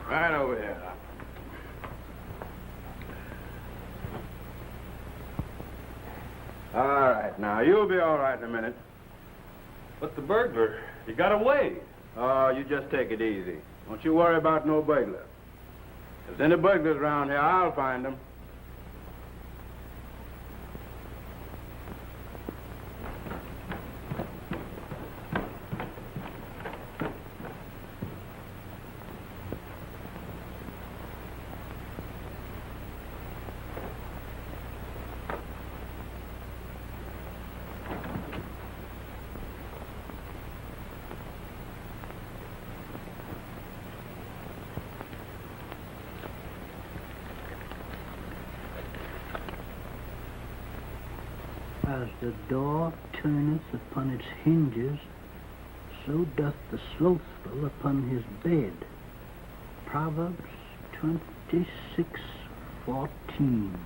Right over here. All right, now, you'll be all right in a minute. But the burglar, he got away. Oh, you just take it easy. Don't you worry about no burglar. If there's any burglars around here, I'll find them. As the door turneth upon its hinges, so doth the slothful upon his bed. Proverbs 26:14.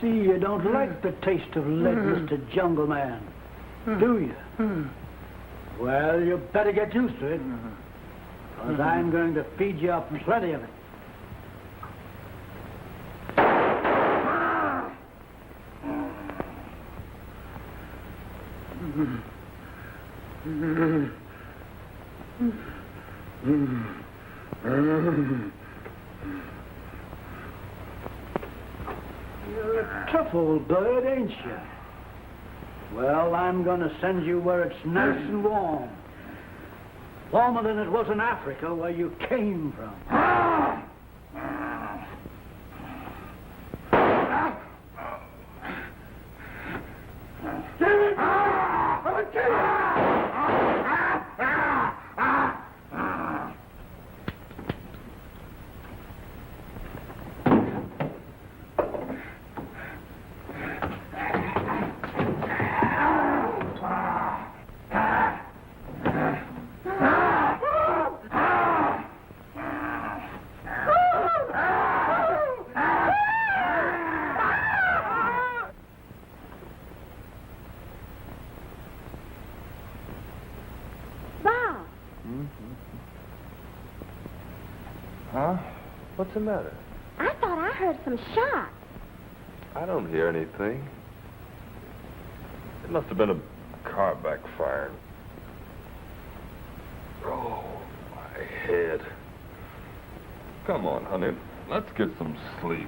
see you don't like the taste of lead, Mr. Jungle Man. Do you? Well, you better get used to it. Because I'm going to feed you up plenty of it. You're a tough old bird, ain't you? Well, I'm going to send you where it's nice and warm. Warmer than it was in Africa, where you came from. Huh? What's the matter? I thought I heard some shots. I don't hear anything. It must have been a car backfiring. Oh, my head. Come on, honey. Let's get some sleep.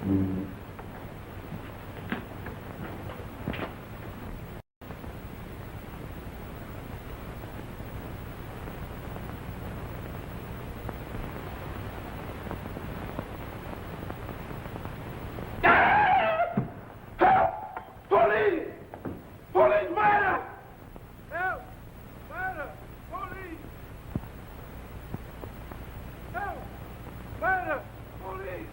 Police! Police, murder! Help! Murder! Police! Help! Murder! Police!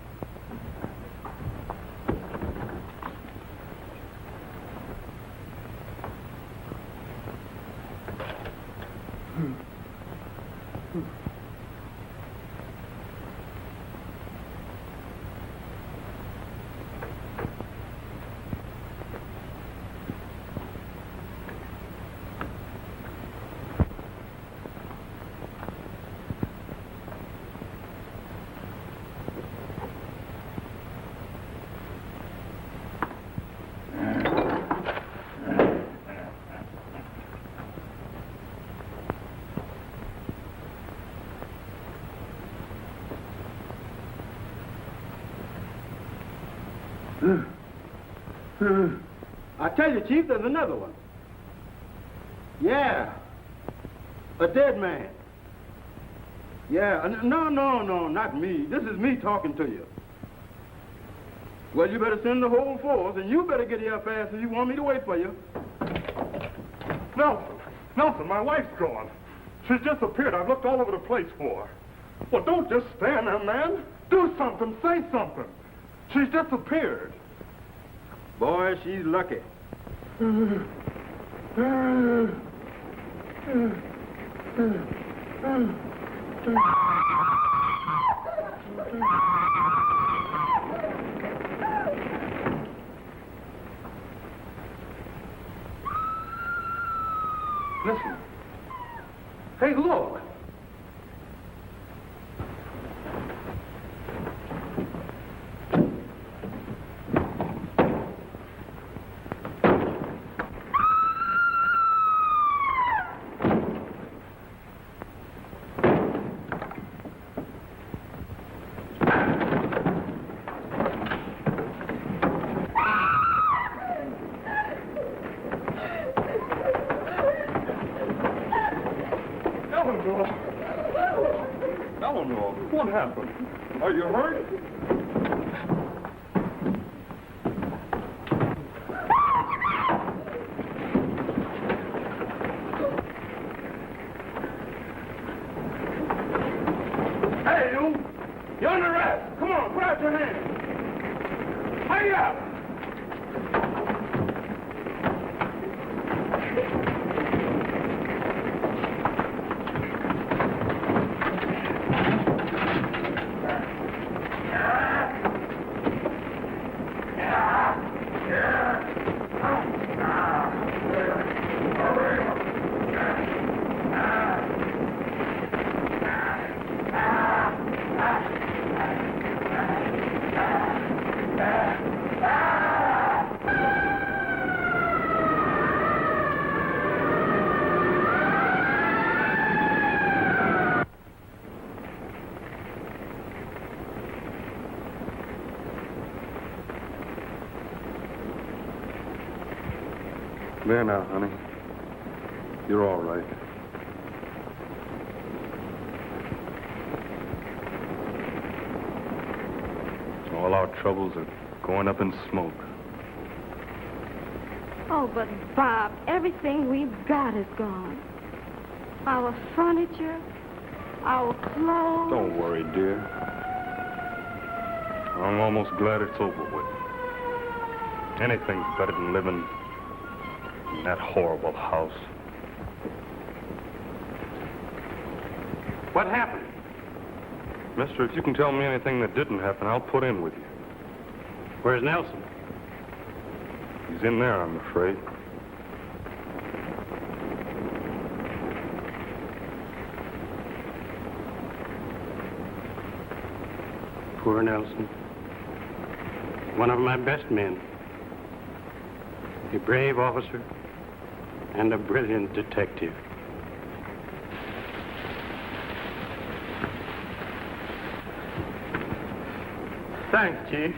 I tell you, Chief, there's another one. Yeah. A dead man. Yeah. No, not me. This is me talking to you. Well, you better send the whole force, and you better get here fast if you want me to wait for you. Nelson, my wife's gone. She's disappeared. I've looked all over the place for her. Well, don't just stand there, man. Do something. Say something. She's disappeared. Boy, she's lucky. Listen. Hey, look. Eleanor, what happened? Are you hurt? Hey, you! You're under arrest! Come on, put out your hands! Hurry up! There now, honey. You're all right. All our troubles are going up in smoke. Oh, but Bob, everything we've got is gone. Our furniture, our clothes. Don't worry, dear. I'm almost glad it's over with. Anything's better than living in that horrible house. What happened? Mister, if you can tell me anything that didn't happen, I'll put in with you. Where's Nelson? He's in there, I'm afraid. Poor Nelson. One of my best men. A brave officer and a brilliant detective. Thanks, Chief.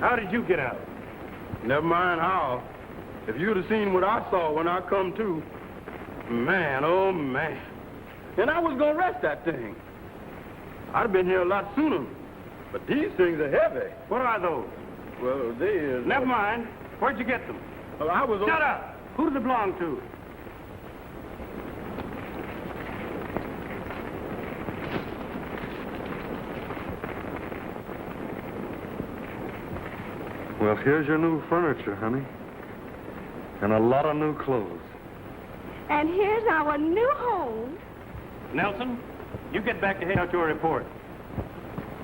How did you get out? Never mind how. If you'd have seen what I saw when I come to, man, oh man. And I was gonna arrest that thing. I'd have been here a lot sooner. But these things are heavy. What are those? Well, they... Never mind. Where'd you get them? Well, I was... Shut up! Who does it belong to? Well, here's your new furniture, honey. And a lot of new clothes. And here's our new home. Nelson, you get back to head out your report.